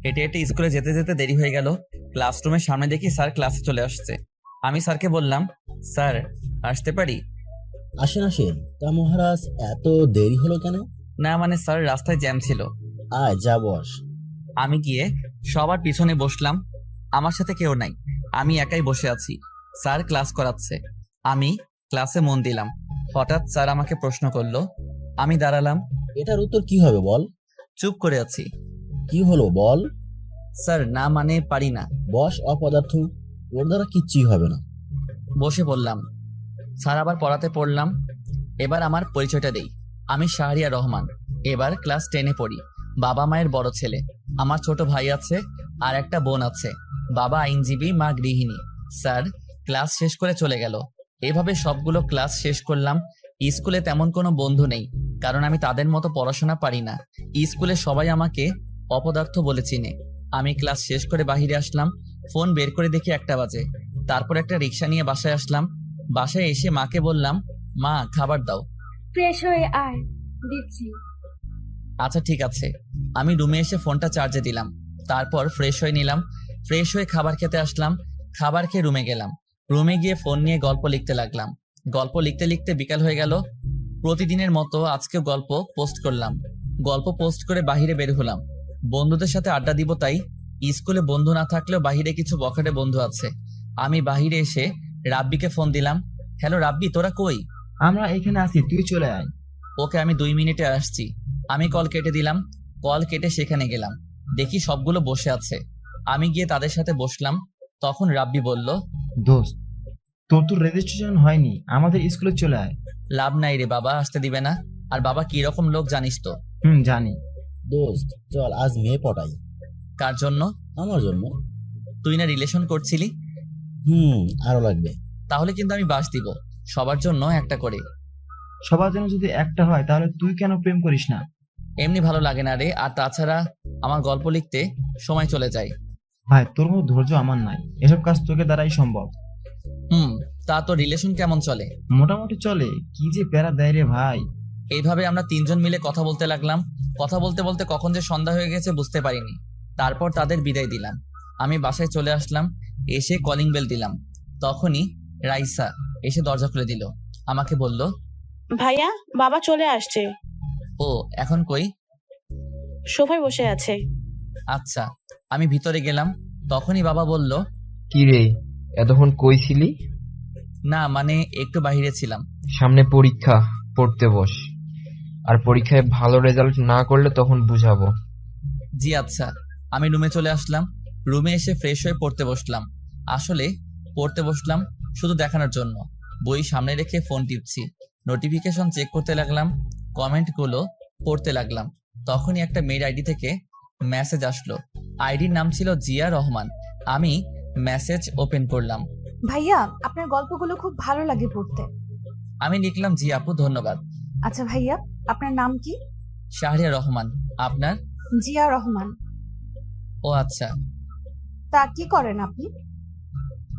হেঁটে হেঁটে স্কুলে যেতে যেতে দেরি হয়ে গেল। ক্লাসরুমের সামনে দেখি স্যার ক্লাসে চলে আসছে। আমি স্যারকে বললাম, স্যার আসতে পারি? আসেন আসেন। তা মহারাজ, এত দেরি হলো কেন? না মানে স্যার রাস্তায় জ্যাম ছিল। আয় যা বস। আমি গিয়ে সবার পিছনে বসলাম। আমার সাথে কেউ নাই, আমি একাই বসে আছি। স্যার ক্লাস করাচ্ছে, আমি ক্লাসে মন দিলাম। হঠাৎ স্যার আমাকে প্রশ্ন করলো। আমি দাঁড়ালাম, এটার উত্তর কি হবে বল? চুপ করে আছি। কি হলো বল? স্যার না মানে পারি না। বস অপদার্থ, ওর দ্বারা কিচ্ছুই হবে না। বসে বললাম। স্যার আবার পড়াতে পড়লাম। এবার আমার পরিচয়টা দেই। আমি শাহরিয়ার রহমান, এবার ক্লাস 10-এ পড়ি। বাবা মায়ের বড় ছেলে। আমার ছোট ভাই আছে আর একটা বোন আছে। বাবা আইনজীবী, মা গৃহিণী। স্যার ক্লাস শেষ করে চলে গেল। এভাবে সবগুলো ক্লাস শেষ করলাম। স্কুলে তেমন কোনো বন্ধু নেই, কারণ আমি তাদের মতো পড়াশোনা পারি না। স্কুলে সবাই আমাকে অপদার্থ বলে চিনে। আমি ক্লাস শেষ করে বাহিরে আসলাম। ফোন বের করে দেখি 1টা বাজে। তারপর একটা রিক্সা নিয়ে বাসায় আসলাম। বাসায় এসে মাকে বললাম, মা খাবার দাও। ফ্রেশ হয়ে আয়, দিচ্ছি। আচ্ছা ঠিক আছে। আমি রুমে এসে ফোনটা চার্জে দিলাম। তারপর ফ্রেশ হয়ে নিলাম। ফ্রেশ হয়ে খাবার খেতে আসলাম। খাবার খেয়ে রুমে গেলাম। রুমে গিয়ে ফোন নিয়ে গল্প লিখতে লাগলাম। গল্প লিখতে লিখতে বিকাল হয়ে গেল। প্রতিদিনের মতো আজকেও গল্প পোস্ট করলাম। গল্প পোস্ট করে বাহিরে বের হলাম। বন্ধুদের সাথে আড্ডা দিব তাই। স্কুলে বন্ধু না থাকলেও বাহিরে কিছু বখাটে বন্ধু আছে। আমি বাহিরে এসে রাব্বিকে ফোন দিলাম। হ্যালো রাব্বি, তোরা কই? আমরা এখানে আছি, তুই চলে আয়। ওকে, আমি 2 মিনিটে আসছি। আমি কল কেটে দিলাম। কল কেটে সেখানে গেলাম। দেখি সবগুলো বসে আছে। আমি গিয়ে তাদের সাথে বসলাম। তখন রাব্বি বলল, দোস্ত, তোর তো রেজিস্ট্রেশন হয়নি, আমাদের স্কুলে চলে আয়। লাভ নাই রে, বাবা আসতে দিবে না। আর বাবা কি রকম লোক জানিস তো। জানি। দোস্ত চল আজ মেয়ে পটাই। কার জন্য? আমার জন্য। তুই না রিলেশন করছিলি? আরো লাগবে। তাহলে কিন্তু আমি বাস দিব, সবার জন্য একটা করে। সবার জন্য যদি একটা হয় তাহলে তুই কেন প্রেম করিস না? এমনি ভালো লাগে না রে, আর তাছাড়া আমার গল্প লিখতে সময় চলে যায়। ভাই, তোর মতো ধৈর্য আমার নাই, এসব কাজ তোকে দ্বারাই সম্ভব। তা তো রিলেশন কেমন চলে? মোটামুটি চলে, কি যে প্যারা দেয় রে ভাই। এইভাবে আমরা 3জন মিলে কথা বলতে লাগলাম। কথা বলতে বলতে কখন যে সন্ধ্যা হয়ে গেছে বুঝতে পারিনি। তারপর তাদের বিদায় দিলাম। আমি বাসায় চলে আসলাম। এসে কলিং বেল দিলাম। তখনই রাইসা এসে দরজা খুলে দিল। আমাকে বলল, ভাইয়া, বাবা চলে আসছে। ও এখন কই? সোফায় বসে আছে। আচ্ছা। আমি ভিতরে গেলাম। তখনই বাবা বলল, কি রে, এতক্ষণ কই ছিলি? না মানে একটু বাইরে ছিলাম। সামনে পরীক্ষা, পড়তে বস। আর পরীক্ষায় ভালো রেজাল্ট না করলে তখন বুঝাবো। জি আচ্ছা। আমি রুমে চলে আসলাম। রুমে এসে ফ্রেশ হয়ে পড়তে বসলাম। আসলে পড়তে বসলাম শুধু দেখানোর জন্য। বই সামনে রেখে ফোন টিপছি। নোটিফিকেশন চেক করতে লাগলাম। কমেন্টগুলো পড়তে লাগলাম। তখনই একটা মেয়ের আইডি থেকে মেসেজ আসলো। আইডির নাম ছিল জিয়া রহমান। আমি মেসেজ ওপেন করলাম। ভাইয়া, আপনার গল্পগুলো খুব ভালো লাগে পড়তে। আমি লিখলাম, জি আপু ধন্যবাদ। আচ্ছা ভাইয়া, আপনার নাম কি? শাহরিয়ার রহমান। আপনার? জিয়া রহমান। ও আচ্ছা। তা কি করেন আপনি?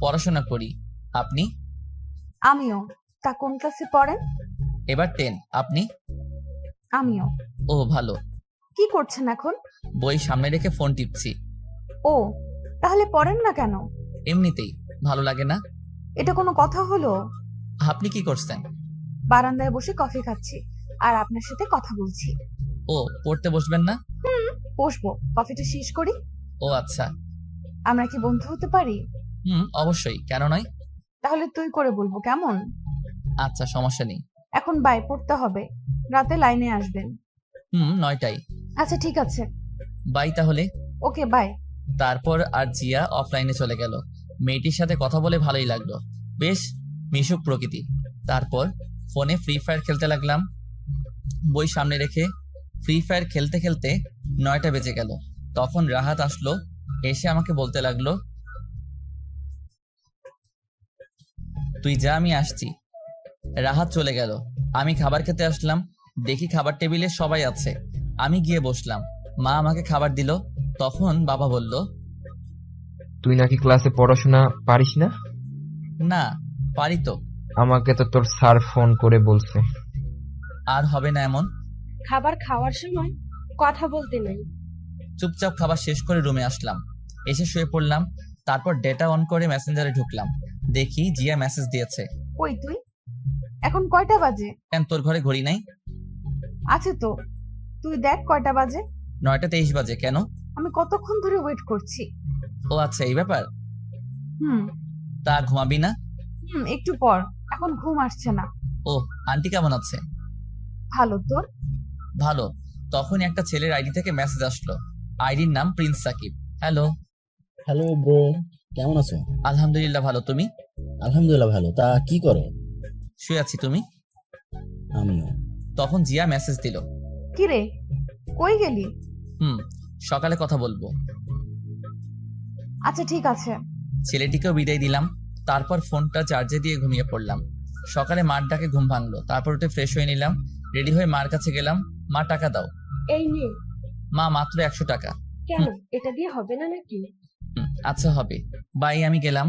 পড়াশোনা করি। আপনি? আমিও। তা কোন ক্লাসে পড়েন? এবার 10। আপনি? আমিও। ও ভালো। কি করছেন এখন? বই সামনে রেখে ফোন টিপছি। ও, তাহলে পড়েন না কেন? এমনিতেই ভালো লাগে না। এটা কোনো কথা হলো? আপনি কি করছেন? বারান্দায় বসে কফি খাচ্ছি আর আপনার সাথে কথা বলছি। ও, পড়তে বসবেন না? বসবো, কফিটা শেষ করি। ও আচ্ছা। আমরা কি বন্ধু হতে পারি? অবশ্যই, কেন নয়। তাহলে তুই করে বলবো, কেমন? আচ্ছা, সমস্যা নেই। এখন বাই, পড়তে হবে। রাতে লাইনে আসবেন। 9টায়। আচ্ছা ঠিক আছে। বাই তাহলে। Okay bye. তারপর আর জিয়া অফলাইনে চলে গেল। মেয়েটির সাথে কথা বলে ভালোই লাগলো, বেশ মিশুক প্রকৃতি। তারপর ফোনে ফ্রি ফায়ার খেলতে লাগলাম। বই সামনে রেখে ফ্রি ফায়ার খেলতে খেলতে 9টা বেজে গেল। তখন রাহাত আসলো। এসে আমাকে বলতে লাগলো, তুই যা, আমি আসছি। রাহাত চলে গেল। আমি খাবার খেতে আসলাম। দেখি খাবার টেবিলে সবাই আছে। আমি গিয়ে বসলাম। মা আমাকে খাবার দিল। তখন বাবা বলল, তুই নাকি ক্লাসে পড়াশোনা পারিস না? না পারি তো। আমাকে তো তোর স্যার ফোন করে বলছে। আর হবে না এমন। খাবার খাওয়ার সময় কথা বলতে নাই। চুপচাপ খাবার শেষ করে রুমে আসলাম, এসে শুয়ে পড়লাম। তারপর ডেটা অন করে মেসেঞ্জারে ঢুকলাম, দেখি জিয়া মেসেজ দিয়েছে। কই তুই? এখন কয়টা বাজে? কেন, তোর ঘরে ঘড়ি নাই? আছে তো, তুই দেখ কয়টা বাজে। 9:23 বাজে। কেন? আমি কতক্ষণ ধরে ওয়েট করছি। ও আচ্ছা, এই ব্যাপার। হুম তা ঘুমাবি না? একটু পর, এখন ঘুম আসছে না। ও, আন্টি কেমন আছে? ভালো, তোর? ভালো। তখনই একটা ছেলের আইডি থেকে মেসেজ আসলো। আইডির নাম Prince Sakib. Hello. Hello bro, কেমন আছো? আলহামদুলিল্লাহ ভালো, তুমি? আলহামদুলিল্লাহ ভালো। তা কি করো? শুয়ে আছি, তুমি? আমিও। তখন জিয়া মেসেজ দিল। কি রে, কই গেলি? সকালে কথা বলবো। আচ্ছা ঠিক আছে। ছেলেটিকেও বিদায় দিলাম। তারপর ফোনটা চার্জে দিয়ে ঘুমিয়ে পড়লাম। সকালে মার ডাকে ঘুম ভাঙলো। তারপর উঠে ফ্রেশ হয়ে নিলাম, রেডি হয়ে মার কাছে গেলাম। মা, টাকা দাও। এই নে। মা, মাত্র 100 টাকা। কেন, এটা দিয়ে হবে না নাকি? আচ্ছা হবে, বাই, আমি গেলাম।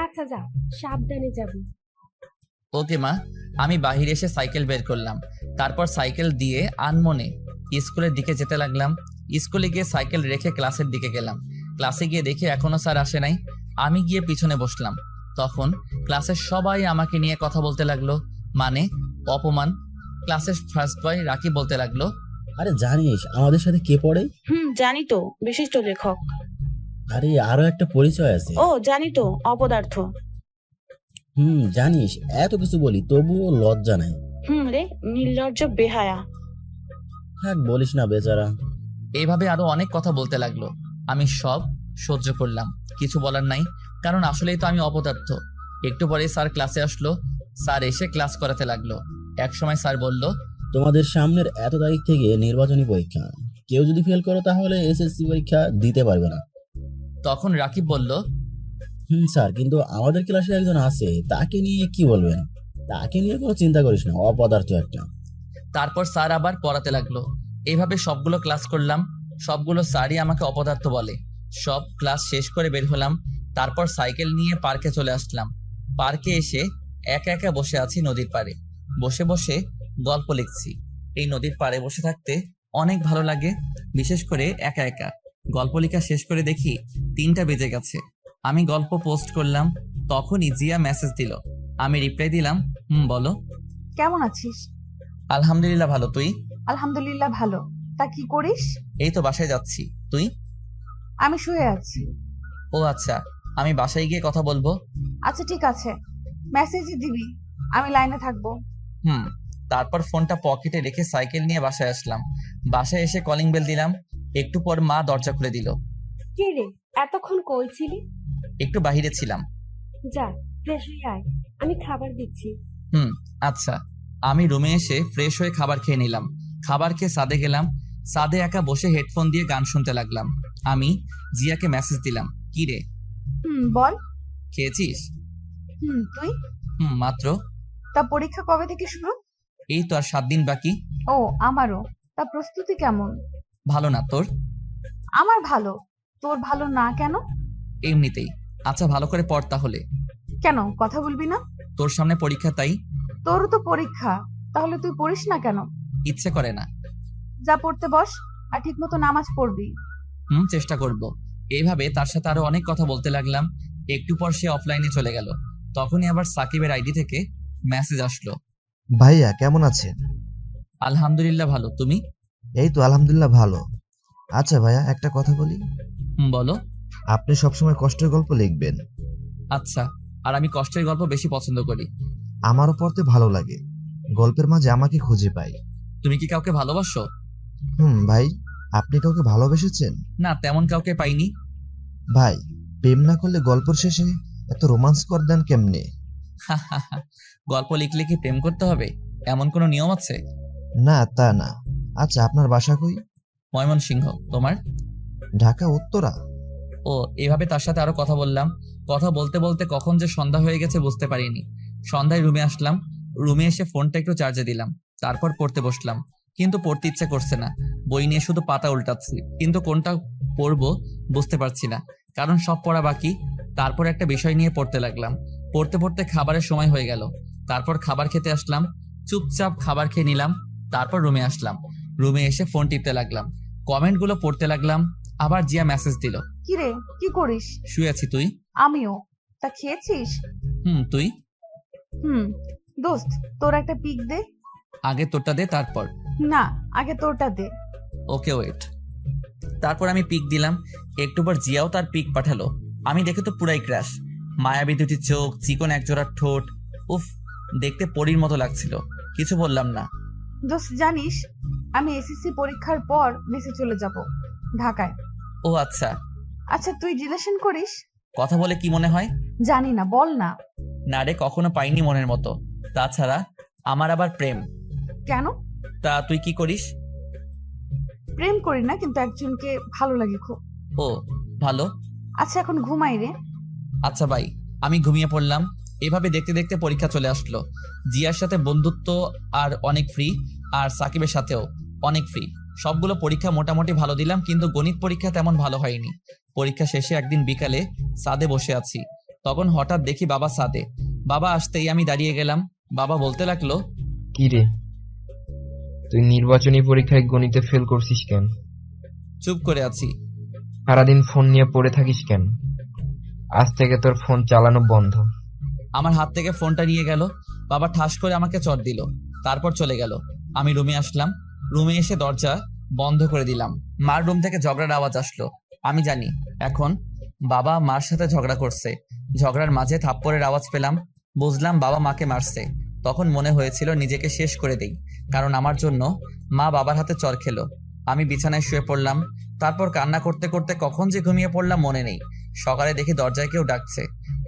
আচ্ছা যা, সাবধানে যাবি। ওকে মা। আমি বাহিরে এসে সাইকেল বের করলাম। তারপর সাইকেল দিয়ে আনমনে স্কুলের দিকে যেতে লাগলাম। স্কুলে গিয়ে সাইকেল রেখে ক্লাসের দিকে গেলাম। ক্লাসে গিয়ে দেখি এখনো স্যার আসে নাই। আমি গিয়ে পিছনে বসলাম। তখন ক্লাসের সবাই আমাকে নিয়ে কথা বলতে লাগলো, মানে অপমান। ক্লাসের ফার্স্ট বয় রাকিব বলতে লাগলো, আরে জানিস আমাদের সাথে কে পড়ে? জানি তো, বিশিষ্ট লেখক। আরে আরো একটা পরিচয় আছে। ও জানি তো, অপদার্থ। জানিস এত কিছু বলি তবুও লজ্জা নাই। রে, নির্লজ্জ বেহায়া। থাক বলিস না বেচারা। এইভাবে আরো অনেক কথা বলতে লাগলো। আমি সব সহ্য করলাম, কিছু বলার নাই, কারণ আসলেই তো আমি অপদার্থ। একটু পরে স্যার ক্লাসে আসলো। স্যার এসে ক্লাস করাতে লাগলো। এক সময় স্যার বলল, তোমাদের সামনের এত তারিখ থেকে নির্বাচনী পরীক্ষা, কেউ যদি ফেল করো তাহলে এসএসসি পরীক্ষা দিতে পারবে না। তখন রাকিব বলল, স্যার, কিন্তু আমাদের ক্লাসে একজন আছে, তাকে নিয়ে কি বলবেন? তাকে নিয়ে কোনো চিন্তা করিস না, অপদার্থ একটা। তারপর স্যার আবার পড়াতে লাগলো। এইভাবে সবগুলো ক্লাস করলাম। সবগুলো স্যারই আমাকে অপদার্থ বলে। সব ক্লাস শেষ করে বের হলাম। তারপর সাইকেল নিয়ে পার্কে চলে আসলাম। পার্কে এসে একা একা বসে আছি নদীর পাড়ে। বসে বসে গল্প লিখছি। এই নদীর পাড়ে বসে থাকতে অনেক ভালো লাগে, বিশেষ করে একা একা। গল্প লেখা শেষ করে দেখি 3টা বেজে গেছে। আমি গল্প পোস্ট করলাম, তখনই জিয়া মেসেজ দিল। আমি রিপ্লাই দিলাম, বলো। কেমন আছিস? আলহামদুলিল্লাহ ভালো, তুই? আলহামদুলিল্লাহ ভালো। তা কি করিস? এই তো বাসায় যাচ্ছি, তুই? আমি শুয়ে আছি। ও আচ্ছা, আমি বাসায় গিয়ে কথা বলবো। আচ্ছা ঠিক আছে, মেসেজই দিবি, আমি লাইনে থাকবো। তারপর ফোনটা পকেটে রেখে সাইকেল নিয়ে বাসায় আসলাম। বাসায় এসে কলিং বেল দিলাম। একটু পর মা দরজা খুলে দিল। কে রে, এতক্ষণ কই ছিলি? একটু বাহিরে ছিলাম। যা, ফ্রেশ হয়ে আয়, আমি খাবার দিচ্ছি। আচ্ছা। আমি রুমে এসে ফ্রেশ হয়ে খাবার খেয়ে নিলাম। খাবার খেয়ে ছাদে গেলাম। ছাদে একা বসে হেডফোন দিয়ে গান শুনতে লাগলাম। আমি জিয়াকে মেসেজ দিলাম, কি রে? বল। খেয়েছিস? তুই? মাত্র। তা পরীক্ষা কবে থেকে শুরু? এই তো আর 7 দিন বাকি। ও আমারও। তা প্রস্তুতি কেমন? ভালো না, তোর? আমার ভালো। তোর ভালো না কেন? এমনিতেই। আচ্ছা, ভালো করে পড় তাহলে। কেন, কথা বলবি না? তোর সামনে পরীক্ষা, তাই। তোরও তো পরীক্ষা, তাহলে তুই পড়িস না কেন? ইচ্ছে করে না। যা পড়তে বস, আর ঠিক মতো নামাজ পড়বি। চেষ্টা করব। এইভাবে তার সাথে আরো অনেক কথা বলতে লাগলাম। একটু পর সে অফলাইনে চলে গেল। তখনই আবার সাকিবের আইডি থেকে মেসেজ আসলো। ভাইয়া কেমন আছেন? আলহামদুলিল্লাহ ভালো, তুমি? এই তো আলহামদুলিল্লাহ ভালো। আচ্ছা ভাইয়া, একটা কথা বলি। বলো। আপনি সবসময় কষ্টের গল্প লিখবেন। আচ্ছা, আর আমি কষ্টের গল্প বেশি পছন্দ করি। আমারও পড়তে ভালো লাগে। গল্পের মাঝে আমাকে খুঁজে পাই। তুমি কি কাউকে ভালোবাসো? ভাই, আপনি কাউকে ভালোবেসেছেন? না, তেমন কাউকে পাইনি। ভাই, প্রেম না করলে গল্পের শেষে এত রোমান্স করে দেন কেমনে? গল্প লিখলে কি প্রেম করতে হবে, এমন কোনো নিয়ম আছে? না তা না। আচ্ছা, আপনার বাসা কই? ময়মনসিংহ। তোমার? ঢাকা উত্তরা। ও, এভাবে তার সাথে আরো কথা বললাম। কথা বলতে বলতে কখন যে সন্ধ্যা হয়ে গেছে বুঝতে পারিনি। সন্ধ্যায় রুমে আসলাম। রুমে এসে ফোনটা একটু চার্জে দিলাম। তারপর পড়তে বসলাম, কিন্তু পড়তে ইচ্ছে করছে না। বই নিয়ে শুধু পাতা উল্টাচ্ছি, কিন্তু কোনটা পড়বো বুঝতে পারছি না, কারণ সব পড়া বাকি। তারপর একটা বিষয় নিয়ে পড়তে লাগলাম। পড়তে পড়তে খাবারের সময় হয়ে গেল। তারপর খাবার খেতে আসলাম। চুপচাপ খাবার খেয়ে নিলাম। তারপর রুমে আসলাম। রুমে এসে ফোন টিপতে লাগলাম, কমেন্টগুলো পড়তে লাগলাম। আবার জিয়া মেসেজ দিল, কিরে কি করিস? শুয়ে আছি, তুই? আমিও। তা খেয়েছিস? তুই? হুম। দোস্ত, তোর একটা পিক দে। আগে তোরটা দে, তারপর। না, আগে তোরটা দে। Okay wait. তারপর আমি পিক দিলাম। একটু পর জিয়াও তার পিক পাঠালো। আমি দেখে তো পুরাই ক্র্যাশ। মায়াবী দুটি চোখ, চিকন একজোড়া ঠোঁট, উফ, দেখতে পরীর মতো লাগছিল। কিছু বললাম না। দোস্ত জানিস, আমি এসএসসি পরীক্ষার পর দেশে চলে যাব, ঢাকায়। ও আচ্ছা। আচ্ছা, তুই রিলেশন করিস? কথা বলে কি মনে হয়? জানি না, বল না। না রে, কখনো পাইনি মনের মতো। তাছাড়া আমার আবার প্রেম। কেন? তা তুই কি করিস? প্রেম করি না, কিন্তু একজনকে ভালো লাগে খুব। ও ভালো। আচ্ছা, এখন ঘুমাই রে। আচ্ছা ভাই। আমি ঘুমিয়ে পড়লাম। এভাবে দেখতে দেখতে পরীক্ষা চলে আসলো। জিয়ার সাথে বন্ধুত্ব আর অনেক ফ্রি, আর সাকিবের সাথেও অনেক ফ্রি। সবগুলো পরীক্ষা মোটামুটি ভালো দিলাম, কিন্তু গণিত পরীক্ষা তেমন ভালো হয়নি। পরীক্ষা শেষে একদিন বিকালে ছাদে বসে আছি, তখন হঠাৎ দেখি বাবা ছাদে। বাবা আসতেই আমি দাঁড়িয়ে গেলাম। বাবা বলতে লাগলো, কি রে, তুই নির্বাচনী পরীক্ষায় গণিতে ফেল করছিস কেন? চুপ করে আছি। সারাদিন ফোন নিয়ে পড়ে থাকিস কেন? আজ থেকে তোর ফোন চালানো বন্ধ। আমার হাত থেকে ফোনটা নিয়ে গেল। বাবা ঠাস করে আমাকে চড় দিল, তারপর চলে গেল। আমি রুমে আসলাম। রুমে এসে দরজা বন্ধ করে দিলাম। মার রুম থেকে ঝগড়ার আওয়াজ আসলো। আমি জানি এখন বাবা মার সাথে ঝগড়া করছে। ঝগড়ার মাঝে থাপ্পড়ের আওয়াজ পেলাম। বুঝলাম বাবা মাকে মারছে। তখন মনে হয়েছিল নিজেকে শেষ করে দেই, কারণ আমার জন্য মা বাবার হাতে চড় খেলো। আমি বিছানায় শুয়ে পড়লাম। তারপর কান্না করতে করতে কখন যে ঘুমিয়ে পড়লাম মনে নেই। সকালে দেখি দরজায় কেউ ডাকছে।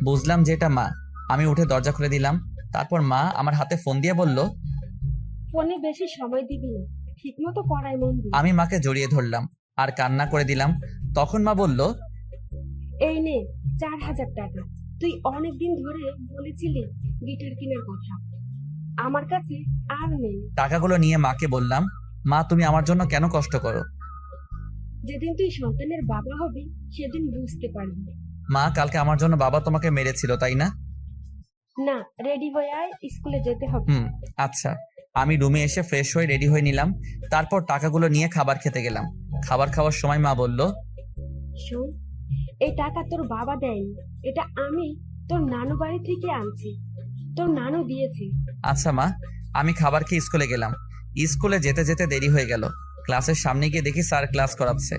বুঝলাম যে এটা মা। আমি উঠে দরজা খুলে দিলাম। তারপর মা আমার হাতে ফোন দিয়ে বলল, ফোনে বেশি সময় দিবি না, ঠিক মতো পড়ায় মন দিবি। আমি মাকে জড়িয়ে ধরলাম আর কান্না করে দিলাম। তখন মা বলল, এই নে 4,000 টাকা। তুই অনেকদিন ধরে বলেছিলি গিটার কেনার কথা, আমার কাছে আর নেই। টাকাগুলো নিয়ে মাকে বললাম, মা তুমি আমার জন্য কেন কষ্ট করো? যেদিন তুই সন্তানের বাবা হবি সেদিন বুঝতে পারবি। মা, কালকে আমার জন্য বাবা তোমাকে মেরেছিল, তাই না? না, রেডি হয়ে আয়, স্কুলে যেতে হবে। আচ্ছা। আমি রুমে এসে ফ্রেশ হয়ে রেডি হয়ে নিলাম। তারপর টাকাগুলো নিয়ে খাবার খেতে গেলাম। খাবার খাওয়ার সময় মা বলল, শোন, এই টাকা তোর বাবা দেয়নি, এটা আমি তোর নানু বাড়ি থেকে আনছি, তোর নানু দিয়েছে। আচ্ছা মা। আমি খাবার খেয়ে স্কুলে গেলাম। স্কুলে যেতে যেতে দেরি হয়ে গেল। ক্লাসের সামনে গিয়ে দেখি স্যার ক্লাস করাচ্ছে।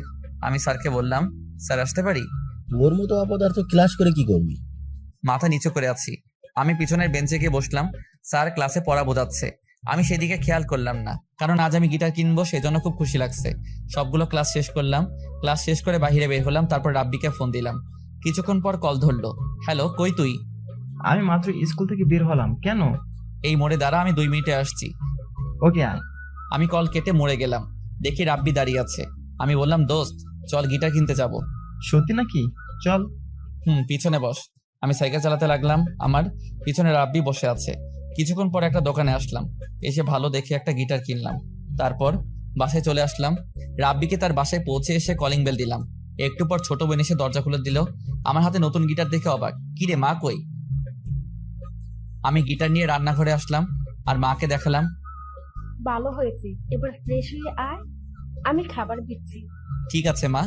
আমি স্যারকে বললাম, স্যার আসতে পারি? ওর মতো অপদার্থ ক্লাস করে কি করবি? মাথা নিচু করে আছি। আমি পিছনের বেঞ্চে গিয়ে বসলাম। স্যার ক্লাসে পড়া বোঝাচ্ছে। আমি সেদিকে খেয়াল করলাম না, কারণ আজ আমি গিটার কিনবো, সেজন্য খুব খুশি লাগছে। সবগুলো ক্লাস শেষ করলাম। ক্লাস শেষ করে বাইরে বের হলাম। তারপর রাব্বিকে ফোন দিলাম। কিছুক্ষণ পর কল ধরলো। হ্যালো, কই তুই? আমি মাত্র স্কুল থেকে বের হলাম। কেন? এই মোড়ে দাঁড়া, আমি 2 মিনিটে আসছি। ওকে আয়। আমি কল কেটে মোড়ে গেলাম। দেখি রাব্বি দাঁড়িয়ে আছে। আমি বললাম, দোস্ত চল গিটার কিনতে যাব। সত্যি নাকি? চল। পিছনে বস। আমি সাইকেল চালাতে লাগলাম। আমার পিছনে রাব্বি বসে আছে। কিছুক্ষণ পর একটা দোকানে আসলাম। এসে ভালো দেখে একটা গিটার কিনলাম। তারপর বাসায় চলে আসলাম। রাব্বিকে তার বাসায় পৌঁছে এসে কলিং বেল দিলাম। একটু পর ছোট বোন এসে দরজা খুলে দিল। আমার হাতে নতুন গিটার দেখে অবাক। কি রে মা, কই? আমি গিটার নিয়ে রান্নাঘরে আসলাম আর মাকে দেখালাম। ভালো হয়েছে, এবার ফ্রেশ হয়ে আয়, আমি খাবার দিচ্ছি। ঠিক আছে মা।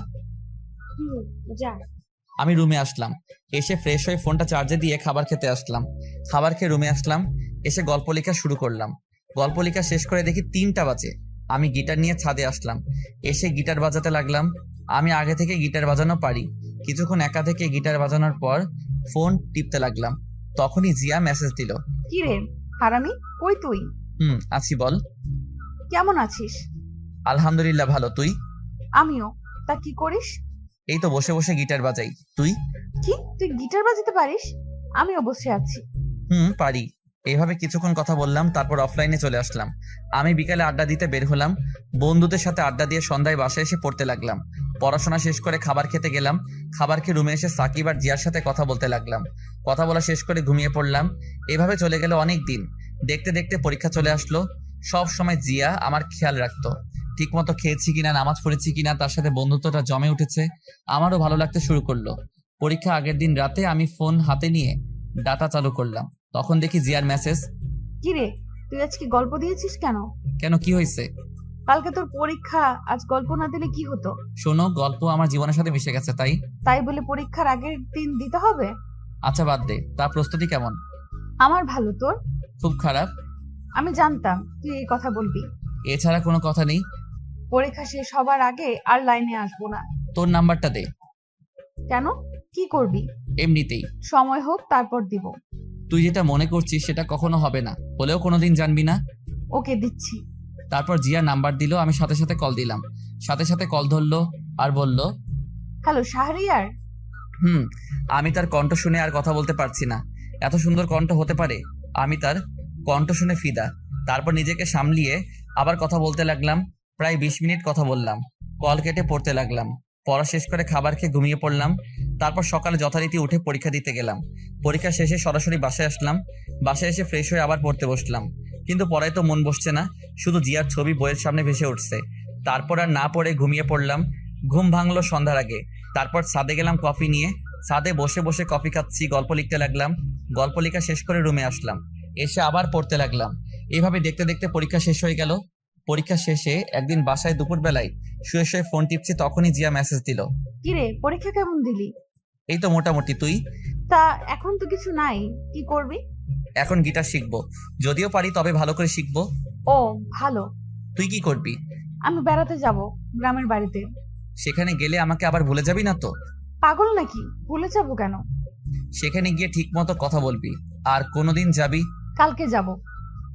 যা। আমি রুমে আসলাম। এসে ফ্রেশ হয়ে ফোনটা চার্জে দিয়ে খাবার খেতে আসলাম। খাবার খেয়ে রুমে আসলাম। এসে গল্প লেখা শুরু করলাম। গল্প লেখা শেষ করে দেখি 3টা বাজে। আমি গিটার নিয়ে ছাদে আসলাম। এসে গিটার বাজাতে লাগলাম। আমি আগে থেকে গিটার বাজানো পারি। কিছুক্ষণ একা থেকে গিটার বাজানোর পর ফোন টিপতে লাগলাম। তখনই জিয়া মেসেজ দিল। কি রে হারামি, কই তুই? আছি, বল। কেমন আছিস? আলহামদুলিল্লাহ ভালো, তুই? আমিও। তা কি করিস? এই তো বসে বসে গিটার বাজাই। তুই? কি, তুই গিটার বাজাতে পারিস? আমিও বসে আছি। পারি। এইভাবে কিছুক্ষণ কথা বললাম, তারপর অফলাইনে চলে আসলাম। আমি বিকালে আড্ডা দিতে বের হলাম। বন্ধুদের সাথে আড্ডা দিয়ে সন্ধ্যায় বাসায় এসে পড়তে লাগলাম। পড়াশোনা শেষ করে খাবার খেতে গেলাম। খাবার খেয়ে রুমে এসে সাকিব আর জিয়ার সাথে কথা বলতে লাগলাম। কথা বলা শেষ করে ঘুমিয়ে পড়লাম। এভাবে চলে গেল অনেক দিন। দেখতে দেখতে পরীক্ষা চলে আসলো। সব সময় জিয়া আমার খেয়াল রাখতো। ঠিক মতো খেয়েছি কিনা, নামাজ পড়েছি কিনা, তার সাথে বন্ধুত্বটা জমে উঠেছে। আমারও ভালো লাগতে শুরু করলো। পরীক্ষা আগের দিন রাতে আমি ফোন হাতে নিয়ে ডাটা চালু করলাম। তখন দেখি জিয়ার মেসেজ। কি রে, তুই আজকে গল্প দিয়েছিস কেন? কেন, কি হয়েছে? কালকে তোর পরীক্ষা, আজ গল্প না দিলে কি হতো? শোনো, গল্প আমার জীবনের সাথে মিশে গেছে, তাই তাই বলে পরীক্ষার আগের দিন দিতে হবে? আচ্ছা বাদ দে। তার প্রস্তুতি কেমন? আমার ভালো। তোর? খুব খারাপ। আমি জানতাম তুই এই কথা বলবি। এছাড়া কোনো কথা নেই। পরীক্ষা শেষ হবার আগে আর লাইনে আসবো না। তোর নাম্বারটা দে। কেন? কি করবি? এমনিতেই। সময় হোক তারপর দিব। তুই যেটা মনে করছিস সেটা কখনো হবে না, হলেও কোনোদিন জানবি না। ওকে, দিচ্ছি। তারপর জিয়া নাম্বার দিল, আমি সাথে সাথে কল দিলাম। সাথে সাথে কল ধরলো আর বলল, হ্যালো শাহরিয়ার। আমি তার কণ্ঠ শুনে আর কথা বলতে পারছি না। এত সুন্দর কণ্ঠ হতে পারে? আমি তার কণ্ঠ শুনে ফিদা। তারপর নিজেকে সামলিয়ে আবার কথা বলতে লাগলাম। প্রায় 20 মিনিট কথা বললাম। কল কেটে পড়তে লাগলাম। পড়া শেষ করে খাবার খেয়ে ঘুমিয়ে পড়লাম। তারপর সকালে যথারীতি উঠে পরীক্ষা দিতে গেলাম। পরীক্ষা শেষে সরাসরি বাসায় আসলাম। বাসায় এসে ফ্রেশ হয়ে আবার পড়তে বসলাম। কিন্তু পড়ায় তো মন বসছে না, শুধু জিয়ার ছবি বইয়ের সামনে ভেসে উঠছে। তারপর আর না পড়ে ঘুমিয়ে পড়লাম। ঘুম ভাঙলো সন্ধ্যার আগে। তারপর ছাদে গেলাম কফি নিয়ে। ছাদে বসে বসে কফি খাচ্ছি, গল্প লিখতে লাগলাম। গল্প লেখা শেষ করে রুমে আসলাম। এসে আবার পড়তে লাগলাম। এইভাবে দেখতে দেখতে পরীক্ষা শেষ হয়ে গেল। পরীক্ষা শেষে একদিন বাসায় দুপুরবেলায় শুয়ে শুয়ে ফোন টিপছি, তখনই জিয়া মেসেজ দিল। কিরে, পরীক্ষা কেমন দিলি? এই তো মোটামুটি। তুই? তা এখন তো কিছু নাই, কি করবি? এখন গিটার শিখবো, যদিও পারি তবে ভালো করে শিখবো। ও ভালো। তুই কি করবি? আমি বেড়াতে যাব গ্রামের বাড়িতে। সেখানে গেলে আমাকে আবার ভুলে যাবি না তো? পাগল নাকি? ভুলে যাব কেন? সেখানে গিয়ে ঠিক মতো কথা বলবি। আর কোনোদিন যাবি? কালকে যাব।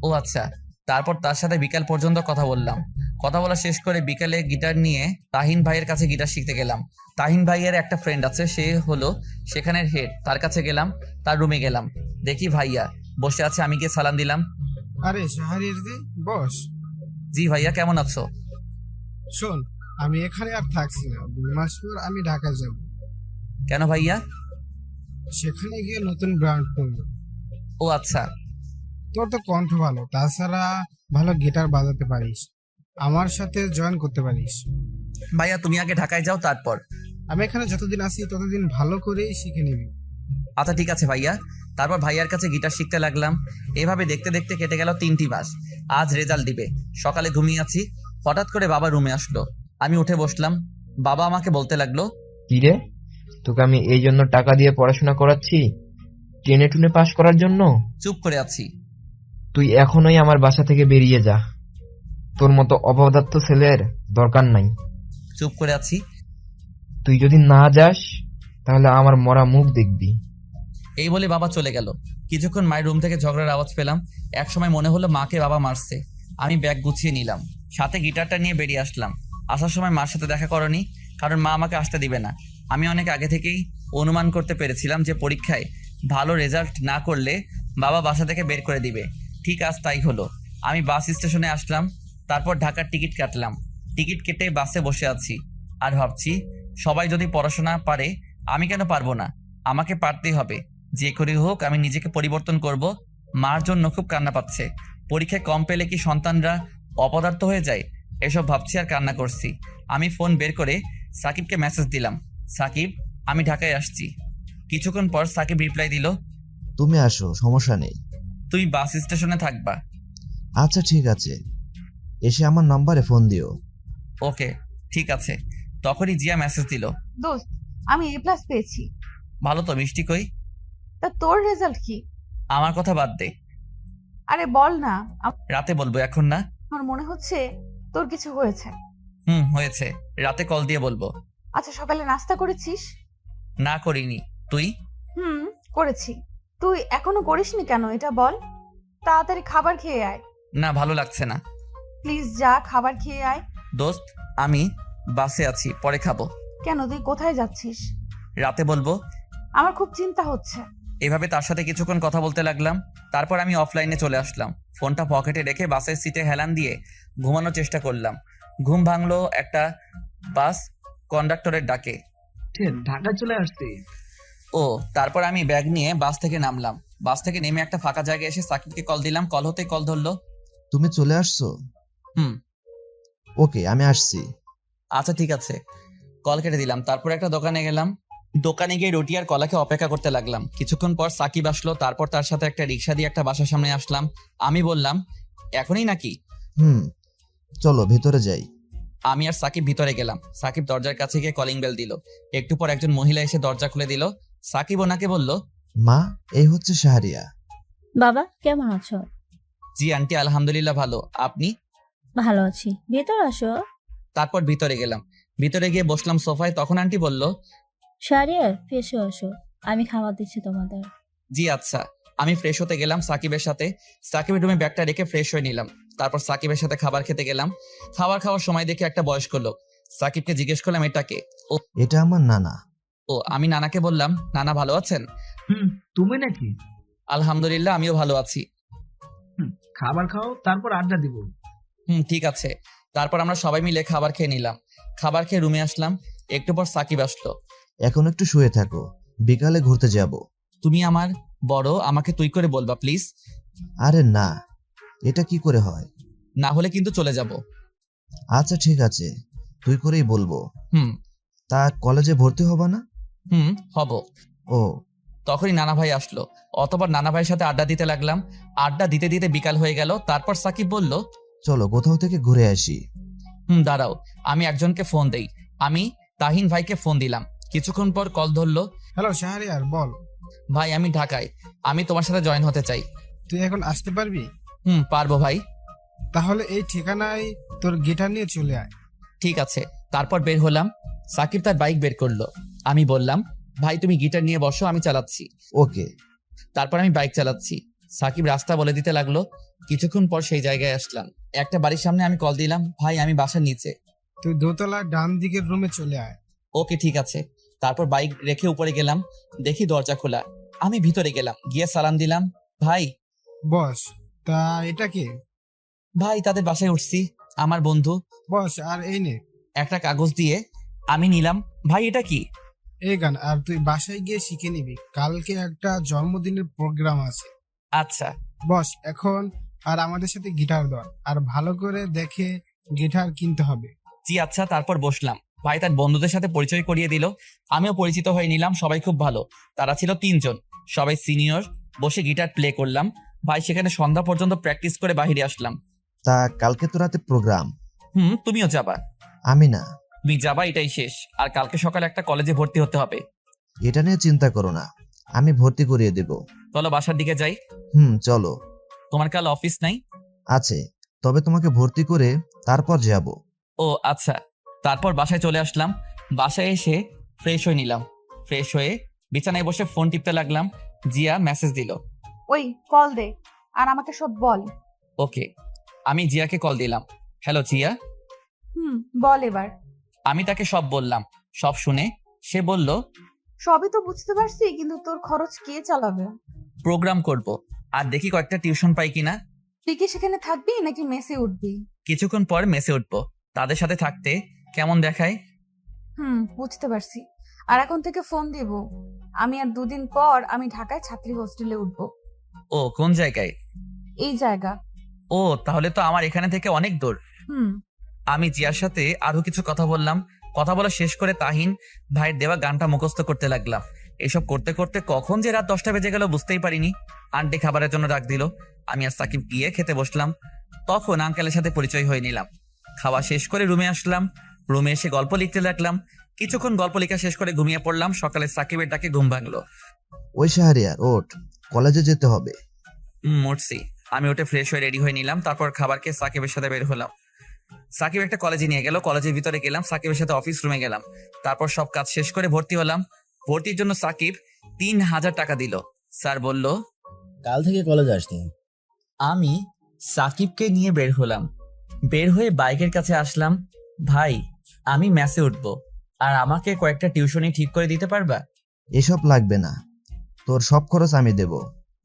ও আচ্ছা। তারপর তার সাথে বিকাল পর্যন্ত কথা বললাম। কথা বলা শেষ করে বিকালে গিটার নিয়ে তাহিন ভাইয়ের কাছে গিটার শিখতে গেলাম। তাহিন ভাইয়ের একটা ফ্রেন্ড আছে, সে হলো সেখানের হেড। তার কাছে গেলাম, তার রুমে গেলাম। দেখি ভাইয়া বসে আছে, আমি গিয়ে সালাম দিলাম। আরে শাহরিয়ার জি, বস। জি ভাইয়া, কেমন আছো? শোন, আমি এখানে আর থাকছি না, 2 মাস পর আমি ঢাকা যাব। কেন ভাইয়া? সেখানে গিয়ে নতুন ব্র্যান্ড করবো। ও আচ্ছা। তোর তো কণ্ঠ ভালো, তাছাড়া ভালো গিটার বাজাতে পারিস, আমার সাথে জয়েন করতে পারিস। ভাইয়া তুমি আগে ঢাকায় যাও, তারপর। আমি এখানে যতদিন আছি ততদিন ভালো করেই শিখে নিবি। আচ্ছা ঠিক আছে ভাইয়া। তারপর ভাইয়ার কাছে গিটার শিখতে লাগলাম। এভাবে দেখতে দেখতে কেটে গেল 3টি মাস। আজ রেজাল্ট দিবে। সকালে ঘুমিয়ে আছি, হঠাৎ করে বাবা রুমে আসলো। আমি উঠে বসলাম। বাবা আমাকে বলতে লাগলো, কি রে, তোকে আমি এই জন্য টাকা দিয়ে পড়াশোনা করাচ্ছি, টেনে টুনে পাশ করার জন্য? চুপ করে আছি। তুই এখনই আমার বাসা থেকে বেরিয়ে যা, তোর মতো অপদার্থ ছেলের দরকার নাই। চুপ করে আছি। তুই যদি না যাস তাহলে আমার মরা মুখ দেখবি। এই বলে বাবা চলে গেল। কিছুক্ষণ মায়ের রুম থেকে ঝগড়ার আওয়াজ পেলাম। একসময় মনে হলো মাকে বাবা মারছে। আমি ব্যাগ গুছিয়ে নিলাম, সাথে গিটারটা নিয়ে বেরিয়ে আসলাম। আসার সময় মার সাথে দেখা করনি, কারণ মা আমাকে আসতে দিবে না। আমি অনেক আগে থেকেই অনুমান করতে পেরেছিলাম যে পরীক্ষায় ভালো রেজাল্ট না করলে বাবা বাসা থেকে বের করে দিবে। ঠিক আজ তাই হলো। আমি বাস স্টেশনে আসলাম, তারপর ঢাকার টিকিট কাটলাম। টিকিট কেটে বাসে বসে আছি আর ভাবছি, সবাই যদি পড়াশোনা পারে আমি কেন পারবো না? আমাকে পারতেই হবে। যে করে হোক আমি নিজেকে পরিবর্তন করব। মার জন্য খুব কান্না পাচ্ছে। পরীক্ষায় কম পেলে কি সন্তানরা অপদার্থ হয়ে যায়? এসব ভাবছি আর কান্না করছি। আমি ফোন বের করে সাকিবকে মেসেজ দিলাম, সাকিব আমি ঢাকায় আসছি। কিছুক্ষণ পর সাকিব রিপ্লাই দিল, তুমি আসো, সমস্যা নেই। তুই বাস স্টেশনে থাকবা। আচ্ছা ঠিক আছে, এসে আমার নাম্বারে ফোন দিও। ওকে ঠিক আছে। তখনই জিয়া মেসেজ দিল, দোস্ত, আমি A+ পেয়েছি। ভালো তো, মিষ্টি কই? তা তোর রেজাল্ট কি? আমার কথা বাদ দে, আরে বল না। রাতে বলবো, এখন না। আমার মনে হচ্ছে তোর কিছু হয়েছে। হয়েছে, রাতে কল দিয়ে বলবো। আচ্ছা, সকালে নাস্তা করেছিস? না করিনি। তুই? করেছি। তুই এখনো করিসনি কেন এটা বল। তাড়াতাড়ি খাবার খেয়ে আয়। না, ভালো লাগছে না। প্লিজ যা, খাবার খেয়ে আয়। দোস্ত আমি বাসে আছি, পরে খাবো। কেন, তুই কোথায় যাচ্ছিস? রাতে বলবো। আমার খুব চিন্তা হচ্ছে। এভাবে তার সাথে কিছুক্ষণ কথা বলতে লাগলাম। তারপর আমি অফলাইনে চলে আসলাম। ফোনটা পকেটে রেখে বাসের সিটে হেলান দিয়ে ঘুমানোর চেষ্টা করলাম। ঘুম ভাঙলো একটা বাস কন্ডাক্টরের ডাকে। ঢাকা চলে আসছে। ও, তারপর আমি ব্যাগ নিয়ে বাস থেকে নামলাম। বাস থেকে নেমে একটা ফাঁকা জায়গায় এসে সাকিবকে কল দিলাম। কল হতেই কল ধরলো। তুমি চলে আসছো? হুম। ওকে, আমি আসছি। আচ্ছা ঠিক আছে। কল কেটে দিলাম। তারপর একটা দোকানে গেলাম। দোকানে গিয়ে রুটি আর কলাকে অপেক্ষা করতে লাগলাম। কিছুক্ষণ পর সাকিব আসলো। তারপর তার সাথে একটা রিক্সা দিয়ে একটা বাসার সামনে আসলাম। আমি বললাম, এখনই নাকি? চলো ভেতরে যাই। আমি আর সাকিব ভিতরে গেলাম। সাকিব দরজার কাছে গিয়ে কলিং বেল দিল। একটু পর একজন মহিলা এসে দরজা খুলে দিল। সাকিব ওনাকে বলল, মা, এই হচ্ছে শাহরিয়া। বাবা কেমন আছো? জি আন্টি, আলহামদুলিল্লাহ ভালো। আপনি? ভালো আছি, ভেতর আসো। তারপর ভিতরে গেলাম। ভিতরে গিয়ে বসলাম সোফায়। তখন আন্টি বলল, শাহরিয়ার ফেসে আসো, আমি খাবার দিচ্ছি তোমাদের। জি আচ্ছা। আমি ফ্রেশ হতে গেলাম সাকিবের সাথে। সাকিবের রুমে ব্যাগটা রেখে ফ্রেশ হয়ে নিলাম। তারপর সাকিবের সাথে খাবার খেতে গেলাম। খাওয়ার সময় দেখে একটা বয়স্ক লোক। সাকিবকে জিজ্ঞেস করলাম, এটাকে? এটা আমার নানা। ও, আমি নানাকে বললাম, নানা ভালো আছেন? তুমি নাকি? আলহামদুলিল্লাহ, আমিও ভালো আছি। খাবার খাও, তারপর আড্ডা দিব। ঠিক আছে। তারপর আমরা সবাই মিলে খাবার খেয়ে নিলাম। খাবার খেয়ে রুমে আসলাম। একটু পর সাকিব আসলো। এখন একটু শুয়ে থাকো, বিকালে ঘুরতে যাব। তুমি আমার বড়, আমাকে তুই করে বলবা প্লিজ। আরে না, এটা কি করে হয়? না হলে কিন্তু চলে যাব। আচ্ছা ঠিক আছে, তুই করেই বলবো। হুম তা কলেজে ভর্তি হবা না? হব। ও, তখনই নানা ভাই আসলো। অতবার নানা ভাইয়ের সাথে আড্ডা দিতে লাগলাম। আড্ডা দিতে দিতে বিকাল হয়ে গেল। তারপর সাকিব বলল, চলো কোথাও থেকে ঘুরে আসি। দাঁড়াও, আমি একজনকে ফোন দেই। আমি তাহিন ভাইকে ফোন দিলাম। কিছুক্ষণ পর কল ধরলো। হ্যালো শাহরিয়ার, বল। ভাই আমি ঢাকায়, আমি তোমার সাথে জয়েন হতে চাই। তুই এখন আসতে পারবি? পারবো ভাই। তাহলে এই ঠিকানায় তোর গিটার নিয়ে চলে আয়। ঠিক আছে। তারপর বের হলাম। সাকিব তার বাইক বের করলো। আমি বললাম, ভাই তুমি গিটার নিয়ে বসো, আমি চালাচ্ছি। ওকে। তারপর আমি বাইক চালাচ্ছি। সাকিব রাস্তা বলে দিতে লাগলো। কিছুক্ষণ পর সেই জায়গায় আসলাম। একটা বাড়ির সামনে আমি কল দিলাম, ভাই আমি বাসার নিচে। তুই দোতলার ডান দিকের রুমে চলে আয়। ওকে ঠিক আছে। তারপর বাইক রেখে উপরে গেলাম। দেখি দরজা খোলা। আমি ভিতরে গেলাম, গিয়ে সালাম দিলাম। ভাই। বস। তা এটা কে? ভাই তাদের বাসায় উঠছি, আমার বন্ধু। বস, আর এই নে। একটা কাগজ দিয়ে আমি নিলাম। ভাই এটা কি? এই গান, আর তুই বাসায় গিয়ে শিখে নিবি, কালকে একটা জন্মদিনের প্রোগ্রাম আছে। আচ্ছা। বস, এখন আর আমাদের সাথে গিটার ধর, আর ভালো করে দেখে গিটার কিনতে হবে। জি আচ্ছা। তারপর বসলাম। ভাই তার বন্ধুদের সাথে পরিচয় করিয়ে দিল। আমিও পরিচিত হয়ে নিলাম। সবাই খুব ভালো। তারা ছিল 3 জন, সবাই সিনিয়র। বসে গিটার প্লে করলাম। ভাই সেখানে সন্ধ্যা পর্যন্ত প্র্যাকটিস করে বাইরে আসলাম। তা কালকে তো রাতে প্রোগ্রাম। তুমিও যাবা? আমি না। তুমি যাবা, এটাই শেষ। আর কালকে সকালে একটা কলেজে ভর্তি হতে হবে। এটা নিয়ে চিন্তা করো না, আমি ভর্তি করিয়ে দেব। চলো বাসার দিকে যাই। চলো। তোমার কাল অফিস নাই? আছে, তবে তোমাকে ভর্তি করে তারপর যাব। ও আচ্ছা। তারপর বাসায় চলে আসলাম। বাসায় এসে ফ্রেশ হয়ে নিলাম। ফ্রেশ হয়ে বিছানায় বসে ফোন টিপতে লাগলাম। জিয়া মেসেজ দিল। ওই কল দে আর আমাকে সব বল। ওকে। আমি জিয়াকে কল দিলাম। হ্যালো জিয়া। বল এবার। আমি তাকে সব বললাম। সব শুনে সে বলল, সবই তো বুঝতে পারছি, কিন্তু তোর খরচ কে চালাবে? প্রোগ্রাম করব, আর দেখি কয়েকটা টিউশন পাই কিনা। তুই কি সেখানে থাকবি নাকি মেসে উঠবি? কিছুক্ষণ পর মেসে উঠবো। তাদের সাথে থাকতে কেমন দেখায়? বুঝতে পারছি। আর এখন থেকে ফোন দিব। আমি আর 2 দিন পর আমি ঢাকায় ছাত্রী হোস্টেলে উঠবো। ও কোন জায়গায়? এই জায়গা। ও তাহলে তো আমার এখানে থেকে অনেক দূর। আমি জিয়ার সাথে আরো কিছু কথা বললাম। কথা বলা শেষ করে তাহিন ভাইয়ের দেওয়া গানটা মুখস্থ করতে লাগলাম। এসব করতে করতে কখন যে রাত 10টা বেজে গেল বুঝতেই পারিনি। আন্টি খাবারের জন্য ডাক দিল। আমি আর সাকিব গিয়ে খেতে বসলাম। তখন আঙ্কেলের সাথে পরিচয় হয়ে নিলাম। খাওয়া শেষ করে রুমে আসলাম। রুমে এসে গল্প লিখতে লাগলাম। কিছুক্ষণ গল্প লেখা শেষ করে ঘুমিয়ে পড়লাম। সকালে সাকিবের ডাকে ঘুম ভাঙলো। ওই শাহরিয়ার ওঠ, কলেজে যেতে হবে। উঠছি। আমি উঠে ফ্রেশ হয়ে রেডি হয়ে নিলাম। তারপর খাবার খেয়ে সাকিবের সাথে বের হলাম। সাকিব একটা কলেজে নিয়ে গেল। কলেজের ভিতরে গেলাম। সাকিবের সাথে অফিস রুমে গেলাম। তারপর সব কাজ শেষ করে ভর্তি হলাম। ভর্তির জন্য সাকিব 3000 টাকা দিল। স্যার বলল, কাল থেকে কলেজে আসতে। আমি সাকিবকে নিয়ে বের হলাম। বের হয়ে বাইকের কাছে আসলাম। ভাই আমি ম্যাসে উঠবো, আর আমাকে কয়েকটা টিউশনি ঠিক করে দিতে পারবা? এসব লাগবে না, তোর সব খরচ আমি দেব।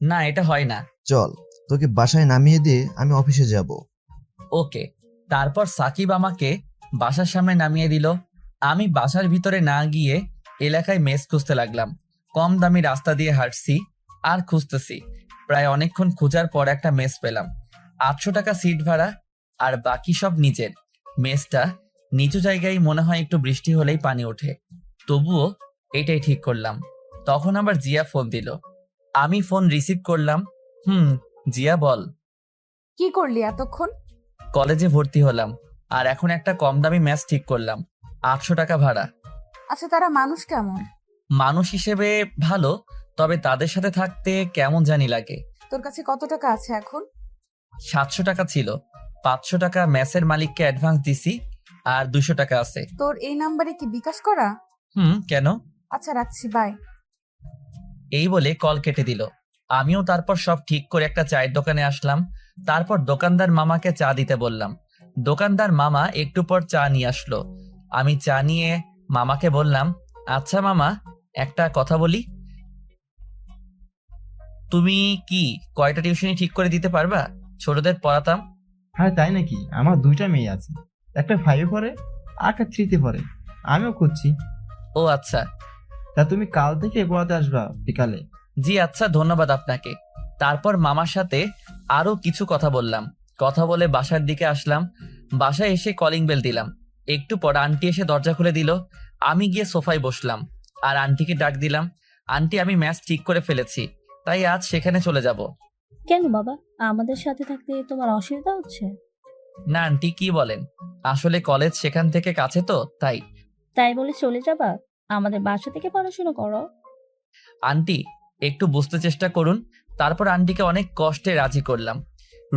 না এটা হয় না। চল, তোকে বাসায় নামিয়ে দিয়ে আমি অফিসে যাব। ওকে। তারপর সাকিব আমাকে বাসার সামনে নামিয়ে দিল। আমি বাসার ভিতরে না গিয়ে এলাকায় মেস খুঁজতে লাগলাম। কম দামি রাস্তা দিয়ে হাঁটছি আর খুঁজতেছি। প্রায় অনেকক্ষণ খোঁজার পর একটা মেস পেলাম। 800 টাকা সিট ভাড়া, আর বাকি সব নিজের। মেসটা নিচু জায়গায়, মনে হয় একটু বৃষ্টি হলেই পানি ওঠে। তবুও এটাই ঠিক করলাম। তখন আবার জিয়া ফোন দিল। আমি ফোন রিসিভ করলাম। জিয়া বল। কি করলি এতক্ষণ? কলেজে ভর্তি হলাম, আর এখন একটা কম দামি ম্যাচ ঠিক করলাম। 800 টাকা ভাড়া। আচ্ছা, তারা মানুষ কেমন? মানুষ হিসেবে ভালো, তবে তাদের সাথে থাকতে কেমন জানি লাগে। তোর কাছে কত টাকা আছে এখন? 700 টাকা ছিল, 500 টাকা ম্যাচের মালিককে অ্যাডভান্স দিছি, আর 200 টাকা আছে। তোর এই নাম্বারে কি বিকাশ করা? কেন? আচ্ছা, রাখছি, বাই। এই বলে কল কেটে দিল। আমিও তারপর সব ঠিক করে একটা চায়ের দোকানে আসলাম। তারপর দোকানদার মামাকে চা দিতে বললাম। দোকানদার মামা একটু পর চা নিয়ে আসলো। আমি চা নিয়ে মামাকে বললাম, আচ্ছা মামা, একটা কথা বলি। তুমি কি কয়টা টিউশনি ঠিক করে দিতে পারবা? ছোটদের পড়াতাম। হ্যাঁ, তাই নাকি? আমার 2টা মেয়ে আছে, একটা 5-এ পড়ে আর একটা 3-তে পড়ে। আমিও খুঁজছি। ও আচ্ছা। তা তুমি কাল থেকে পড়াতে আসবা বিকালে? জি আচ্ছা, ধন্যবাদ আপনাকে। তারপর মামার সাথে আরো কিছু কথা বললাম। কথা বলে বাসার দিকে আসলাম। বাসায় এসে কলিং বেল দিলাম। একটু পর আন্টি এসে দরজা খুলে দিল। আমি গিয়ে সোফায় বসলাম আর আন্টিকে ডাক দিলাম। আন্টি, আমি ম্যাচ ঠিক করে ফেলেছি, তাই আজ সেখানে চলে যাব। কেন বাবা, আমাদের সাথে থাকতে তোমার অসুবিধা হচ্ছে? না আন্টি, কি বলেন, আসলে কলেজ সেখান থেকে কাছে তো তাই। তাই বলে চলে যাবা? আমাদের বাসা থেকে পড়াশোনা করো। আন্টি, একটু বুঝতে চেষ্টা করুন। তারপর আন্টিকে অনেক কষ্টে রাজি করলাম।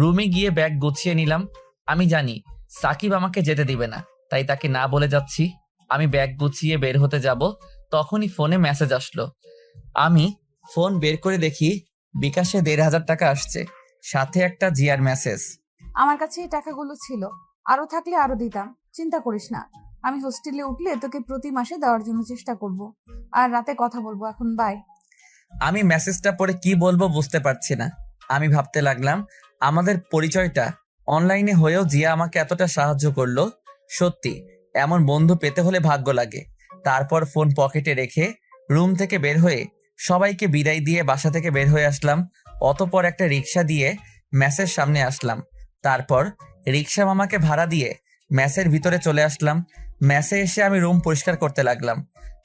রুমে গিয়ে ব্যাগ গুছিয়ে নিলাম। আমি জানি সাকিব আমাকে যেতে দিবে না, তাই তাকে না বলে যাচ্ছি। আমি ব্যাগ গুছিয়ে বের হতে যাব, তখনই ফোনে মেসেজ আসলো। আমি ফোন বের করে দেখি বিকাশে 1500 টাকা আসছে, সাথে একটা জিআর মেসেজ। আমার কাছে এই টাকাগুলো ছিল, আরো থাকলে আরো দিতাম, চিন্তা করিস না। আমি হোস্টেলে উঠলে তোকে প্রতি মাসে দেওয়ার জন্য চেষ্টা করব, আর রাতে কথা বলবো। এখন বাই। আমি মেসেজটা পড়ে কি বলবো বুঝতে পারছি না। আমি ভাবতে লাগলাম, আমাদের পরিচয়টা অনলাইনে হয়েও জিয়া আমাকে এতটা সাহায্য করলো। সত্যি, এমন বন্ধু পেতে হলে ভাগ্য লাগে। তারপর ফোন পকেটে রেখে রুম থেকে বের হয়ে সবাইকে বিদায় দিয়ে বাসা থেকে বের হয়ে আসলাম। অতঃপর একটা রিক্সা দিয়ে ম্যাচের সামনে আসলাম। তারপর রিক্সা মামাকে ভাড়া দিয়ে ম্যাচের ভিতরে চলে আসলাম। ম্যাচে এসে আমি রুম পরিষ্কার করতে লাগলাম।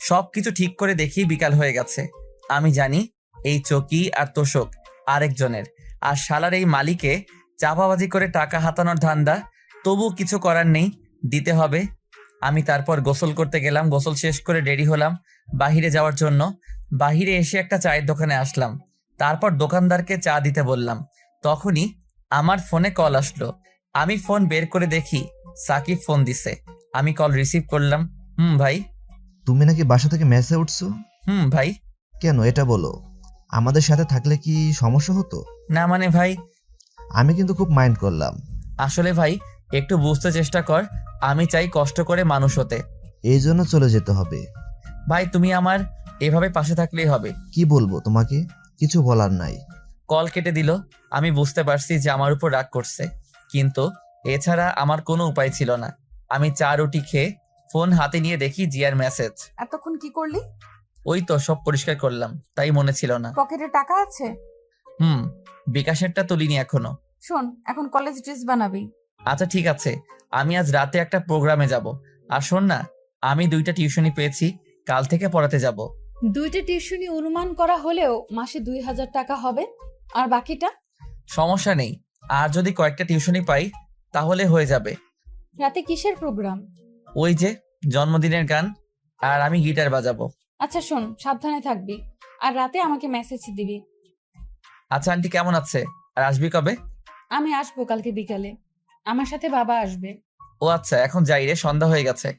সবকিছু ঠিক করে দেখি বিকাল হয়ে গেছে। আমি জানি এই চকি আর তোষক আরেকজনের, আর শালার এই মালিকে চাপাবাজি করে টাকা হাতানোর ধান্দা। তবু কিছু করার নেই, দিতে হবে। আমি তারপর গোসল করতে গেলাম। গোসল শেষ করে রেডি হলাম বাহিরে যাওয়ার জন্য। বাহিরে এসে একটা চায়ের দোকানে আসলাম। তারপর দোকানদারকে চা দিতে বললাম। তখনই আমার ফোনে কল আসলো। আমি ফোন বের করে দেখি সাকিব ফোন দিছে। আমি কল রিসিভ করলাম। ভাই। তুমি নাকি বাসা থেকে মেসে উঠছো? ভাই। কেন, এটা বলো। আমাদের সাথে থাকলে কি সমস্যা হতো? না মানে ভাই, আমি কিন্তু খুব মাইন্ড করলাম। আসলে ভাই একটু বুঝতে চেষ্টা কর, আমি চাই কষ্ট করে মানুষ হতে। এই জন্য চলে যেতে হবে? ভাই তুমি আমার এভাবে পাশে থাকলেই হবে। কি বলবো তোমাকে, কিছু বলার নাই। কল কেটে দিল। আমি বুঝতে পারছি যে আমার উপর রাগ করছে, কিন্তু এছাড়া আমার কোনো উপায় ছিল না। আমি চা রুটি খেয়ে ফোন হাতে নিয়ে দেখি জিয়ার মেসেজ। এতক্ষণ কি করলি? ওই তো সব পরিষ্কার করলাম, তাই মনে ছিল না। পকেটে টাকা আছে? বিকাশেরটা তুলিনি এখনো। শোন, এখন কলেজ ড্রেস বানাবি। আচ্ছা ঠিক আছে, আমি আজ রাতে একটা প্রোগ্রামে যাব। আর শোন না, আমি 2টা টিউশনি পেয়েছি, কাল থেকে পড়াতে যাব। 2টা টিউশনি অনুমান করা হলেও মাসে 2000 টাকা হবে, আর বাকিটা? সমস্যা নেই, আর যদি কয়েকটা টিউশনি পাই তাহলে হয়ে যাবে। রাতে কিসের প্রোগ্রাম? ওই যে জন্মদিনের গান, আর আমি গিটার বাজাবো। আচ্ছা শোন, সাবধানে থাকবি, আর রাতে আমাকে মেসেজ দিবি। আচ্ছা আন্টি কেমন আছে, আর আসবি কবে? আমি আসবো কালকে বিকালে, আমার সাথে বাবা আসবে। ও আচ্ছা, এখন যাই রে, সন্ধ্যা হয়ে গেছে।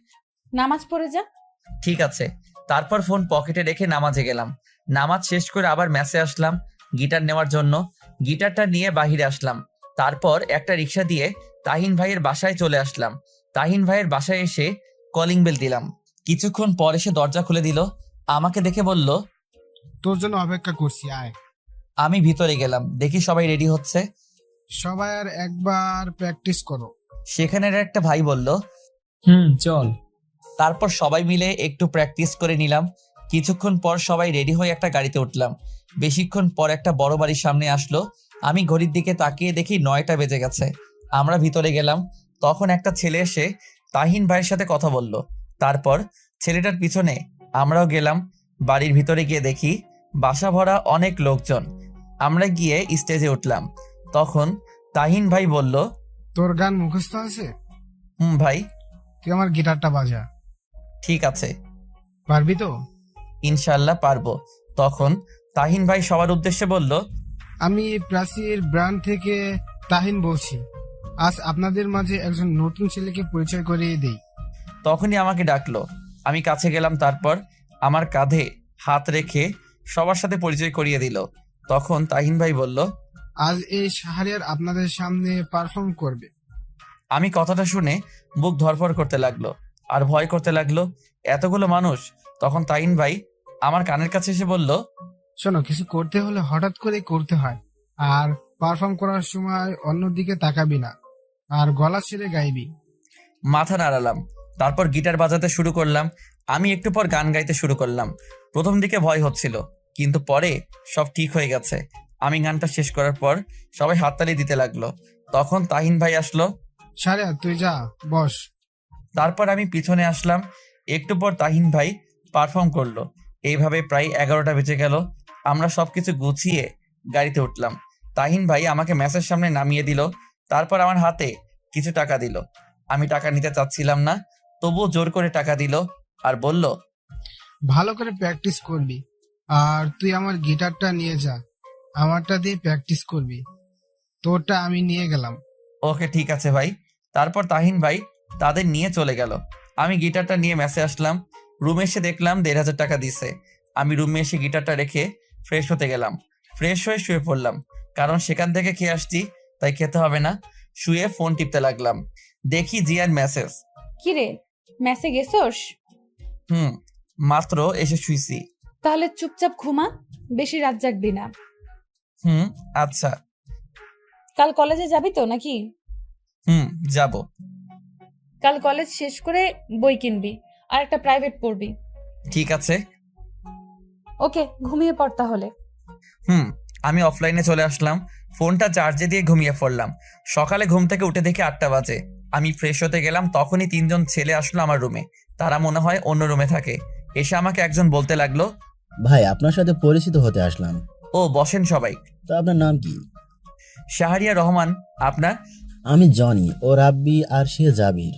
নামাজ পড়ে যা। ঠিক আছে। তারপর ফোন পকেটে রেখে নামাজে গেলাম। নামাজ শেষ করে আবার ম্যাচে আসলাম গিটার নেওয়ার জন্য। গিটারটা নিয়ে বাহিরে আসলাম। তারপর একটা রিক্সা দিয়ে তাহিন ভাইয়ের বাসায় চলে আসলাম। তাহিন ভাইয়ের বাসায় এসে কলিং বেল দিলাম। কিছুক্ষণ পর এসে দরজা খুলে দিল। আমাকে দেখে বলল, তোর জন্য অপেক্ষা করছি, আয়। আমি ভিতরে গেলাম, দেখি সবাই রেডি হচ্ছে। সবাই আর একবার প্র্যাকটিস করো। সেখানের একটা ভাই বলল, চল। তারপর সবাই মিলে একটু প্র্যাকটিস করে নিলাম। কিছুক্ষণ পর সবাই রেডি হয়ে একটা গাড়িতে উঠলাম। বেশিক্ষণ পর একটা বড় বাড়ির সামনে আসলো। আমি ঘড়ির দিকে তাকিয়ে দেখি 9টা বেজে গেছে। আমরা ভিতরে গেলাম। তখন একটা ছেলে এসে তাহিন ভাইয়ের সাথে কথা বলল। তারপর ছেলেটার পিছনে আমরাও গেলাম। বাড়ির ভিতরে গিয়ে দেখি বাসা ভরা অনেক লোকজন। আমরা গিয়ে স্টেজে উঠলাম। তখন তাহিন ভাই বলল, তোর গান মুখস্থ আছে? ভাই। তুই আমার গিটারটা বাজা। ঠিক আছে। পারবি তো? ইনশাল্লাহ পারবো। তখন তাহিন ভাই সবার উদ্দেশ্যে বলল, আমি প্রাচীর ব্র্যান্ড থেকে তাহিন বলছি। আজ আপনাদের মাঝে একজন নতুন ছেলেকে পরিচয় করিয়ে দেই। তখনই আমাকে ডাকলো। আমি কাছে গেলাম, তারপর আমার কাঁধে হাত রেখে সবার সাথে পরিচয় করিয়ে দিল। তখন তাহিন ভাই বলল, আজ এই শাহরিয়ার আপনাদের সামনে পারফর্ম করবে। আমি কথাটা শুনে বুক ধরফর করতে লাগলো আর ভয় করতে লাগলো, এতগুলো মানুষ। তখন তাহিন ভাই আমার কানের কাছে এসে বলল, শোনো, কিছু করতে হলে হঠাৎ করে করতে হয়, আর পারফর্ম করার সময় অন্যদিকে তাকাবি না, আর গলা ছেড়ে গাইবি। মাথা নাড়ালাম, তারপর গিটার বাজাতে শুরু করলাম। আমি একটু পর গান গাইতে শুরু করলাম। প্রথম দিকে ভয় হচ্ছিল, কিন্তু পরে সব ঠিক হয়ে গেছে। আমি গানটা শেষ করার পর সবাই হাততালি দিতে লাগলো। তখন তাহিন ভাই আসলো। শাহরিয়ার, তুই যা, বস। তারপর আমি পিছনে আসলাম। একটু পর তাহিন ভাই পারফর্ম করলো। এইভাবে প্রায় 11টা বেজে গেল। আমরা সবকিছু গুছিয়ে গাড়িতে উঠলাম। তাহিন ভাই আমাকে ম্যাচের সামনে নামিয়ে দিল। তারপর আমার হাতে কিছু টাকা দিল। আমি টাকা নিতে চাচ্ছিলাম না, তবুও জোর করে টাকা দিল আর বলল, ভালো করে প্র্যাকটিস করবি, আর তুই আমার গিটারটা নিয়ে যা, আমারটা দিয়ে প্র্যাকটিস করবি, তোরটা আমি নিয়ে গেলাম। ওকে ঠিক আছে ভাই। তারপর তাহিন ভাই তাদের নিয়ে চলে গেল। আমি গিটারটা নিয়ে ম্যাচে আসলাম। রুমে এসে দেখলাম 1500 টাকা দিছে। আমি রুমে এসে গিটারটা রেখে ফ্রেশ হতে গেলাম। ফ্রেশ হয়ে শুয়ে পড়লাম, কারণ সেখান থেকে খেয়ে আসছি, তাই খেতে হবে না। শুয়ে ফোন টিপতে লাগলাম। দেখি জিয়ার মেসেজ। কিরে, মেসে গেছোস? মাত্র এসে শুইছি। তাহলে চুপচাপ ঘুমা, বেশি রাত জাগবি না। আচ্ছা। কাল কলেজে যাবি তো নাকি? যাব। কাল কলেজ শেষ করে বই কিনবি আর একটা প্রাইভেট পড়বি। ঠিক আছে। ওকে, ঘুমিয়ে পড় তাহলে। আমি অফলাইনে চলে আসলাম। ফোনটা চার্জে দিয়ে ঘুমিয়ে পড়লাম। সকালে ঘুম থেকে উঠে দেখি 8টা বাজে। আমি ফ্রেশ হতে গেলাম, তখনই 3জন ছেলে আসলো আমার রুমে। তারা মনে হয় অন্য রুমে থাকে। এসে আমাকে একজন বলতে লাগলো, ভাই, আপনার সাথে পরিচিত হতে আসলাম। ও, বসেন সবাই। তো আপনার নাম কি? শাহরিয়া রহমান। আপনার? আমি জনি, ও রাব্বি, আর সে জাবির।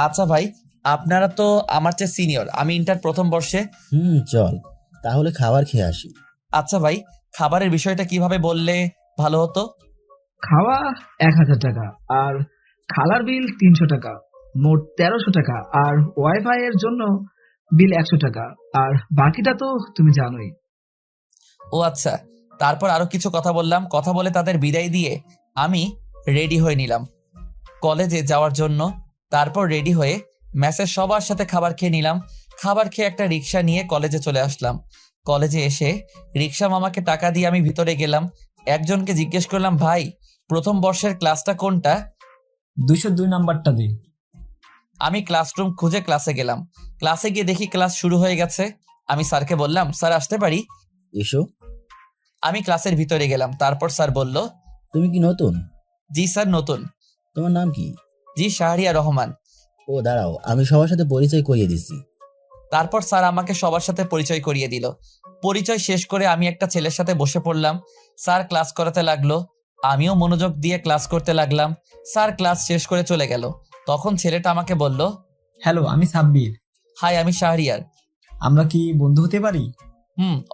আচ্ছা ভাই, আপনারা তো আমার চেয়ে সিনিয়র। আমি ইন্টার প্রথম বর্ষে। চল তাহলে খাবার খেয়ে আসি। আচ্ছা ভাই, খাবারের বিষয়টা কিভাবে বললে ভালো হতো? খাওয়া 1000 টাকা, আর খালার বিল 300 টাকা, মোট 1300 টাকা, আর ওয়াইফাই এর জন্য বিল 100 টাকা, আর বাকিটা তো তুমি জানোই। ও আচ্ছা। তারপর আরো কিছু কথা বললাম। কথা বলে তাদের বিদায় দিয়ে আমি রেডি হয়ে নিলাম কলেজে যাওয়ার জন্য। তারপর রেডি হয়ে ম্যাসের সবার সাথে খাবার খেয়ে নিলাম। খাবার খেয়ে একটা রিক্সা নিয়ে কলেজে চলে আসলাম। কলেজে এসে রিক্সা মামাকে টাকা দিয়ে আমি ভিতরে গেলাম। একজনকে জিজ্ঞেস করলাম, ভাই প্রথম বর্ষের ক্লাসটা কোনটা? 202 নাম্বারটা দে। আমি ক্লাসরুম খুঁজে ক্লাসে গেলাম। ক্লাসে গিয়ে দেখি ক্লাস শুরু হয়ে গেছে। আমি স্যারকে বললাম, স্যার আসতে পারি? এসো। আমি ক্লাসের ভিতরে গেলাম। তারপর স্যার বলল, তুমি কি নতুন? জি স্যার, নতুন। তোমার নাম কি? জি, শাহরিয়া রহমান। ও দাঁড়াও, আমি সবার সাথে পরিচয় করিয়ে দিচ্ছি। তারপর স্যার আমাকে সবার সাথে পরিচয় করিয়ে দিল। পরিচয় শেষ করে আমি একটা ছেলের সাথে বসে পড়লাম। স্যার ক্লাস করাতে লাগলো, আমিও মনোযোগ দিয়ে ক্লাস করতে লাগলাম। স্যার ক্লাস শেষ করে চলে গেল। তখন ছেলেটা আমাকে বলল, হ্যালো, আমি সাব্বির। হাই, আমি শাহরিয়ার। আমরা কি বন্ধু হতে পারি?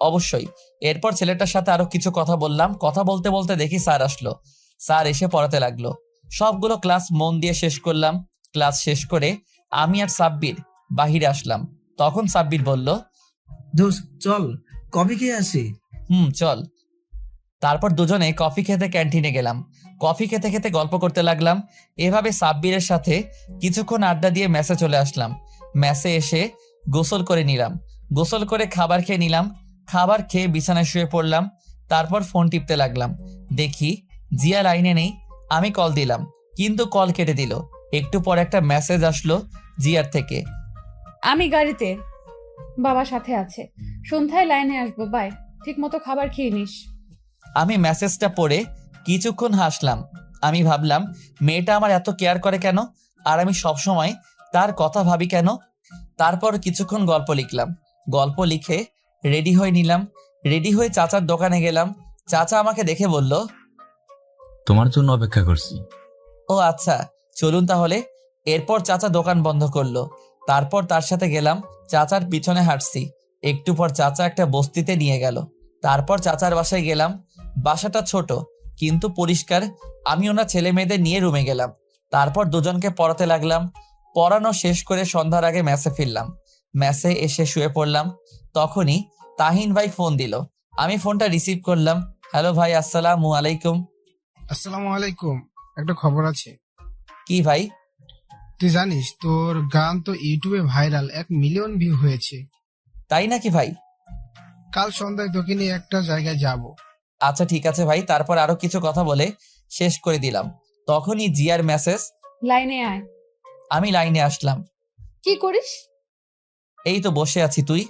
অবশ্যই। এরপর ছেলেটার সাথে আরো কিছু কথা বললাম। কথা বলতে বলতে দেখি স্যার আসলো। স্যার এসে পড়াতে লাগলো। সবগুলো ক্লাস মন দিয়ে শেষ করলাম। ক্লাস শেষ করে আমি আর সাব্বির বাহিরে আসলাম। তখন সাব্বির বলল, দোস্ত চল কফি খেয়ে আসি। চল। তারপর দুজনে কফি খেতে ক্যান্টিনে গেলাম। কফি খেতে খেতে গল্প করতে লাগলাম। এভাবে সাব্বিরের সাথে কিছুক্ষণ আড্ডা দিয়ে মেসে চলে আসলাম। মেসে এসে গোসল করে নিলাম। গোসল করে খাবার খেয়ে নিলাম। খাবার খেয়ে বিছানায় শুয়ে পড়লাম। তারপর ফোন টিপতে লাগলাম। দেখি জিয়া লাইনে নেই। আমি কল দিলাম, কিন্তু কল কেটে দিল। একটু পর একটা মেসেজ আসলো জিয়ার থেকে, আমি গাড়িতে, বাবা সাথে আছে, সন্ধ্যায় লাইনে আসবো, বাই, ঠিক মতো খাবার খেয়ে নিস। আমি মেসেজটা পড়ে কিছুক্ষণ হাসলাম। আমি ভাবলাম, মেয়েটা আমার এত কেয়ার করে কেন, আর আমি সবসময় তার কথা ভাবি কেন। তারপর কিছুক্ষণ গল্প লিখলাম। গল্প লিখে রেডি হয়ে নিলাম। রেডি হয়ে চাচার দোকানে গেলাম। চাচা আমাকে দেখে বলল, তোমার জন্য অপেক্ষা করছি। ও আচ্ছা, চলুন তাহলে। এরপর চাচা দোকান বন্ধ করলো। তারপর তার সাথে গেলাম, চাচার পিছনে হাঁটছি। একটু পর চাচা একটা বস্তিতে নিয়ে গেল। তারপর চাচার বাসায় গেলাম। বাসাটা ছোট কিন্তু পরিষ্কার। আমি ওনার ছেলে মেয়েদের নিয়ে রুমে গেলাম। তারপর দুজনকে পড়াতে লাগলাম। পড়ানো শেষ করে সন্ধ্যার আগে ম্যাসে ফিরলাম। ম্যাসে এসে শুয়ে পড়লাম। তখনই তাহিন ভাই ফোন দিল। আমি ফোনটা রিসিভ করলাম। হ্যালো ভাই, আসসালামু আলাইকুম। আসসালামু আলাইকুম। একটা খবর আছে। কি ভাই? তুই জানিস তোর গান তো ইউটিউবে ভাইরাল, 1 মিলিয়ন ভিউ হয়েছে। তাই নাকি ভাই? কাল সন্ধ্যায় তোকে নিয়ে একটা জায়গায় যাব। আচ্ছা ঠিক আছে ভাই। তারপর আরো কিছু কথা বলে শেষ করে দিলাম। তখনই জিয়ার মেসেজ। লাইনে আয়। আমি লাইনে আসলাম। কি করিস? এই তো বসে আছি, তুই?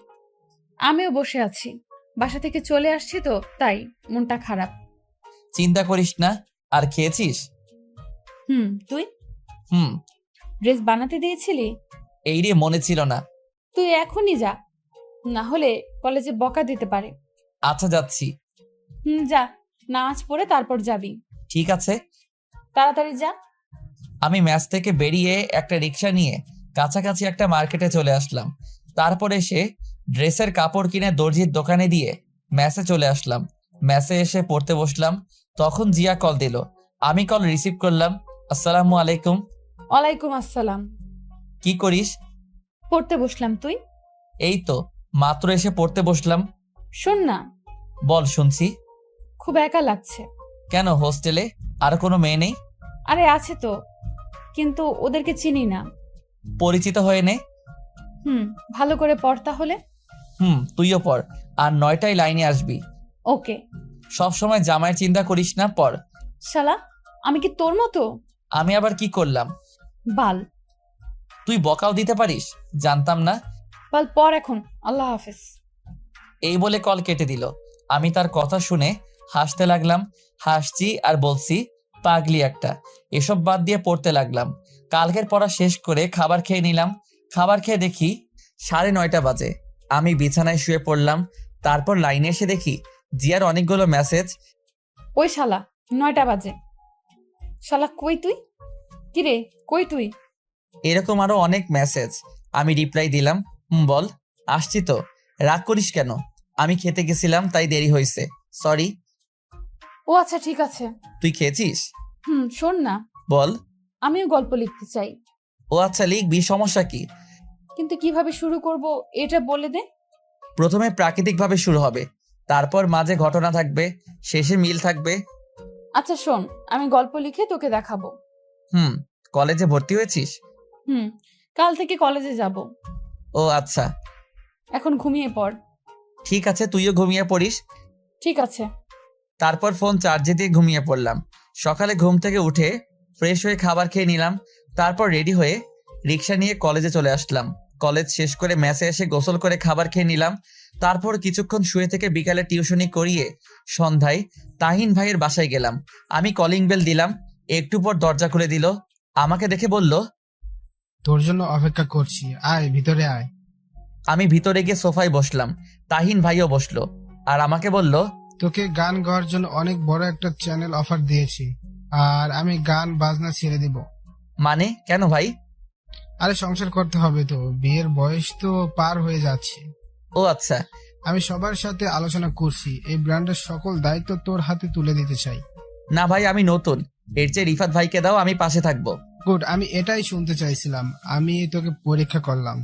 আমিও বসে আছি। বাসা থেকে চলে আসছি তো তাই মনটা খারাপ। চিন্তা করিস না। আর খেয়েছিস? তুই? হুম। ড্রেস বানাতে দিয়েছিলি? এই রে, মনে ছিল না। তুই এখনই যা, না হলে কলেজে বকা দিতে পারে। আচ্ছা যাচ্ছি। যা, নামাজ পড়ে তারপর যাবি। ঠিক আছে। তাড়াতাড়ি যা। আমি ম্যাচ থেকে বেরিয়ে একটা রিক্সা নিয়ে কাছাকাছি একটা মার্কেটে চলে আসলাম। তারপর এসে ড্রেসের কাপড় কিনে দর্জির দোকানে দিয়ে ম্যাচে চলে আসলাম। ম্যাচে এসে পড়তে বসলাম। তখন জিয়া কল দিল। আমি কল রিসিভ করলাম। আসসালামু আলাইকুম। ওয়ালাইকুম আসসালাম। কি করিস? পড়তে বসলাম। তুই? এই তো মাত্র এসে পড়তে বসলাম। শোন না। বল, শুনছি। খুব একা লাগছে। কেন, হোস্টেলে আর কোনো মেয়ে নেই? আরে আছে তো, কিন্তু ওদেরকে চিনি না। পরিচিত হয়ে নে। ভালো করে পড় তাহলে। তুইও পড়। আর 9টায় লাইনে আসবি। ওকে। সব সময় জামাইয়ের চিন্তা করিস না, পড়। শালা, আমি কি তোর মতো? আমি আবার কি করলাম? বাল। তুই বকাও দিতে পারিস? জানতাম না। বাল, পড় এখন। আল্লাহ হাফেজ। এই বলে কল কেটে দিল। আমি তার কথা শুনে হাসতে লাগলাম। হাসছি আর বলছি, পাগলি একটা। এসব বাদ দিয়ে পড়তে লাগলাম। কালকের পড়া শেষ করে খাবার খেয়ে নিলাম। খাবার খেয়ে দেখি 9:30 বাজে। আমি বিছানায় শুয়ে পড়লাম। তারপর লাইনে এসে দেখি জিয়ার অনেকগুলো মেসেজ। ওই শালা, 9টা বাজে। শালা কই তুই? কিরে কই তুই? এরকম আরো অনেক মেসেজ। আমি রিপ্লাই দিলাম, বল। আসছি তো। রাগ করিস কেন? আমি খেতে গেছিলাম তাই দেরি হয়েছে, সরি। ও আচ্ছা ঠিক আছে। তুই খেয়েছিস? শোন না। বল। আমিও গল্প লিখতে চাই। ও আচ্ছা, লিখবি, সমস্যা কি? কিন্তু কিভাবে শুরু করব এটা বলে দে। প্রথমে প্রাকৃতিকভাবে শুরু হবে, তারপর মাঝে ঘটনা থাকবে, শেষে মিল থাকবে। আচ্ছা শোন, আমি গল্প লিখে তোকে দেখাবো। কলেজে ভর্তি হয়েছিস? কাল থেকে কলেজে যাব। ও আচ্ছা। এখন ঘুমিয়ে পড়। ঠিক আছে, তুইও ঘুমিয়ে পড়িস। ঠিক আছে। তারপর ফোন চার্জে দিয়ে ঘুমিয়ে পড়লাম। সকালে ঘুম থেকে উঠে ফ্রেশ হয়ে খাবার খেয়ে নিলাম। তারপর রেডি হয়ে রিক্সা নিয়ে কলেজে চলে আসলাম। কলেজ শেষ করে মেসে এসে গোসল করে খাবার খেয়ে নিলাম। তারপর কিছুক্ষণ শুয়ে থেকে বিকালে টিউশনি করিয়ে সন্ধ্যায় তাহিন ভাইয়ের বাসায় গেলাম। আমি কলিং বেল দিলাম। একটু পর দরজা খুলে দিল। আমাকে দেখে বলল, তোর জন্য অপেক্ষা করছি, আয় ভিতরে আয়। আমি ভিতরে গিয়ে সোফায় বসলাম। তাহিন ভাইও বসলো আর আমাকে বলল, তোকে গান গাওয়ার জন্য অনেক বড় একটা চ্যানেল অফার দিয়েছি, আর আমি গান বাজনা ছেড়ে দিব। মানে কেন ভাই? আরে সংসার করতে হবে তো, বিয়ের বয়স তো পার হয়ে যাচ্ছে। ও আচ্ছা। আমি সবার সাথে আলোচনা করছি, এই ব্র্যান্ডের সকল দায়িত্ব তোর হাতে তুলে দিতে চাই। না ভাই, আমি নতুন, এর চেয়ে রিফাত ভাইকে দাও, আমি পাশে থাকবো। গুড, আমি এটাই শুনতে চাইছিলাম। আমি তোকে পরীক্ষা করলাম।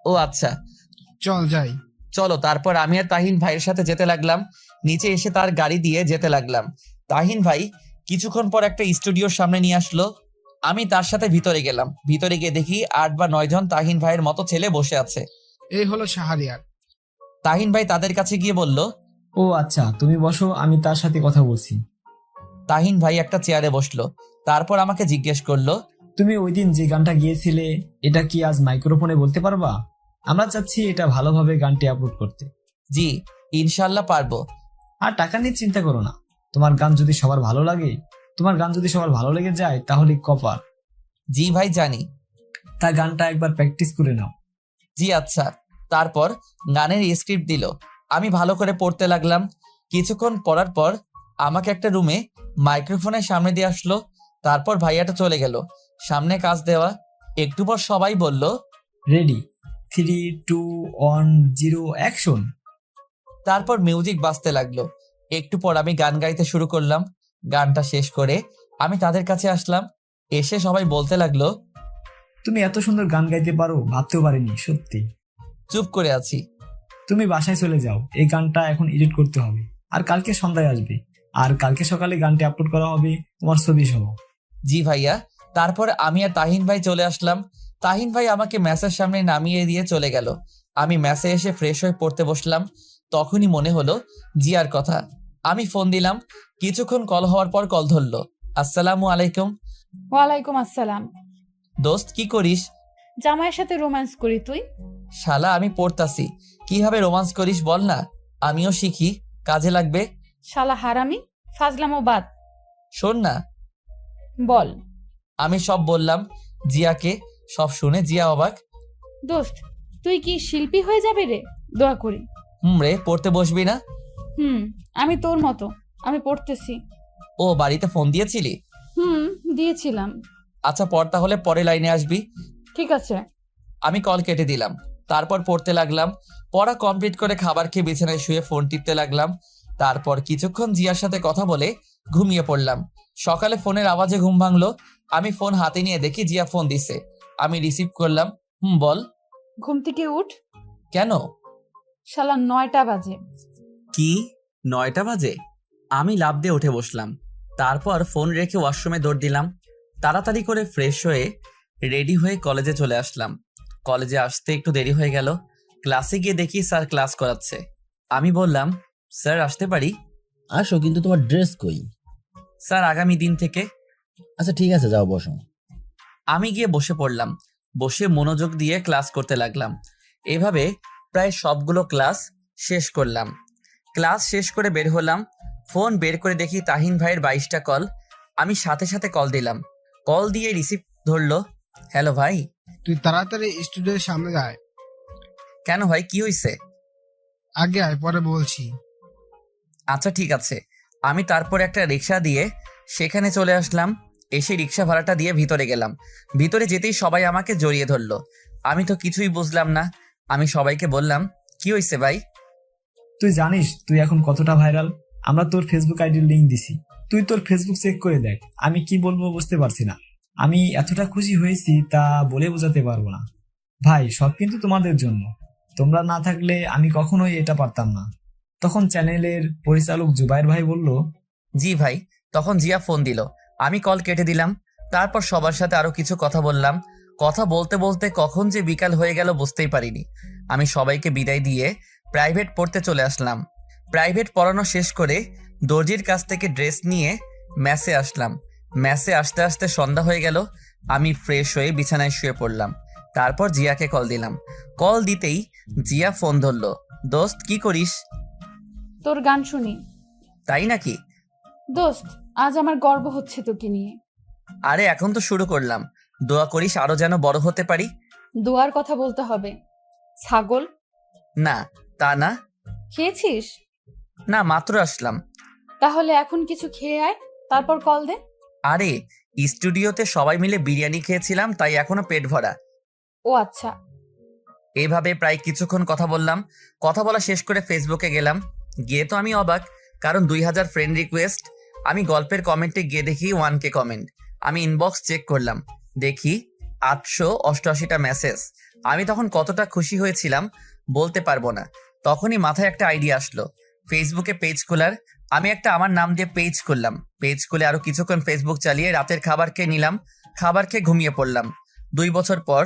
ও আচ্ছা, চল যাই। চলো। তারপর আমি আর তাহিন ভাইয়ের সাথে যেতে লাগলাম। নিচে এসে তার গাড়ি দিয়ে যেতে লাগলাম। তাহিন ভাই কিছুক্ষণ পর একটা স্টুডিওর সামনে নিয়ে আসলো। আমি তার সাথে ভিতরে গেলাম। ভিতরে গিয়ে দেখি 8 বা 9 জন তাহিন ভাইয়ের মতো ছেলে বসে আছে। এই হলো শাহরিয়ার। তাহিন ভাই তাদের কাছে গিয়ে বলল, ও আচ্ছা, তুমি বসো, আমি তার সাথে কথা বলছি। তাহিন ভাই একটা চেয়ারে বসলো। তারপর আমাকে জিজ্ঞেস করলো, তুমি ওই দিন যে গানটা গিয়েছিলে এটা কি আজ মাইক্রোফোনে বলতে পারবা? আমরা চাচ্ছি এটা ভালোভাবে গানটি আপলোড করতে। জি ইনশাল্লাহ পারবো। আর টাকা নিয়ে চিন্তা করো না, তোমার গান যদি সবার ভালো লেগে যায় তাহলে কপার। জি ভাই জানি। তা গানটা একবার প্র্যাকটিস করে নাও। জি আচ্ছা। তারপর গানের স্ক্রিপ্ট দিল। আমি ভালো করে পড়তে লাগলাম। কিছুক্ষণ পড়ার পর আমাকে একটা রুমে মাইক্রোফোনের সামনে দিয়ে আসলো। তারপর ভাইয়াটা চলে গেল, সামনে কাজ দেওয়া। একটু পর সবাই বলল, রেডি, 3, 2, 1, 0 অ্যাকশন। তারপর মিউজিক বাজতে লাগলো। একটু পর আমি গান গাইতে শুরু করলাম। গানটা শেষ করে আমি তাদের কাছে আসলাম। এসে সবাই বলতে লাগলো, তুমি এত সুন্দর গান গাইতে পারো ভাবতেও পারিনি, সত্যি। চুপ করে আছি। তুমি বাসায় চলে যাও, এই গানটা এখন এডিট করতে হবে, আর কালকে সন্ধ্যায় আসবে, আর কালকে সকালে গানটি আপলোড করা হবে তোমার ছবি সহ। জি ভাইয়া। তারপর আমি আর তাহিন ভাই চলে আসলাম। তাহিন ভাই আমাকে ম্যাচের সামনে নামিয়ে দিয়ে চলে গেল। আমি ম্যাচে এসে ফ্রেশ হয়ে পড়তে বসলাম। তখনই মনে হলো জিয়ার কথা। আমি ফোন দিলাম। কিছুক্ষণ কল হওয়ার পর কল ধরলো। আসসালামু আলাইকুম। ওয়ালাইকুম আসসালাম। দোস্ত কি করিস? জামাইয়ের সাথে রোম্যান্স করি। তুই? শালা আমি পড়তাছি, কিভাবে রোমান্স করিস বল না, আমিও শিখি, কাজে লাগবে। শালা হারামি, ফাজলামো বাদ। শোন না। বল। আমি সব বললাম জিয়াকে। সব শুনে জিয়া অবাক। দোস্ত, তুই কি শিল্পী হয়ে যাবে রে? দোয়া করি। রে, পড়তে বসবি না? আমি তোর মতো, আমি পড়তেছি। ও, বাড়িতে ফোন দিয়েছিলি? দিয়েছিলাম। আচ্ছা পড়, তাহলে পরে লাইনে আসবি। ঠিক আছে। আমি কল কেটে দিলাম। তারপর পড়তে লাগলাম। পড়া কমপ্লিট করে খাবার খেয়ে বিছানায় শুয়ে ফোন টিপতে লাগলাম। তারপর কিছুক্ষণ জিয়ার সাথে কথা বলে ঘুমিয়ে পড়লাম। সকালে ফোনের আওয়াজে ঘুম ভাঙলো। আমি ফোন হাতে নিয়ে দেখি জিয়া ফোন দিছে। আমি রিসিভ করলাম। বল। ঘুম থেকে উঠ। কেন? শালা 9টা বাজে। কি 9টা বাজে? আমি লাফ দিয়ে উঠে বসলাম। তারপর ফোন রেখে ওয়াশরুমে দৌড় দিলাম। তাড়াতাড়ি করে ফ্রেশ হয়ে রেডি হয়ে কলেজে চলে আসলাম। কলেজে আসতে একটু দেরি হয়ে গেল। ক্লাসে গিয়ে দেখি স্যার ক্লাস করাচ্ছে। আমি বললাম, স্যার আসতে পারি? আসো, কিন্তু তোমার ড্রেস কই? স্যার আগামী দিন থেকে। আচ্ছা ঠিক আছে, যাও বসো। আমি গিয়ে বসে পড়লাম। বসে মনোযোগ দিয়ে ক্লাস করতে লাগলাম। এভাবে প্রায় সবগুলো ক্লাস শেষ করলাম। ক্লাস শেষ করে বের হলাম। ফোন বের করে দেখি তাহিন ভাইয়ের 22টা কল। আমি সাথে সাথে কল দিলাম। কল দিয়ে রিসিভ ধরলো। হ্যালো ভাই। তুই তাড়াতাড়ি স্টুডিওর সামনে যায়। কেন ভাই, কি হয়েছে? আগে আয়, পরে বলছি। আচ্ছা ঠিক আছে। আমি তারপর একটা রিক্সা দিয়ে সেখানে চলে আসলাম। এসে রিক্সা ভাড়াটা দিয়ে ভিতরে গেলাম। ভিতরে যেতেই সবাই আমাকে জড়িয়ে ধরলো। আমি তো কিছুই বুঝলাম না। আমি সবাইকে বললাম, কি হয়েছে ভাই? তুই জানিস তুই এখন কতটা ভাইরাল? আমরা তোর ফেসবুক আইডির লিংক দিছি, তুই তোর ফেসবুক চেক করে দেখ। আমি কি বলবো বুঝতে পারছি না। আমি এতটা খুশি হয়েছি তা বলে বোঝাতে পারবো না। ভাই, সব কিন্তু তোমাদের জন্য। তোমরা না থাকলে আমি কখনোই এটা পারতাম না। তখন চ্যানেলের পরিচালক জুবাইর ভাই বলল, জি ভাই। তখন জিয়া ফোন দিল। আমি কল কেটে দিলাম। তারপর সবার সাথে আরো কিছু কথা বললাম। কথা বলতে বলতে কখন যে বিকাল হয়ে গেল বুঝতেই পারিনি। আমি সবাইকে বিদায় দিয়ে প্রাইভেট পড়তে চলে আসলাম। প্রাইভেট পড়ানো শেষ করে দর্জির কাছ থেকে ড্রেস নিয়ে ম্যাসে আসলাম। ম্যাসে আসতে আসতে সন্ধ্যা হয়ে গেল। আমি ফ্রেশ হয়ে বিছানায় শুয়ে পড়লাম। তারপর জিয়াকে কল দিলাম। কল দিতেই জিয়া ফোন ধরলো। দোস্ত কি করিস? তোর গান শুনি। তাই নাকি? দোস্ত, আজ আমার গর্ব হচ্ছে তোকে নিয়ে। আরে এখন তো শুরু করলাম। দোয়া করিস আরো যেন বড় হতে পারি। দোয়ার কথা বলতে হবে। ছাগল। না, তা না। খেয়েছিস? না, মাত্র আসলাম। তাহলে এখন কিছু খেয়ে আয়, তারপর কল দে। আরে স্টুডিওতে সবাই মিলে বিরিয়ানি খেয়েছিলাম, তাই এখনো পেট ভরা। ও আচ্ছা। এইভাবে প্রায় কিছুক্ষণ কথা বললাম। কথা বলা শেষ করে ফেসবুকে গেলাম। গিয়ে তো আমি অবাক, কারণ 2000 ফ্রেন্ড রিকোয়েস্ট। আমি গল্পের কমেন্টে গিয়ে দেখি 1K কমেন্ট। আমি ইনবক্স চেক করলাম, দেখি 888টা মেসেজ। আমি তখন কতটা খুশি হয়েছিলাম বলতে পারবো না। তখনই মাথায় একটা আইডিয়া আসলো, ফেসবুকে পেজ খোলার। আমি একটা আমার নাম দিয়ে পেজ খুললাম। পেজ খুলে আরো কিছুক্ষণ ফেসবুক চালিয়ে রাতের খাবার খেয়ে নিলাম। খাবার খেয়ে ঘুমিয়ে পড়লাম। 2 বছর পর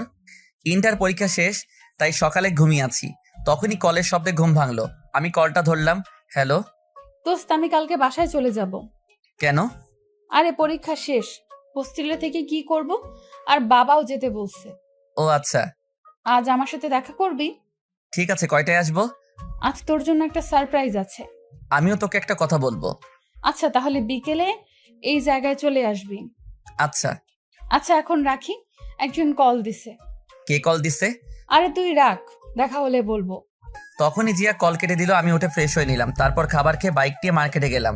ইন্টার পরীক্ষা শেষ, তাই সকালে ঘুমিয়ে আছি। তখনই কলের শব্দে ঘুম ভাঙলো। আমি কলটা ধরলাম। হ্যালো দোস্ত, আমি কালকে বাসায় চলে যাব। কেন? আরে পরীক্ষা শেষ, হোস্টেলে থেকে কি করব, আর বাবাও যেতে বলছে। ও আচ্ছা। আজ আমার সাথে দেখা করবি? ঠিক আছে, কয়টায় আসবো? আজ তোর জন্য একটা সারপ্রাইজ আছে। আমিও তোকে একটা কথা বলবো। আচ্ছা, তাহলে বিকেলে এই জায়গায় চলে আসবি। আচ্ছা। আচ্ছা, এখন রাখি, একজন কল দিছে। কে কল দিছে? আরে তুই রাখ, দেখা হলে বলবো। তখনই জিয়া কল কেটে দিল। আমি উঠে ফ্রেশ হয়ে নিলাম। তারপর খাবার খেয়ে বাইক নিয়ে মার্কেটে গেলাম।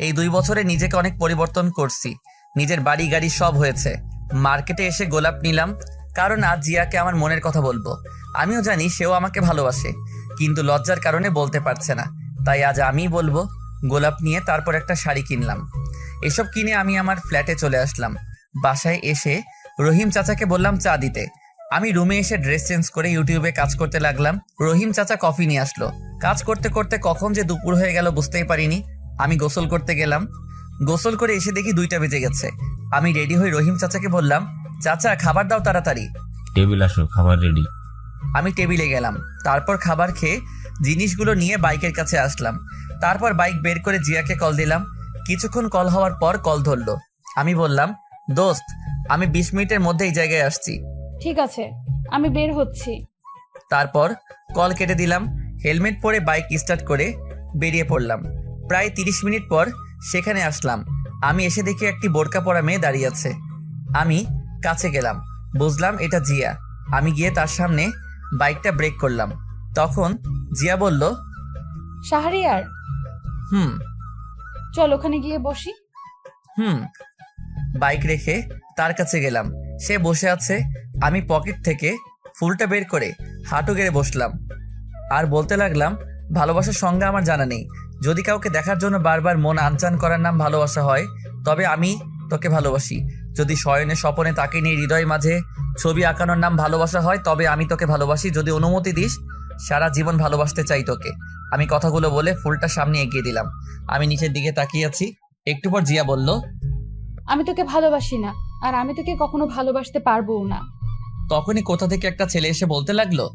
এই 2 বছরে নিজেকে অনেক পরিবর্তন করছি। নিজের বাড়ি গাড়ি সব হয়েছে। মার্কেটে এসে গোলাপ নিলাম, কারণ আজ জিয়াকে আমার মনের কথা বলবো। আমিও জানি সেও আমাকে ভালোবাসে, কিন্তু লজ্জার কারণে বলতে পারছে না, তাই আজ আমিই বলবো। গোলাপ নিয়ে তারপর একটা শাড়ি কিনলাম। এসব কিনে আমি আমার ফ্ল্যাটে চলে আসলাম। বাসায় এসে রহিম চাচাকে বললাম চা দিতে। আমি রুমে এসে ড্রেস চেঞ্জ করে ইউটিউবে কাজ করতে লাগলাম। রহিম চাচা কফি নিয়ে আসলো। কাজ করতে করতে কখন যে দুপুর হয়ে গেল বুঝতেই পারিনি। আমি গোসল করতে গেলাম। গোসল করে এসে দেখি 2টা বেজে গেছে। আমি রেডি হয়ে রহিম চাচাকে বললাম, চাচা খাবার দাও তাড়াতাড়ি। টেবিল আসো, খাবার রেডি। আমি টেবিলে গেলাম। তারপর খাবার খেয়ে জিনিসগুলো নিয়ে বাইকের কাছে আসলাম। তারপর বাইক বের করে জিয়াকে কল দিলাম। কিছুক্ষণ কল হওয়ার পর কল ধরলো। আমি বললাম, দোস্ত আমি 20 মিনিটের মধ্যে এই জায়গায় আসছি। ঠিক আছে, আমি বের হচ্ছি। তারপর কল কেটে দিলাম। হেলমেট পরে বাইক স্টার্ট করে বেরিয়ে পড়লাম। প্রায় 30 মিনিট পর সেখানে আসলাম। আমি এসে দেখি একটি বোরকা পরা মেয়ে দাঁড়িয়ে আছে। আমি কাছে গেলাম, বুঝলাম এটা জিয়া। আমি গিয়ে তার সামনে বাইকটা ব্রেক করলাম। তখন জিয়া বলল, শাহরিয়ার, হুম। চল ওখানে গিয়ে বসি। বাইক রেখে তার কাছে গেলাম। সে বসে আছে। আমি পকেট থেকে ফুলটা বের করে হাঁটু গেড়ে বসলাম আর বলতে লাগলাম, ভালোবাসার সঙ্গে আমার জানা নেই। যদি কাউকে দেখার জন্য বারবার মন আনচান করার নাম ভালোবাসা হয়, তবে আমি তোকে ভালোবাসি। যদি শয়নে স্বপনে তাকে নিয়ে হৃদয় মাঝে ছবি আঁকানোর নাম ভালোবাসা হয়, তবে আমি তোকে ভালোবাসি। যদি অনুমতি দিস, সারা জীবন ভালোবাসতে চাই তোকে। আমি কথাগুলো বলে ফুলটা সামনে এগিয়ে দিলাম। আমি নিচের দিকে তাকিয়ে আছি। একটু পর জিয়া বলল, আমি তোকে ভালোবাসি না, আর আমি তোকে কখনো ভালোবাসতে পারবোও না। তখনই কোথা থেকে একটা ছেলে এসে বলতে লাগলো,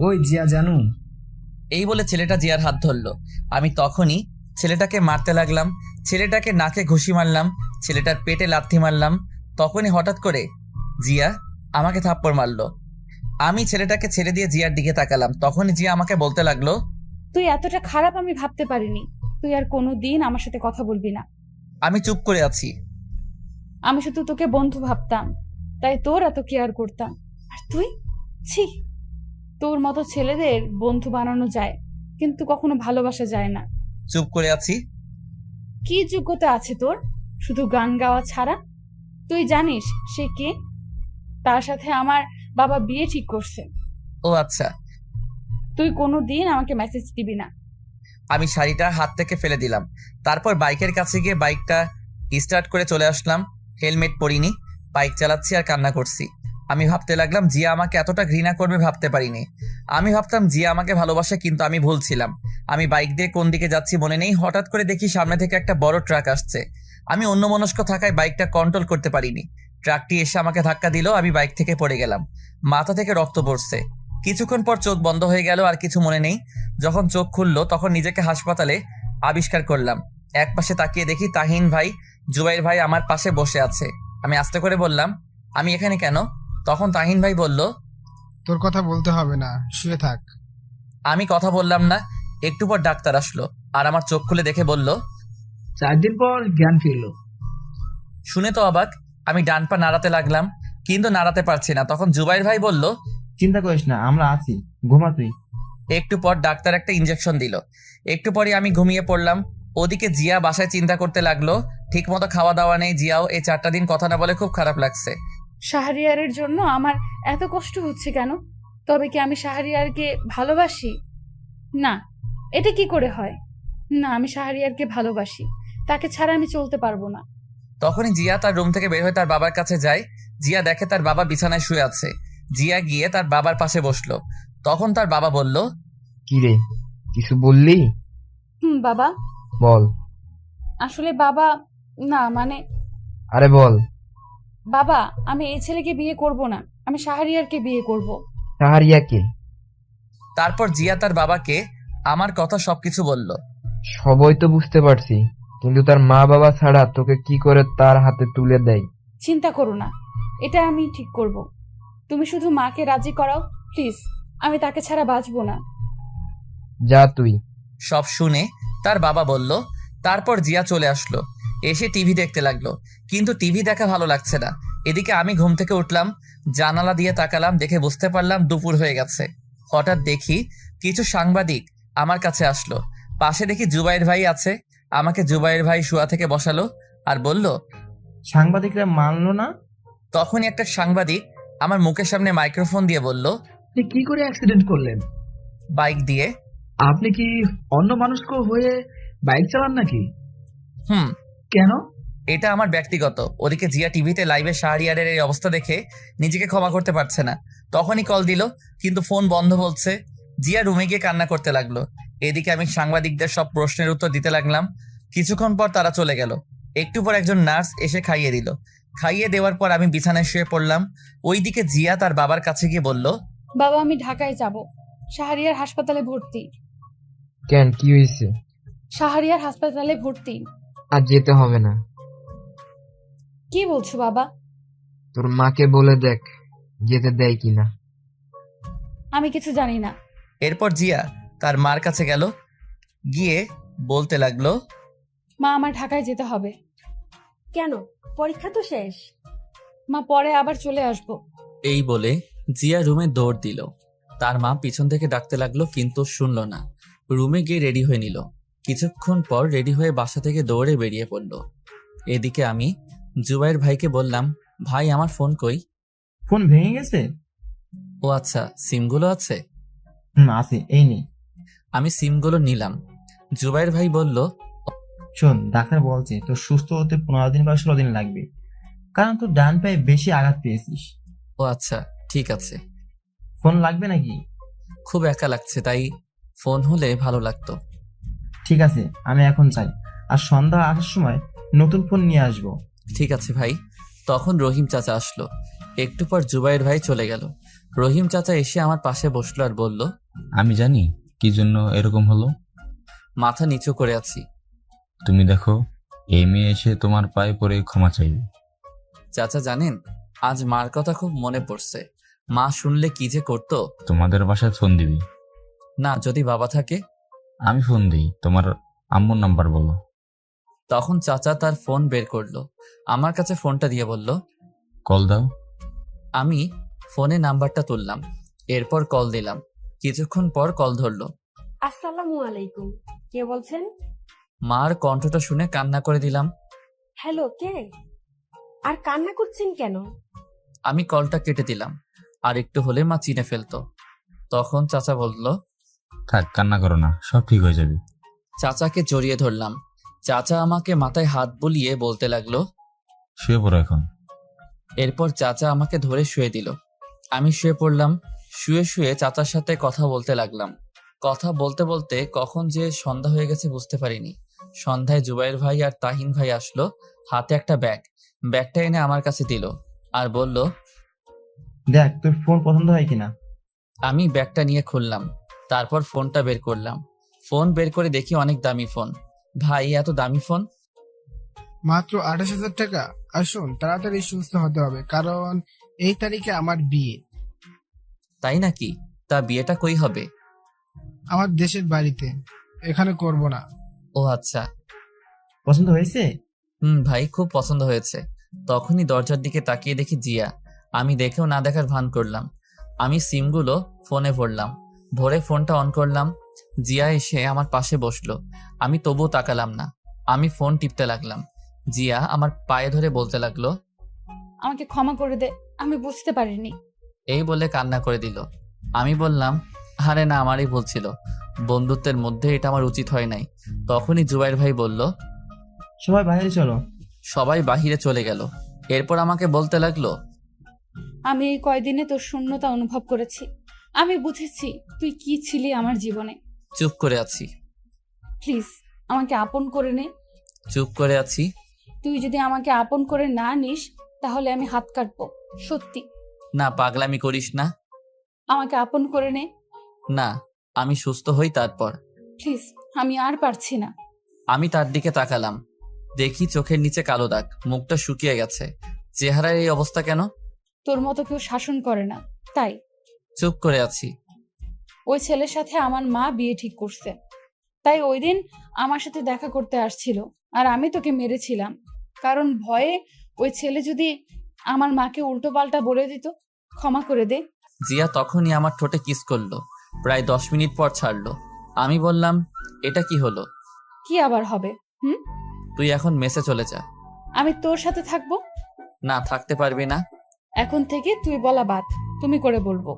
ওই জিয়া জানু। এই বলে ছেলেটা জিয়ার হাত ধরলো। আমি তখনই ছেলেটাকে মারতে লাগলাম। ছেলেটাকে নাকে ঘুষি মারলাম, ছেলেটার পেটে লাথি মারলাম। তখনই হঠাৎ করে জিয়া আমাকে থাপ্পড় মারলো। আমি ছেলেটাকে ছেড়ে দিয়ে জিয়ার দিকে তাকালাম। তখনই জিয়া আমাকে বলতে লাগলো, তুই এতটা খারাপ আমি ভাবতে পারিনি। তুই আর কোনোদিন আমার সাথে কথা বলবি না। আমি চুপ করে আছি। আমি শুধু তোকে বন্ধু ভাবতাম, তাই তোর এত কেয়ার করতাম। আর তুই, ছি, তোর মতো ছেলেদের বন্ধু বানানো যায়, কিন্তু কখনো ভালোবাসা যায় না। চুপ করে আছি। কি যোগ্যতা আছে তোর শুধু গান গাওয়া ছাড়া? তুই জানিস সে কে? তার সাথে আমার বাবা বিয়ে ঠিক করছে। ও আচ্ছা। তুই কোনোদিন আমাকে মেসেজ দিবি না। আমি শাড়িটা হাত থেকে ফেলে দিলাম। তারপর বাইকের কাছে গিয়ে বাইকটা স্টার্ট করে চলে আসলাম। হেলমেট পরিনি, বাইক চালাচ্ছি আর কান্না করছি। আমি ভাবতে লাগলাম, জিয়া আমাকে এতটা ঘৃণা করবে ভাবতে পারিনি। আমি ভাবতাম জিয়া আমাকে ভালোবাসে, কিন্তু আমি ভুল ছিলাম। আমি বাইক দিয়ে কোন দিকে যাচ্ছি মনে নেই। হঠাৎ করে দেখি সামনে থেকে একটা বড় ট্রাক আসছে। আমি অন্যমনস্ক থাকায় বাইকটা কন্ট্রোল করতে পারিনি। ট্রাকটি এসে আমাকে ধাক্কা দিল। আমি বাইক থেকে পড়ে গেলাম। মাথা থেকে রক্ত পড়ছে। কিছুক্ষণ পর চোখ বন্ধ হয়ে গেল, আর কিছু মনে নেই। যখন চোখ খুললো তখন নিজেকে হাসপাতালে আবিষ্কার করলাম। এক পাশে তাকিয়ে দেখি তাহিন ভাই, জুবাইর ভাই আমার পাশে বসে আছে। আমি আস্তে করে বললাম, আমি এখানে কেন? তখন তাহিন ভাই বলল, তোর কথা বলতে হবে না, শুয়ে থাক। আমি কথা বললাম না। একটু পর ডাক্তার আসলো আর আমার চোখ খুলে দেখে বলল, 4 দিন পর জ্ঞান ফিরলো। শুনে তো অবাক। আমি ডান পা নাড়াতে লাগলাম, কিন্তু নাড়াতে পারছি না। তখন জুবাইর ভাই বলল, চিন্তা করিস না, আমরা আছি, ঘুমা তুই। একটু পর ডাক্তার একটা ইনজেকশন দিল। একটু পরে আমি ঘুমিয়ে পড়লাম। ওদিকে জিয়া বাসায় চিন্তা করতে লাগলো। ঠিক মতো খাওয়া দাওয়া নেই জিয়াও। এই 4টা দিন কথা না বলে খুব খারাপ লাগছে। শাহরিয়ারের জন্য আমার এত কষ্ট হচ্ছে কেন? তবে কি আমি শাহরিয়ারকে ভালোবাসি? না, এটা কি করে হয়? না, আমি শাহরিয়ারকে ভালোবাসি। তাকে ছাড়া আমি চলতে পারবো না। তখনই জিয়া তার রুম থেকে বের হয়ে তার বাবার কাছে যায়। জিয়া দেখে তার বাবা বিছানায় শুয়ে আছে। জিয়া গিয়ে তার বাবার পাশে বসলো। তখন তার বাবা বলল, কি রে, কিছু বললি? বাবা। বল। আসলে বাবা, না মানে, আরে বল। বাবা, আমি এই ছেলেকে বিয়ে করব না, আমি শাহরিয়ারকে বিয়ে করব। শাহরিয়াকে? তারপর জিয়া তার বাবাকে আমার কথা সবকিছু বলল। সবই তো বুঝতে পারছি, কিন্তু তার মা বাবা ছাড়া তোকে কি করে তার হাতে তুলে দেয়? চিন্তা করো না, এটা আমি ঠিক করব। তুমি শুধু মাকে রাজি করাও প্লিজ। আমি তাকে ছাড়া বাঁচবো না। যা তুই। সব শুনে তার বাবা বলল। তারপর জিয়া চলে আসলো। এসে টিভি দেখতে লাগলো, কিন্তু টিভি দেখা ভালো লাগছে না। এদিকে আমি ঘুম থেকে উঠলাম, জানালা দিয়ে তাকালাম, দেখে বুঝতে পারলাম দুপুর হয়ে গেছে। হঠাৎ দেখি কিছু সাংবাদিক আমার কাছে আসলো। পাশে দেখি জুবাইর ভাই আছে। আমাকে জুবাইর ভাই শুয়া থেকে বসালো আর বলল, সাংবাদিকরা মানলো না? তখনই একটা সাংবাদিক আমার মুখের সামনে মাইক্রোফোন দিয়ে বলল, আপনি কি করে অ্যাক্সিডেন্ট করলেন? বাইক দিয়ে। আপনি কি অন্য মানুষ হয়ে বাইক চালান নাকি? হুম, কেন? এটা আমার ব্যক্তিগত। ওদিকে জিয়া টিভিতে লাইভে শাহরিয়ারের এই অবস্থা দেখে নিজেকে ক্ষমা করতে পারছে না। তখনই কল দিল, কিন্তু ফোন বন্ধ বলছে। জিয়া রুমে গিয়ে কান্না করতে লাগলো। এদিকে আমি সাংবাদিকদের সব প্রশ্নের উত্তর দিতে লাগলাম। কিছুক্ষণ পর তারা চলে গেল। একটু পর একজন নার্স এসে খাইয়ে দিল। খাইয়ে দেওয়ার পর আমি বিছানায় শুয়ে পড়লাম। ওইদিকে জিয়া তার বাবার কাছে গিয়ে বলল, বাবা, আমি ঢাকায় যাব। শাহরিয়ার হাসপাতালে ভর্তি। কেন, কি হয়েছে? শাহরিয়ার হাসপাতালে ভর্তি। আর যেতে হবে না। কি বলছো বাবা? তোর মাকে বলে দেখ যেতে দেয় কিনা। আমি কিছু জানি না। এরপর জিয়া তার মার কাছে গেল, গিয়ে বলতে লাগলো, মা, আমার ঢাকায় যেতে হবে। কেন? পরীক্ষা তো শেষ। মা, পরে আবার চলে আসবো। এই বলে জিয়া রুমে দৌড় দিল। তার মা পিছন থেকে ডাকতে লাগলো, কিন্তু শুনল না। রুমে গিয়ে রেডি হয়ে নিল। কিছুক্ষণ পর রেডি হয়ে বাসা থেকে দৌড়ে বেরিয়ে পড়ল। এদিকে আমি জুবাইর ভাইকে বললাম, ভাই আমার ফোন কই? ফোন ভেঙে গেছে? ও আচ্ছা, সিমগুলো আছে? আছে, এই নে। আমি সিমগুলো নিলাম। জুবাইর ভাই বলল, শোন, ডাক্তার বলছে তোর সুস্থ হতে 15 দিন বা 16 দিন লাগবে, কারণ তোর ডান পায়ে বেশি আঘাত পেয়েছিস। ও আচ্ছা, ঠিক আছে। ফোন লাগবে নাকি? খুব একা লাগছে, তাই ফোন হলে ভালো লাগতো। ঠিক আছে, আমি এখন চাই, আর সন্ধ্যা আসার সময় নতুন ফোন নিয়ে আসবো। ঠিক আছে ভাই। তখন রহিম চাচা আসলো। একটু পর জুবাইর ভাই চলে গেল। রহিম চাচা এসে আমার পাশে বসলো আর বলল, আমি জানি কি জন্য এরকম হলো। মাথা নিচু করে আছি। তুমি দেখো, এই মেয়ে এসে তোমার পায়ে পড়ে ক্ষমা চাইবে। চাচা জানেন, আজ মার কথা খুব মনে পড়ছে। মা শুনলে কি যে করতো। তোমাদের বাসায় ফোন দিবি? না, যদি বাবা থাকে। আমি ফোন দিই, তোমার আম্মুর নাম্বার বলো। তখন চাচা তার ফোন বের করলো, আমার কাছে ফোনটা দিয়ে বলল, কল দাও। আমি ফোনে নাম্বারটা তুললাম, এরপর কল দিলাম। কিছুক্ষণ পর কল ধরলো। আসসালামু আলাইকুম, কে বলছেন? মার কণ্ঠটা শুনে কান্না করে দিলাম। হ্যালো, কে? আর কান্না করছেন কেন? আমি কলটা কেটে দিলাম। আর একটু হলে মা চিনে ফেলতো। তখন চাচা বলল, থাক, কান্না করো না, সব ঠিক হয়ে যাবে। চাচাকে জড়িয়ে ধরলাম। চাচা আমাকে মাথায় হাত বুলিয়ে বলতে লাগলো, শুয়ে পড়ো এখন। এরপর চাচা আমাকে ধরে শুয়ে দিল। আমি শুয়ে পড়লাম। শুয়ে শুয়ে চাচার সাথে কথা বলতে লাগলাম। কথা বলতে বলতে কখন যে সন্ধ্যা হয়ে গেছে বুঝতে পারিনি। সন্ধ্যায় জুবাইর ভাই আর তাহিন ভাই আসলো, হাতে একটা ব্যাগটা এনে আমার কাছে দিল আর বলল, দেখ তোর ফোন পছন্দ হয় কিনা। আমি ব্যাগটা নিয়ে খুললাম। তারপর ফোনটা বের করলাম। ফোন বের করে দেখি অনেক দামি ফোন। ভাই, এত দামি ফোন? মাত্র 28,000 টাকা। আর শোন, তাড়াতাড়ি সুস্থ হতে হবে, কারণ এই তারিখে আমার বিয়ে। তাই নাকি? তা বিয়েটা কই হবে? আমার দেশের বাড়িতে, এখানে করব না। ও আচ্ছা। পছন্দ হয়েছে? ভাই, খুব পছন্দ হয়েছে। তখনই দরজার দিকে তাকিয়ে দেখি জিয়া। আমি দেখেও না দেখার ভান করলাম। আমি সিমগুলো ফোনে ভরলাম। ভরে ফোনটা অন করলাম। জিয়া এসে আমার পাশে বসলো। আমি তবুও তাকালাম না। আমি ফোন টিপতে লাগলাম। জিয়া আমার পায়ে ধরে বলতে লাগলো, আমাকে ক্ষমা করে দে, আমি বুঝতে পারিনি। এই বলে কান্না করে দিল। আমি বললাম, আরে না, আমারই ভুল ছিল। বন্ধুত্বের মধ্যে এটা আমার উচিত হয় নাই। তখনই জুবাইর ভাই বলল, সবাই বাইরে চলো। সবাই বাহিরে চলে গেল। এরপর আমাকে বলতে লাগলো, আমি এই কয়দিনে তোর শূন্যতা অনুভব করেছি। আমি বুঝেছি তুই কি ছিলি আমার জীবনে। চুপ করে আছি। প্লিজ, আমাকে আপন করে নে। চুপ করে আছি। তুই যদি আমাকে আপন করে না নিস, তাহলে আমি হাত কাটবো। সত্যি। না, পাগলামি করিস না। আমাকে আপন করে নে। না, আমি সুস্থ হই তারপর। প্লিজ, আমি আর পারছি না। আমি তার দিকে তাকালাম। দেখি চোখের নিচে কালো দাগ, মুখটা শুকিয়ে গেছে। চেহারার এই অবস্থা কেন? তোর মতো কেউ শাসন করে না, তাই। চুপ করে আছি। ওই ছেলের সাথে আমার মা বিয়ে ঠিক করছে, তাই ওই দিন আমার সাথে দেখা করতে আসছিল। আর আমি তোকে মেরেছিলাম, কারণ ভয়ে ওই ছেলে যদি আমার মাকে উল্টো পাল্টা বলে দিত। ক্ষমা করে দে। জিয়া তখনই আমার ঠোঁটে কিস করলো। প্রায় 10 মিনিট পর ছাড়লো। আমি বললাম, এটা কি হলো? কি আবার হবে? তুই এখন মেসে চলে যা। আমি তোর সাথে থাকবো? না, থাকতে পারবি না। এখন থেকে তুই বলা বাদ, তুমি করে বলবো।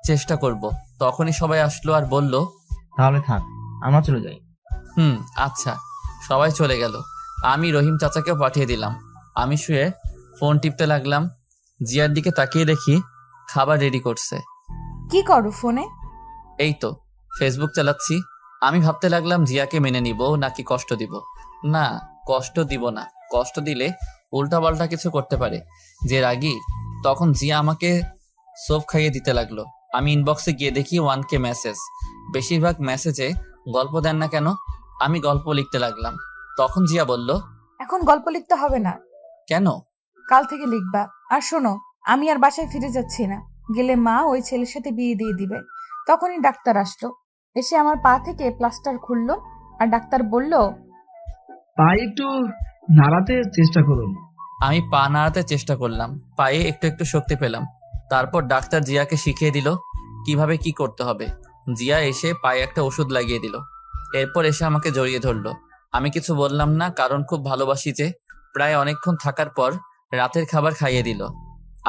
চেষ্টা করব। তখনই সবাই আসলো আর বলল, তাহলে থাক, আমরা চলে যাই। আচ্ছা। সবাই চলে গেল। আমি রহিম চাচাকেও পাঠিয়ে দিলাম। আমি শুয়ে ফোন টিপতে লাগলাম। জিয়ার দিকে তাকিয়ে দেখি খাবার রেডি করছে। কি করো ফোনে? এই তো ফেসবুক চালাচ্ছি। আমি ভাবতে লাগলাম জিয়াকে মেনে নিব নাকি কষ্ট দিব। না, কষ্ট দিব না। কষ্ট দিলে উল্টাপাল্টা কিছু করতে পারে। যে রাগী, তখন জিয়া আমাকে সোপ খাইয়ে দিতে লাগলো। আমি ইনবক্সে গিয়ে দেখি 1K মেসেজ। বেশিরভাগ মেসেজে গল্প দেন না কেন? আমি গল্প লিখতে লাগলাম। তখন জিয়া বলল, এখন গল্প লিখতে হবে না, কেন? কাল থেকে লিখবা। আর শোনো, আমি আর বাসায় ফিরে যাচ্ছি না। গেলে মা ওই ছেলের সাথে বিয়ে দিয়ে দিবে। তখনই ডাক্তার আসলো, এসে আমার পা থেকে প্লাস্টার খুললো। আর ডাক্তার বলল, পা একটু নাড়াতে চেষ্টা করুন। আমি পা নাড়াতে চেষ্টা করলাম। পায়ে একটু একটু শক্তি পেলাম। তারপর ডাক্তার জিয়াকে শিখিয়ে দিল কিভাবে কি করতে হবে। জিয়া এসে পায়ে একটা ওষুধ লাগিয়ে দিল। এরপর এসে আমাকে জড়িয়ে ধরলো। আমি কিছু বললাম না, কারণ খুব ভালোবাসি যে। প্রায় অনেকক্ষণ থাকার পর রাতের খাবার খাইয়ে দিল।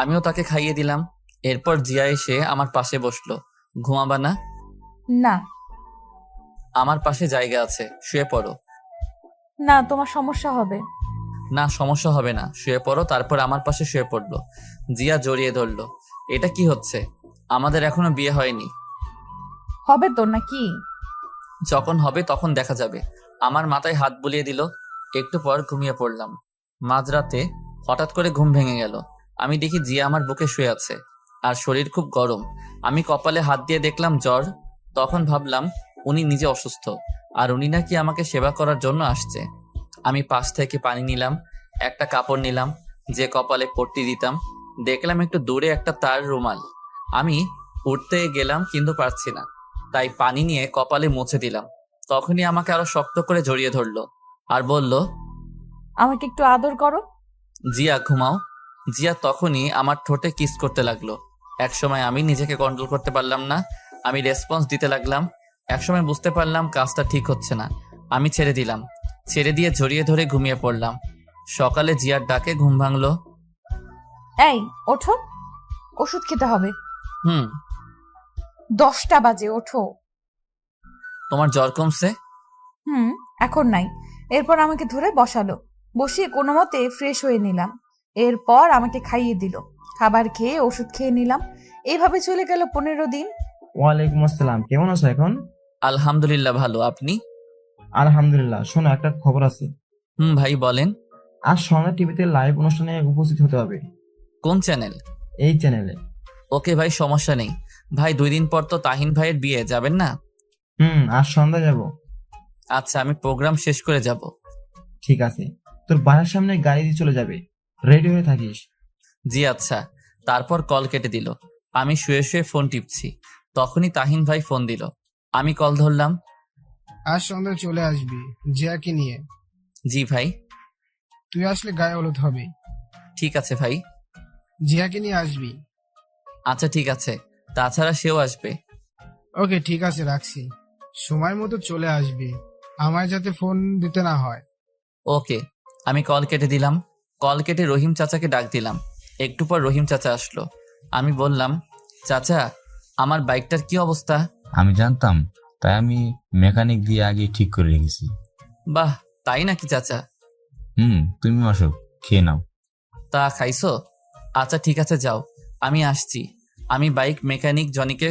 আমিও তাকে খাইয়ে দিলাম। এরপর জিয়া এসে আমার পাশে বসলো। ঘুমাবা না? না। আমার পাশে জায়গা আছে, শুয়ে পড়ো। না, তোমার সমস্যা হবে। না, সমস্যা হবে না, শুয়ে পড়ো। তারপর আমার পাশে শুয়ে পড়লো। জিয়া জড়িয়ে ধরলো। এটা কি হচ্ছে? আমাদের এখনো বিয়ে হয়নি। হবে তো নাকি? যখন হবে তখন দেখা যাবে। আমার মাথায় হাত বুলিয়ে দিল। একটু পর ঘুমিয়ে পড়লাম। মাঝরাতে হঠাৎ করে ঘুম ভেঙে গেল। আমি দেখি জিয়া আমার বুকে শুয়ে আছে আর শরীর খুব গরম। আমি কপালে হাত দিয়ে দেখলাম জ্বর। তখন ভাবলাম উনি নিজে অসুস্থ আর উনি নাকি আমাকে সেবা করার জন্য আসছে। আমি পাশ থেকে পানি নিলাম, একটা কাপড় নিলাম যে কপালে পট্টি দিতাম। দেখলাম একটু দূরে একটা তার রুমাল। আমি উঠতে গেলাম কিন্তু পারছি না, তাই পানি নিয়ে কপালে মুছে দিলাম। তখনই আমাকে আরো শক্ত করে জড়িয়ে ধরলো আর বলল, আমাকে একটু আদর করো। জিয়া ঘুমাও। জিয়া তখনই আমার ঠোঁটে কিস করতে লাগলো। একসময় আমি নিজেকে কন্ট্রোল করতে পারলাম না। আমি রেসপন্স দিতে লাগলাম। একসময় বুঝতে পারলাম কাজটা ঠিক হচ্ছে না। আমি ছেড়ে দিলাম। ছেড়ে দিয়ে জড়িয়ে ধরে ঘুমিয়ে পড়লাম। সকালে জিয়ার ডাকে ঘুম ভাঙলো। এই ওঠো, ওষুধ খেতে হবে। 10টা বাজে, ওঠো। তোমার জ্বর কমছে? এখন নাই। এরপর আমাকে ধরে বসালো। বসিয়ে কোনো মতে ফ্রেশ হয়ে নিলাম। এরপর আমাকে খাইয়ে দিল। খাবার খেয়ে ওষুধ খেয়ে নিলাম। এইভাবে চলে গেল 15 দিন। ওয়ালাইকুম আসসালাম, কেমন আছো এখন? আলহামদুলিল্লাহ ভালো, আপনি? আলহামদুলিল্লাহ। শোনো, একটা খবর আছে। ভাই বলেন। আজ সন্ধ্যা টিভিতে লাইভ অনুষ্ঠানে উপস্থিত হতে হবে। কোন চ্যানেল? এই চ্যানেলে। ওকে ভাই, সমস্যা নেই। ভাই 2 দিন পর তো তাহিন ভাইয়ের বিয়ে, যাবেন না? আজ সন্ধ্যা যাব। আচ্ছা, আমি প্রোগ্রাম শেষ করে যাব। ঠিক আছে, তোর বাসার সামনে গাড়ি দিয়ে চলে যাবে, রেডি হয়ে থাকিস। জি আচ্ছা। তারপর কল কেটে দিল। আমি শুয়ে শুয়ে ফোন টিপছি। তখনই তাহিন ভাই ফোন দিল। আমি কল ধরলাম। আজ সন্ধ্যায় চলে আসবি জিয়াকে নিয়ে। জি ভাই। তুই আসলে গায়ে হলুদ হবে। ঠিক আছে ভাই। জিয়াকে নিয়ে আসবি। আচ্ছা ঠিক আছে, তাছাড়া সেও আসবে। ওকে ঠিক আছে, রাখছি। সময় মতো চলে আসবি, আমায় যাতে ফোন দিতে না হয়। ওকে। আমি কল কেটে দিলাম। কল কেটে রহিম চাচাকে ডাক দিলাম। একটু পর রহিম চাচা আসলো। আমি বললাম, চাচা আমার বাইকটার কি অবস্থা? আমি জানতাম, তাই আমি মেকানিক দিয়ে আগে ঠিক করে রেখেছি। বাহ, তাই নাকি চাচা? তুমি আসো, খেয়ে নাও। তা খাইছো? আচ্ছা ঠিক আছে, যাও, আমি আসছি। আমি বাইক মেকানিক জনিকে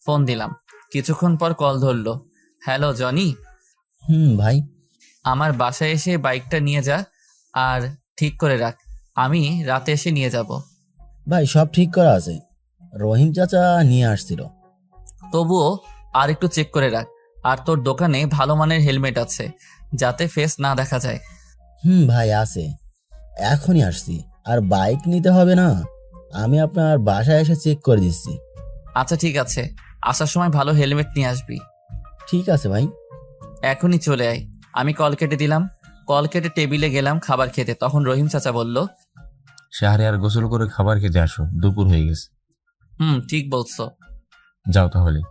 ফোন দিলাম। কিছুক্ষণ পর কল ধরলো। Hello Johnny. ভাই। আমার বাসায় এসে বাইকটা নিয়ে যা আর ঠিক করে রাখ। আমি রাতে এসে নিয়ে যাব। ভাই সব ঠিক করা আছে, রহিম চাচা নিয়ে আসছিল। তবুও আর একটু চেক করে রাখ। আর তোর দোকানে ভালো মানের হেলমেট আছে, যাতে ফেস না দেখা যায়। ভাই আছে, এখনই আসছি। আর বাইক নিতে হবে না, আমি আপনার বাসায় এসে চেক করে দিচ্ছি। আচ্ছা ঠিক আছে, আসার সময় ভালো হেলমেট নিয়ে আসবি। ঠিক আছে ভাই। এখনই চলে আয়। আমি কল কেটে দিলাম। কল কেটে টেবিলে গেলাম খাবার খেতে। তখন রহিম চাচা বলল, শাহরিয়ার গোসল করে খাবার খেতে আসো, দুপুর হয়ে গেছে। ঠিক বলছো। যাও তাহলে।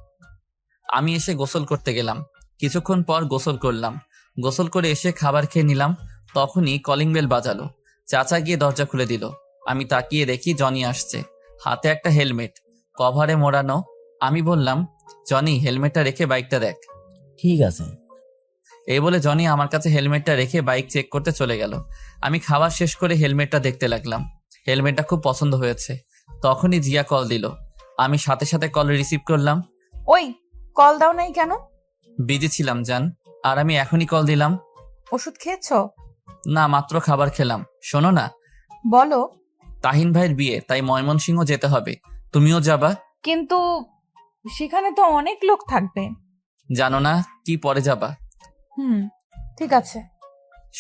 আমি এসে গোসল করতে গেলাম। কিছুক্ষণ পর গোসল করলাম। গোসল করে এসে খাবার খেয়ে নিলাম। তখনই কলিং বেল বাজালো। চাচা গিয়ে দরজা খুলে দিল। আমি তাকিয়ে দেখি জনি আসছে, হাতে একটা হেলমেট, কভারে মোড়ানো। আমি বললাম, জনি হেলমেটটা রেখে বাইকটা দেখ। ঠিক আছে। এই বলে জনি আমার কাছে হেলমেটটা রেখে বাইক চেক করতে চলে গেল। আমি খাবার শেষ করে হেলমেটটা দেখতে লাগলাম। হেলমেটটা খুব পছন্দ হয়েছে। তখনই জিয়া কল দিল। আমি সাথে সাথে কল রিসিভ করলাম। ওই, কল দাও নাই কেন? বিজি ছিলাম জান, আর আমি এখনই কল দিলাম। ওষুধ খেয়েছো? না, মাত্র খাবার খেলাম। শোনো না, বলো। তাহিন ভাইয়ের বিয়ে, তাই ময়মনসিংহ যেতে হবে। তুমিও যাবা? কিন্তু সেখানে তো অনেক লোক থাকবে। জানো না কি পরে যাবা? ঠিক আছে।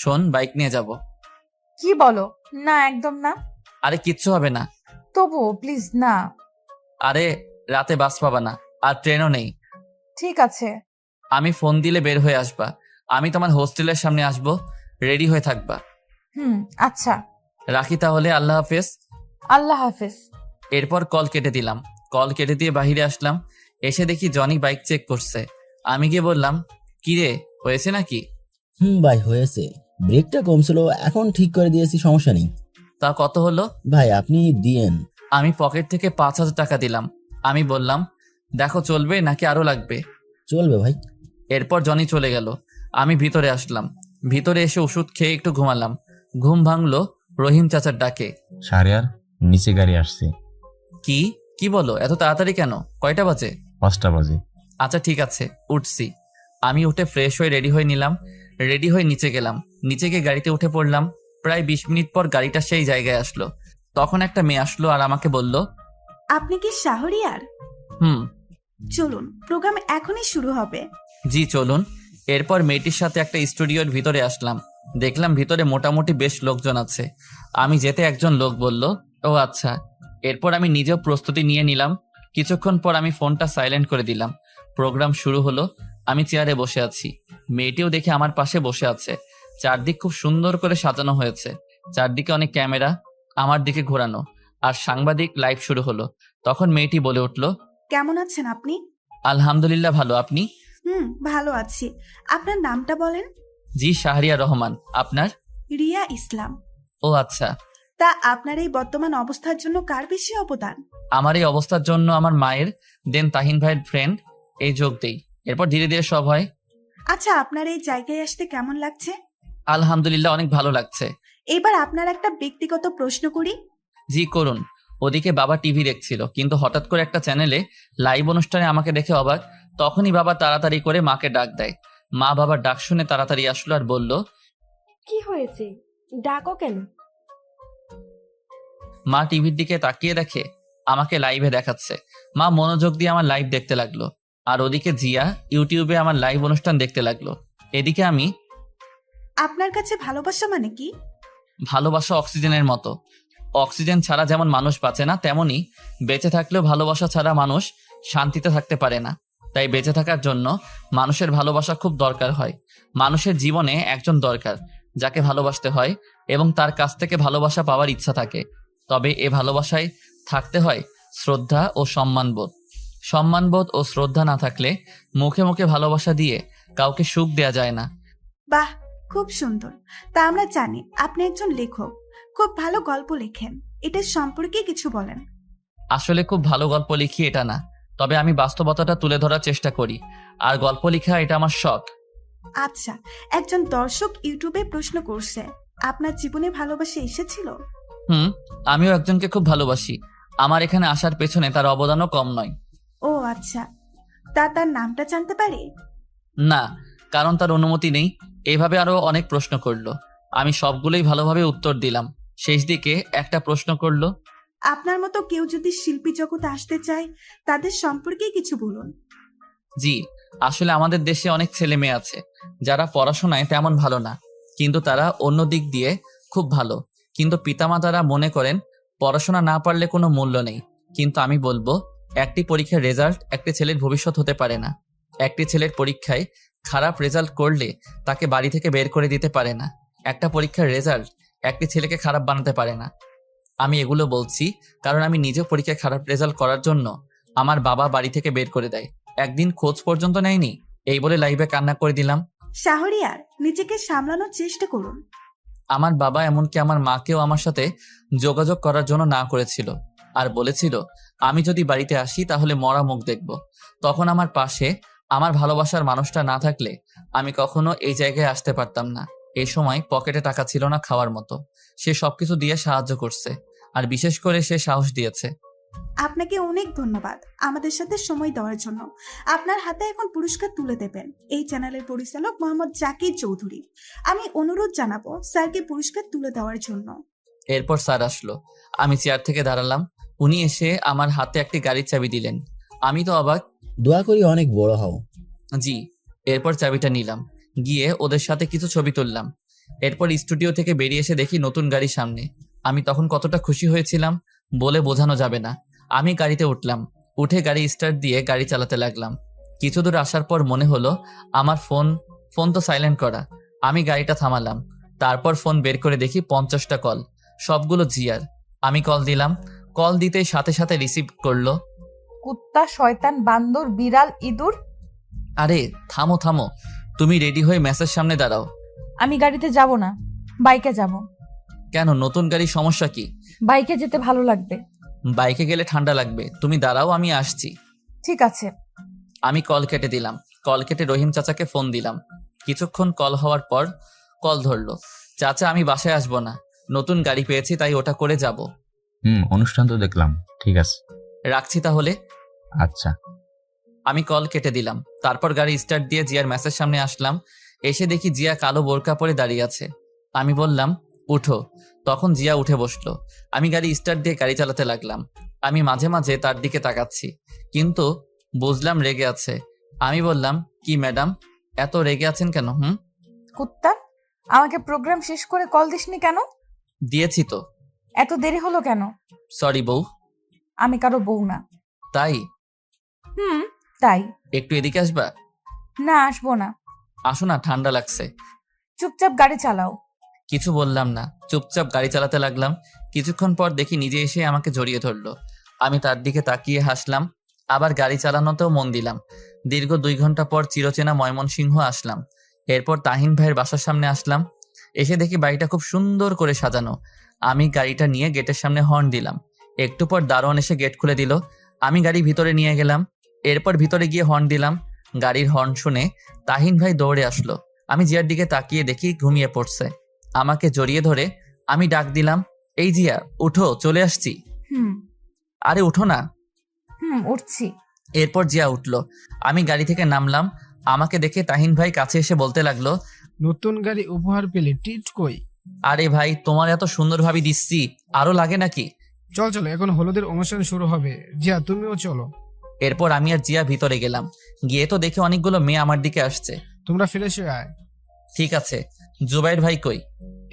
শোন, বাইক নিয়ে যাব। কি বলো? না, একদম না। আরে কিচ্ছু হবে না। তবুও প্লিজ না। আরে রাতে বাস পাবা না, আর ট্রেনও নেই। ঠিক আছে। আমি ফোন দিলে বের হয়ে আসবা। আমি তোমার হোস্টেলের সামনে আসবো, রেডি হয়ে থাকবা। আচ্ছা। রাখি তাহলে, আল্লাহ হাফেজ। আল্লাহ হাফেজ। এরপর কল কেটে দিলাম। কল কেটে দিয়ে বাহিরে আসলাম। এসে দেখি জনি বাইক চেক করছে। আমি গিয়ে বললাম, কি রে, হয়েছে নাকি? ভাই হয়েছে, ব্রেকটা কম ছিল, এখন ঠিক করে দিয়েছি, সমস্যা নেই। তা কত হলো? ভাই আপনি দিয়েন। আমি পকেট থেকে 5,000 টাকা দিলাম। আমি বললাম, দেখো চলবে নাকি আরো লাগবে? চলবে ভাই। এরপর জনি চলে গেল। আমি ভিতরে আসলাম। ভিতরে এসে ওষুধ খেয়ে একটু ঘুমালাম। ঘুম ভাঙলো রহিম চাচার ডাকে। শাহরিয়ার, নিচে গাড়ি আসছে। কি বলো, এত তাড়াতাড়ি কেন? কয়টা বাজে? 5টা বাজে। আচ্ছা ঠিক আছে, উঠছি। আমি উঠে ফ্রেশ হয়ে রেডি হয়ে নিলাম। রেডি হয়ে নিচে গেলাম। নিচে গিয়ে গাড়িতে উঠে পড়লাম। প্রায় 20 মিনিট পর গাড়িটা সেই জায়গায় আসলো। তখন একটা মেয়ে আসলো আর আমাকে বলল, আপনি কি শাহরিয়ার? চলুন, প্রোগ্রাম এখনই শুরু হবে। জি চলুন। এরপর মেয়েটির সাথে একটা স্টুডিওর ভিতরে আসলাম। দেখলাম ভিতরে মোটামুটি বেশ লোকজন আছে। আমি যেতে একজন লোক বলল, ও আচ্ছা। এরপর আমি নিজেও প্রস্তুতি নিয়ে নিলাম। কিছুক্ষণ পর আমি ফোনটা সাইলেন্ট করে দিলাম। প্রোগ্রাম শুরু হলো। আমি চেয়ারে বসে আছি। মেয়েটিও দেখে আমার পাশে বসে আছে। চারদিক খুব সুন্দর করে সাজানো হয়েছে। চারদিকে অনেক ক্যামেরা আমার দিকে ঘোরানো, আর সাংবাদিক লাইভ শুরু হলো। তখন মেয়েটি বলে উঠল, কেমন আছেন আপনি? আলহামদুলিল্লাহ ভালো, আপনি? ভালো আছি। আপনার নামটা বলেন। জি শাহরিয়া রহমান। আপনার? রিয়া ইসলাম। ও আচ্ছা। তা আপনার এই বর্তমান অবস্থার জন্য কার বেশি অবদান? আমার এই অবস্থার জন্য আমার মায়ের, দেন তাহিন ভাইয়ের ফ্রেন্ড, এই যোগ দেই। এরপর ধীরে ধীরে সব হয়। আচ্ছা, আপনার এই জায়গায় আসতে কেমন লাগছে? আলহামদুলিল্লাহ অনেক ভালো লাগছে। এবার আপনার একটা ব্যক্তিগত প্রশ্ন করি। জি করুন। ওদিকে বাবা টিভি দেখছিল, কিন্তু হঠাৎ করে একটা চ্যানেলে লাইভ অনুষ্ঠানে আমাকে দেখে অবাক। তখনই বাবা তাড়াতাড়ি করে মাকে ডাক দেয়। মা বাবার ডাক শুনে তাড়াতাড়ি আসলো আর বলল, কি হয়েছে, ডাকো কেন? মা টিভির দিকে তাকিয়ে দেখে আমাকে লাইভে দেখাচ্ছে। মা মনোযোগ দিয়ে আমার লাইভ দেখতে লাগলো, আর ওদিকে জিয়া ইউটিউবে আমার লাইভ অনুষ্ঠান দেখতে লাগলো। এদিকে আমি। আপনার কাছে ভালোবাসা মানে কি? ভালোবাসা অক্সিজেনের মতো। অক্সিজেন ছাড়া যেমন মানুষ বাঁচে না, তেমনি বেঁচে থাকলেও ভালোবাসা ছাড়া মানুষ শান্তিতে থাকতে পারে না। তাই বেঁচে থাকার জন্য মানুষের ভালোবাসা খুব দরকার হয়। মানুষের জীবনে একজন দরকার যাকে ভালোবাসতে হয় এবং তার কাছ থেকে ভালোবাসা পাওয়ার ইচ্ছা থাকে। তবে এ ভালোবাসায় থাকতে হয় শ্রদ্ধা ও সম্মানবোধ। সম্মানবোধ ও শ্রদ্ধা না থাকলে মুখে মুখে ভালোবাসা দিয়ে কাউকে সুখ দেয়া যায় না। বাহ, খুব সুন্দর। তা আমরা জানি আপনি একজন লেখক, খুব ভালো গল্প লেখেন। এটার সম্পর্কে কিছু বলেন। আসলে খুব ভালো গল্প লিখি এটা না, তবে আমি বাস্তবতাটা তুলে ধরার চেষ্টা করি, আর গল্প লেখা এটা আমার শখ। আচ্ছা, একজন দর্শক ইউটিউবে প্রশ্ন করছে, আপনার জীবনে ভালোবাসা এসেছিল? আমিও একজনকে খুব ভালোবাসি। আমার এখানে আসার পেছনে তার অবদানও কম নয়। ও আচ্ছা, তার নামটা জানতে পারি? না, কারণ তার অনুমতি নেই। এইভাবে আরো অনেক প্রশ্ন করলো। আমি সবগুলোই ভালোভাবে উত্তর দিলাম। শেষ দিকে একটা প্রশ্ন করলো, আপনার মতো কেউ যদি শিল্পী জগতে আসতে চায় তাদের সম্পর্কে কিছু বলুন। জি, আসলে আমাদের দেশে অনেক ছেলে মেয়ে আছে যারা পড়াশোনায় তেমন ভালো না, কিন্তু তারা অন্য দিক দিয়ে খুব ভালো। কিন্তু পিতামাতারা মনে করেন পড়াশোনা না পারলে কোনো মূল্য নেই। কিন্তু আমি বলবো, একটি পরীক্ষার রেজাল্ট একটি ছেলের ভবিষ্যৎ হতে পারে না। একটি ছেলের পরীক্ষায় খারাপ রেজাল্ট করলে তাকে বাড়ি থেকে বের করে দিতে পারে না। একটা পরীক্ষার রেজাল্ট একটি ছেলেকে খারাপ বানাতে পারে না। আমি এগুলো বলছি কারণ আমি নিজেও পরীক্ষায় খারাপ রেজাল্ট করার জন্য আমার বাবা বাড়ি থেকে বের করে দেয়, একদিন খোঁজ পর্যন্ত নেয়নি। এই বলে লাইভে কান্না করে দিলাম। শাহরিয়ার, নিজেকে সামলানোর চেষ্টা করুন। আমার বাবা এমনকি আমার মাকেও আমার সাথে যোগাযোগ করার জন্য না করেছিল আর বলেছিল আমি যদি বাড়িতে আসি তাহলে মরা মুখ দেখব। তখন আমার পাশে আমার ভালোবাসার মানুষটা না থাকলে আমি কখনো এই জায়গায় আসতে পারতাম না। এই সময় পকেটে টাকা ছিল না খাওয়ার মতো, সে সবকিছু দিয়ে সাহায্য করছে আর বিশেষ করে সে সাহস দিয়েছে। আপনাকে অনেক ধন্যবাদ আমাদের সাথে সময় দেওয়ার জন্য। আপনার হাতে এখন পুরস্কার তুলে দেবেন এই চ্যানেলের পরিচালক মোহাম্মদ জাকির চৌধুরী। আমি অনুরোধ জানাবো স্যারকে পুরস্কার তুলে দেওয়ার জন্য। এরপর স্যার আসলো, আমি চেয়ার থেকে দাঁড়ালাম, উনি এসে আমার হাতে একটি গাড়ির চাবি দিলেন। আমি তো অবাক। দোয়া করি অনেক বড় হও। জি। এরপর চাবিটা নিলাম, গিয়ে ওদের সাথে কিছু ছবি তুললাম। এরপর স্টুডিও থেকে বেরিয়ে এসে দেখি নতুন গাড়ি সামনে। আমি তখন কতটা খুশি হয়েছিলাম বলে বোঝানো যাবে না। আমি গাড়িতে উঠলাম, উঠে গাড়ি স্টার্ট দিয়ে গাড়ি চালাতে লাগলাম। কিছু দূর আসার পর মনে হলো আমার ফোন তো সাইলেন্ট করা। আমি গাড়িটা থামালাম, তারপর ফোন বের করে দেখি 50টা কল, সবগুলো জিয়ার। আমি কল দিলাম, কল দিতেই সাথে সাথে রিসিভ করলো। কুত্তা, শয়তান, বান্দর, বিড়াল, ইঁদুর। আরে থামো থামো, তুমি রেডি হয়ে মেসের সামনে দাঁড়াও। আমি গাড়িতে যাব না, বাইকে যাব। কেন, নতুন গাড়ি সমস্যা কি? বাইকে যেতে ভালো লাগবে। বাইকে গেলে ঠান্ডা লাগবে, তুমি দাঁড়াও আমি আসছি। ঠিক আছে। আমি কল কেটে দিলাম, কল কেটে রহিম চাচাকে ফোন দিলাম। কিছুক্ষণ কল হওয়ার পর কল ধরলো। চাচা আমি বাসায় আসবো না, নতুন গাড়ি পেয়েছি তাই ওটা করে যাব। অনুষ্ঠান তো দেখলাম, ঠিক আছে রাখছি তাহলে। আচ্ছা। আমি কল কেটে দিলাম, তারপর গাড়ি স্টার্ট দিয়ে জিয়ার মেসের সামনে আসলাম। এসে দেখি জিয়া কালো বোরকা পরে দাঁড়িয়ে আছে। আমি বললাম উঠো, তখন জিয়া উঠে বসলো। আমি গাড়ি স্টার্ট দিয়ে গাড়ি চালাতে লাগলাম। আমি মাঝে মাঝে তার দিকে তাকাচ্ছি, কিন্তু বুঝলাম রেগে আছে। আমি বললাম কি ম্যাডাম, এত রেগে আছেন কেন? কুত্তা, আমাকে প্রোগ্রাম শেষ করে কল দিসনি কেন? দিয়েছি তো। এত দেরি হলো কেন? সরি বউ। আমি কারো বউ না। তাই? তাই। একটু এদিকে আসবা? না, আসবো না। আসো না, ঠান্ডা লাগছে। চুপচাপ গাড়ি চালাও। কিছু বললাম না, চুপচাপ গাড়ি চালাতে লাগলাম। কিছুক্ষণ পর দেখি নিজে এসে আমাকে জড়িয়ে ধরলো। আমি তার দিকে তাকিয়ে হাসলাম, আবার গাড়ি চালানোতেও মন দিলাম। দীর্ঘ 2 ঘন্টা পর চিরচেনা ময়মনসিংহ আসলাম। এরপর তাহিন ভাইয়ের বাসার সামনে আসলাম। এসে দেখি বাড়িটা খুব সুন্দর করে সাজানো। আমি গাড়িটা নিয়ে গেটের সামনে হর্ন দিলাম। একটু পর দারোয়ান এসে গেট খুলে দিল। আমি গাড়ি ভিতরে নিয়ে গেলাম। এরপর ভিতরে গিয়ে হর্ন দিলাম। গাড়ির হর্ন শুনে তাহিন ভাই দৌড়ে আসলো। আমি জিয়ার দিকে তাকিয়ে দেখি ঘুমিয়ে পড়ছে। আমাকে জড়িয়ে ধরে আমি ডাক দিলাম, এই জিয়া উঠো, চলে আসছি। আরে উঠো না। উঠছি। এরপর জিয়া উঠলো। আমি গাড়ি থেকে নামলাম। আমাকে দেখে তাহিন ভাই কাছে এসে বলতে লাগলো, নতুন গাড়ি উপহার পেলে টিট কই? আরে ভাই, তোমার এত সুন্দর ভাবি দিচ্ছি, আরো লাগে নাকি? চল চলো, এখন হলুদের অনুষ্ঠান শুরু হবে। জিয়া তুমিও চলো। এরপর আমি আর জিয়া ভিতরে গেলাম। গিয়ে তো দেখে অনেকগুলো মেয়ে আমার দিকে আসছে। তোমরা ফ্রেশ হয়ে আয়। ঠিক আছে। জুবাইর ভাই কই?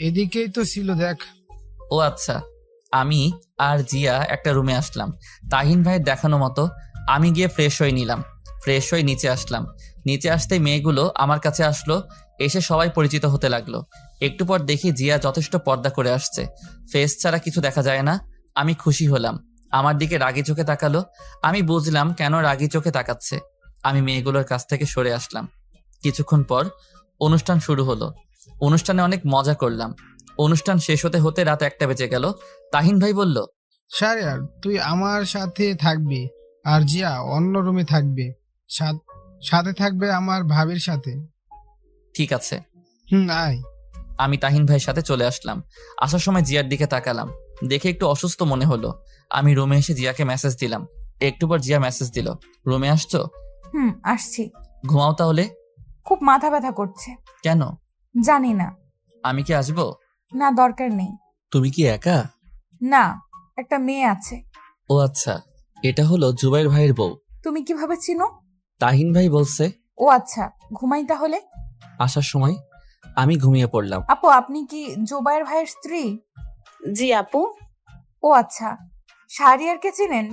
এদিকেই তো ছিল, দেখ। ও আচ্ছা। আমি আর জিয়া একটা রুমে আসলাম তাহিন ভাইয়ের দেখানো মতো। আমি গিয়ে ফ্রেশ হয়ে নিলাম। ফ্রেশ হয়ে নিচে আসলাম। নিচে আসতেই মেয়েগুলো আমার কাছে আসলো। এসে সবাই পরিচিত হতে লাগলো। একটু পর দেখি জিয়া যথেষ্ট পর্দা করে আসছে, ফেস ছাড়া কিছু দেখা যায় না। আমি খুশি হলাম। আমার দিকে রাগি চোখে তাকালো। আমি বুঝলাম কেন রাগি চোখে তাকাচ্ছে। আমি মেয়েগুলোর কাছ থেকে সরে আসলাম। কিছুক্ষণ পর অনুষ্ঠান শুরু হলো। অনুষ্ঠানে অনেক মজা করলাম। অনুষ্ঠান শেষ হতে হতে রাত 1টা বেজে গেল। তাহিন ভাই বলল, শাহরিয়ার তুই আমার সাথে থাকবি আর জিয়া অন্য রুমে থাকবে, সাথে থাকবে আমার ভাবির সাথে। ঠিক আছে। আয়। আমি তাহিন ভাইয়ের সাথে চলে আসলাম। আসার সময় জিয়ার দিকে তাকালাম, দেখে একটু অসুস্থ মনে হলো। আমি রুমে এসে জিয়াকে মেসেজ দিলাম। একটু পর জিয়া মেসেজ দিল, রুমে আসছো? আসছি। ঘুমাও তাহলে। খুব মাথা ব্যথা করছে। কেন? জানি না। আমি কি আসবো? না, দরকার নেই। তুমি কি একা? না, একটা মেয়ে আছে। ও আচ্ছা, এটা হলো জুবাইর ভাইয়ের বউ। তুমি কিভাবে চিনো? তাহিন ভাই বলছে। ও আচ্ছা, ঘুমাই তাহলে। আসার সময় আমি ঘুমিয়ে পড়লাম। আপু, আপনি কি জুবাইর ভাইয়ের স্ত্রী? জি আপু। ও আচ্ছা, শাহরিয়ারকে চিনেন?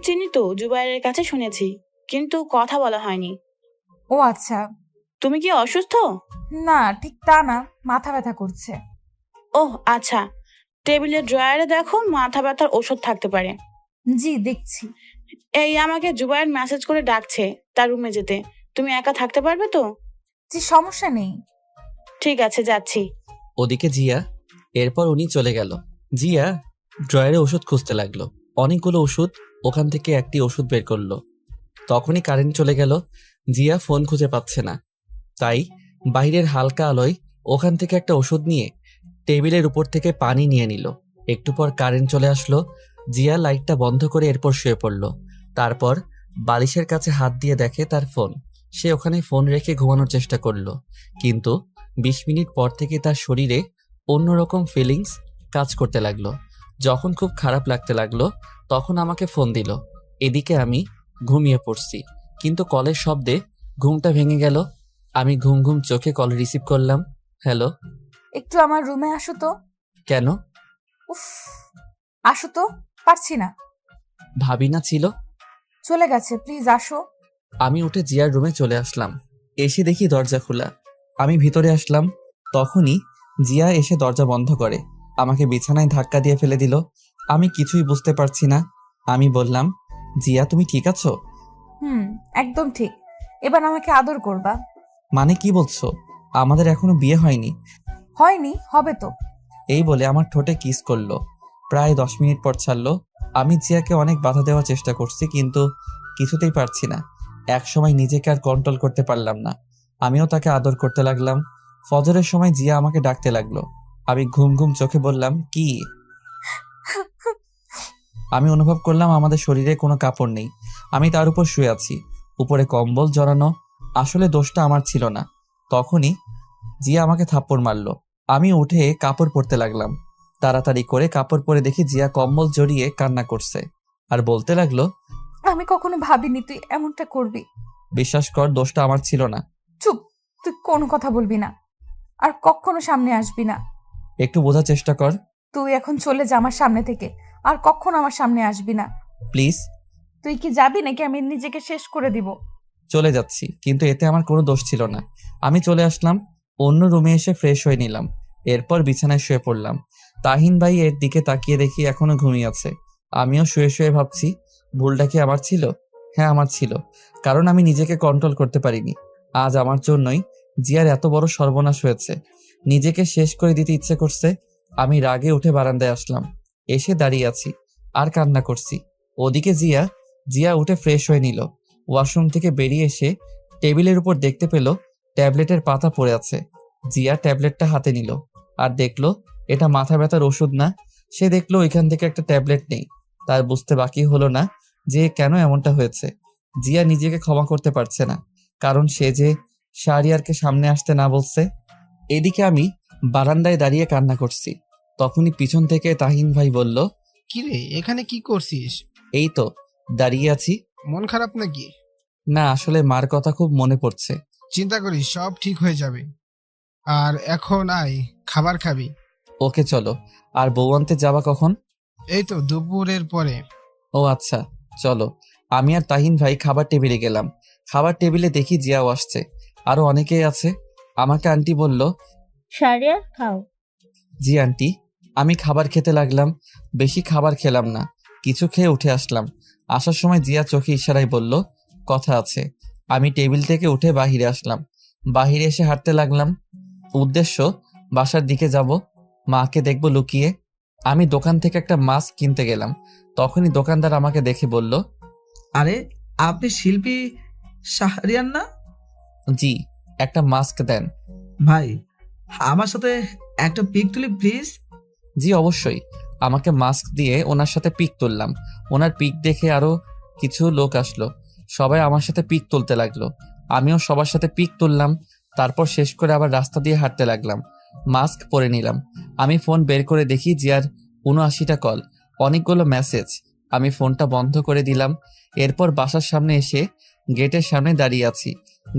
চিনি তো, জুবাইরের কাছে শুনেছি, কিন্তু কথা বলা হয়নি। ও আচ্ছা। তুমি কি অসুস্থ? না, ঠিক তা না, মাথা ব্যথা করছে। ওহ আচ্ছা, টেবিলের ড্রয়ারে দেখো, মাথা ব্যথার ওষুধ থাকতে পারে। জি দেখছি। এই আমাকে জুবাইর মেসেজ করে ডাকছে তার রুমে যেতে। তুমি একা থাকতে পারবে তো? জি, সমস্যা নেই। ঠিক আছে, যাচ্ছি। ওদিকে জিয়া। এরপর উনি চলে গেল। জিয়া ড্রয়ারে ওষুধ খুঁজতে লাগলো। অনেকগুলো ওষুধ, ওখান থেকে একটি ওষুধ বের করলো। তখনই কারেন্ট চলে গেল। জিয়া ফোন খুঁজে পাচ্ছে না, তাই বাইরের হালকা আলোয় ওখান থেকে একটা ওষুধ নিয়ে টেবিলের উপর থেকে পানি নিয়ে নিল। একটু পর কারেন্ট চলে আসলো। জিয়া লাইটটা বন্ধ করে এরপর শুয়ে পড়ল। তারপর বালিশের কাছে হাত দিয়ে দেখে তার ফোন। সে ওখানে ফোন রেখে ঘুমানোর চেষ্টা করলো, কিন্তু 20 মিনিট পর থেকে তার শরীরে অন্যরকম ফিলিংস কাজ করতে লাগলো। যখন খুব খারাপ লাগতে লাগলো তখন আমাকে ফোন দিল। এদিকে আমি ঘুমিয়ে পড়ছি, কিন্তু কলের শব্দে ঘুমটা ভেঙে গেল। আমি ঘুম ঘুম চোখে কল রিসিভ করলাম। হ্যালো। একটু আমার রুমে আসো তো। কেন? উফ, আসো তো, পারছি না। ভাবি না ছিল? চলে গেছে, প্লিজ আসো। আমি উঠে জিয়ার রুমে চলে আসলাম। এসে দেখি দরজা খোলা। আমি ভিতরে আসলাম, তখনই জিয়া এসে দরজা বন্ধ করে আমাকে বিছানায় ধাক্কা দিয়ে ফেলে দিল। আমি কিছুই বুঝতে পারছি না। আমি বললাম, জিয়া তুমি ঠিক আছো? একদম ঠিক। এবার আমাকে আদর করবা। মানে কি বলছো? আমাদের এখনো বিয়ে হয়নি। হয়নি, হবে তো। এই বলে আমার ঠোঁটে কিস করলো। প্রায় 10 মিনিট পর ছাড়লো। আমি জিয়াকে অনেক বাধা দেওয়ার চেষ্টা করছি, কিন্তু কিছুতেই পারছি না। এক সময় নিজেকে আর কন্ট্রোল করতে পারলাম না। আমিও তাকে আদর করতে লাগলাম। ফজরের সময় জিয়া আমাকে ডাকতে লাগলো। আমি ঘুম ঘুম চোখে বললাম, কি? আমি অনুভব করলাম আমাদের শরীরে কোনো কাপড় নেই। আমি তার উপর শুয়ে আছি, উপরে কম্বল জড়ানো। আসলে দোষটা আমার ছিল না। তখনই জিয়া আমাকে থাপ্পড় মারলো। আমি উঠে কাপড় পরতে লাগলাম। তাড়াতাড়ি করে কাপড় পরে দেখি জিয়া কম্বল জড়িয়ে কান্না করছে আর বলতে লাগলো, আমি কখনো ভাবিনি তুই এমনটা করবি। বিশ্বাস কর, দোষটা আমার ছিল না। চুপ, তুই কোনো কথা বলবি না, আর কখনো সামনে আসবি না। একটু বোঝার চেষ্টা কর। তুই এখন চলে যা আমার সামনে থেকে, আর কখনো আমার সামনে আসবি না। প্লিজ। তুই কি যাবি নাকি আমি নিজেকে শেষ করে দিব? চলে যাচ্ছি, কিন্তু এতে আমার কোনো দোষ ছিল না। আমি চলে আসলাম, অন্য রুমে এসে ফ্রেশ হয়ে নিলাম। এরপর বিছানায় শুয়ে পড়লাম। তাহিন ভাই এর দিকে তাকিয়ে দেখি এখনো ঘুমিয়ে আছে। আমিও শুয়ে শুয়ে ভাবছি, ভুলটা কি আমার ছিল? হ্যাঁ, আমার ছিল, কারণ আমি নিজেকে কন্ট্রোল করতে পারিনি। আজ আমার জন্যই জিয়ার এত বড় সর্বনাশ হয়েছে। নিজেকে শেষ করে দিতে ইচ্ছে করছে। আমি রাগে উঠে বারান্দায় আসলাম। এসে দাঁড়িয়ে আছি আর কান্না করছি। ওদিকে জিয়া উঠে ফ্রেশ হয়ে নিল। ওয়াশরুম থেকে বেরিয়ে এসে টেবিলের উপর দেখতে পেল ট্যাবলেটের পাতা পড়ে আছে। জিয়া ট্যাবলেটটা হাতে নিল আর দেখলো এটা মাথা ব্যথার ওষুধ না। সে দেখলো ওইখান থেকে একটা ট্যাবলেট নেই। তার বুঝতে বাকি হলো না যে কেন এমনটা হয়েছে। জিয়া নিজেকে ক্ষমা করতে পারছে না, কারণ সে যে শাহরিয়ারকে সামনে আসতে না বলছে। এদিকে আমি বারান্দায় দাঁড়িয়ে কান্না করছি। তখনই পিছন থেকে তাহিন ভাই বলল, কিরে এখানে কি করছিস? এই তো দাঁড়িয়ে আছি। মন খারাপ নাকি? না, আসলে মার কথা খুব মনে পড়ছে। চিন্তা করিস, সব ঠিক হয়ে যাবে। আর এখন আয়, খাবার খাবি। ওকে চলো। আর বউ আনতে যাবা কখন? এই তো দুপুরের পরে। ও আচ্ছা, চলো। আমি আর তাহিন ভাই খাবার টেবিলে গেলাম। খাবার টেবিলে দেখি জিয়াও আসছে, আরো অনেকেই আছে। আমাকে আন্টি বলল, শাহরিয়ার খাও। জি আন্টি। আমি খাবার খেতে লাগলাম। বেশি খাবার খেলাম না, কিছু খেয়ে উঠে আসলাম। আসার সময় জিয়া চোখে ইশারায় বলল, কথা আছে। আমি টেবিল থেকে উঠে বাহিরে আসলাম। বাহিরে এসে হাঁটতে লাগলাম। উদ্দেশ্য বাসার দিকে যাব, মাকে দেখবো লুকিয়ে। আমি দোকান থেকে একটা মাস্ক কিনতে গেলাম। তখনই দোকানদার আমাকে দেখে বলল, আরে আপনি শিল্পী শাহরিয়ার না? জি। একটা মাস্ক দেন। ভাই, আমার সাথে একটা পিক তুলি প্লিজ। জি অবশ্যই। আমাকে মাস্ক দিয়ে ওনার সাথে পিক তুললাম। ওনার পিক দেখে আরো কিছু লোক আসলো। সবাই আমার সাথে পিক তুলতে লাগলো। আমিও সবার সাথে পিক তুললাম। তারপর শেষ করে আবার রাস্তা দিয়ে হাঁটতে লাগলাম। মাস্ক পরে নিলাম। আমি ফোন বের করে দেখি জিয়ার ৭৯টা কল, অনেকগুলো মেসেজ। আমি ফোনটা বন্ধ করে দিলাম। এরপর বাসার সামনে এসে গেটের সামনে দাঁড়িয়ে আছি।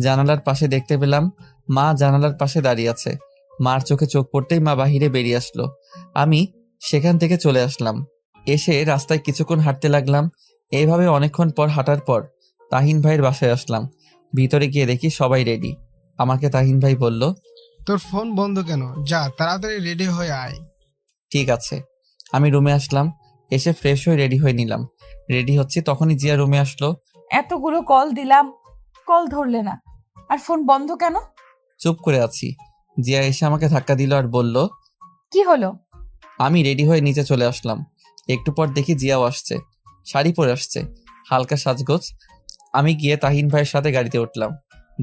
জানালার পাশে দেখতে পেলাম মা জানালার পাশে দাঁড়িয়ে আছে। মার চোখে চোখ পড়তেই মা বাহিরে বেরিয়ে আসলো। আমি সেখান থেকে চলে আসলাম। এসে রাস্তায় কিছুক্ষণ হাঁটতে লাগলাম। এইভাবে অনেকক্ষণ পর হাঁটার পর তাহিন ভাইয়ের বাসায় আসলাম। ভিতরে গিয়ে দেখি সবাই রেডি। আমাকে তাহিন ভাই বলল, তোর ফোন বন্ধ কেন? যা তাড়াতাড়ি রেডি হয়ে আয়। ঠিক আছে। আমি রুমে আসলাম। এসে ফ্রেশ হয়ে রেডি হয়ে নিলাম। রেডি হচ্ছি, তখনই জিয়া রুমে আসলো। এতগুলো কল দিলাম, কল ধরলে না, আর ফোন বন্ধ কেন? চুপ করে আছি। জিয়া এসে আমাকে ধাক্কা দিল আর বলল, কি হলো? আমি রেডি হয়ে নিচে চলে আসলাম। একটু পর দেখি জিয়াও আসছে, শাড়ি পরে আসছে, হালকা সাজগোজ। আমি গিয়ে তাহিন ভাইয়ের সাথে গাড়িতে উঠলাম।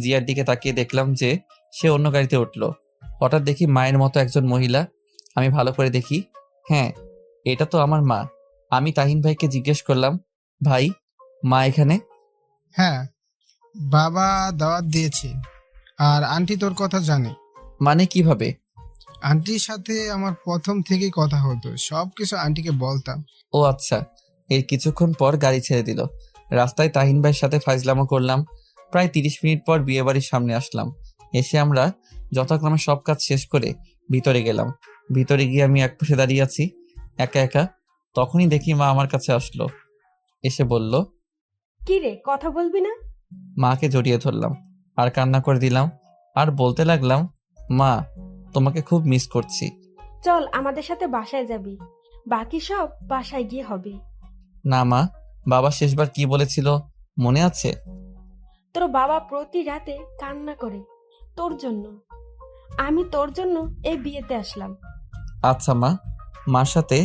জিয়ার দিকে তাকিয়ে দেখলাম যে সে অন্য গাড়িতে উঠলো। হঠাৎ দেখি মায়ের মতো একজন মহিলা। আমি ভালো করে দেখি, হ্যাঁ, এটা তো আমার মা। আমি তাহিন ভাইকে জিজ্ঞেস করলাম, ভাই, মা এখানে? হ্যাঁ, বাবা দাওয়াত দিয়েছে আর আন্টি তোর কথা জানে। মানে কিভাবে? আন্টির সাথে আমার প্রথম থেকেই কথা হতো, সবকিছু আন্টিকে বলতাম। ও আচ্ছা। এর কিছুক্ষণ পর গাড়ি ছেড়ে দিল। রাস্তায় তাহিন ভাইয়ের সাথে ফাইজলামো করলাম। প্রায় 30 মিনিট পর বিয়েবাড়ির সামনে আসলাম। এসে আমরা যথাক্রমে সব কাজ শেষ করে ভিতরে গেলাম। ভিতরে গিয়ে আমি একপাশে দাঁড়িয়ে আছি একা একা। তখনই দেখি মা আমার কাছে আসলো। এসে বলল, কি রে, কথা বলবি না? মাকে জড়িয়ে ধরলাম আর কান্না করে দিলাম আর বলতে লাগলাম, মা, তোমাকে খুব মিস করছি। চল আমাদের সাথে বাসায় যাবি, বাকি সব বাসায় গিয়ে হবে। না মা, বাবা শেষবার কি বলেছিল মনে আছে? তোর বাবা প্রতি রাতে কান্না করে তোর জন্য। আমি তোর জন্য এই বিয়েতে আসলাম। আচ্ছা মা। মার সাথে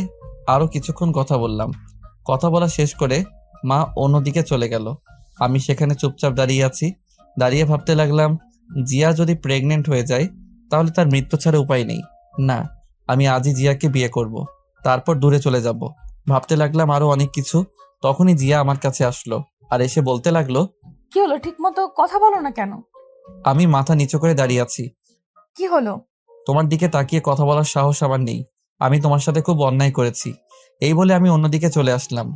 আরো কিছুক্ষণ কথা বললাম। কথা বলা শেষ করে মা অন্যদিকে চলে গেল। আমি সেখানে চুপচাপ দাঁড়িয়ে আছি। দাঁড়িয়ে ভাবতে লাগলাম, জিয়া যদি প্রেগনেন্ট হয়ে যায় তাহলে তার মৃত্যু ছাড়া উপায় নেই। না, আমি আজই জিয়াকে বিয়ে করব, তারপর দূরে চলে যাব। ভাবতে লাগলাম আরো অনেক কিছু। তখনই জিয়া আমার কাছে আসলো আর এসে বলতে লাগলো, কি হলো? ঠিক মতো কথা বলো না কেন? আমি মাথা নিচু করে দাঁড়িয়ে আছি। কি হলো? তোমার দিকে তাকিয়ে কথা বলার সাহস আমার নেই। আমি তোমার সাথে খুব অন্যায় করেছি। এই বলে আমি অন্যদিকে চলে আসলাম।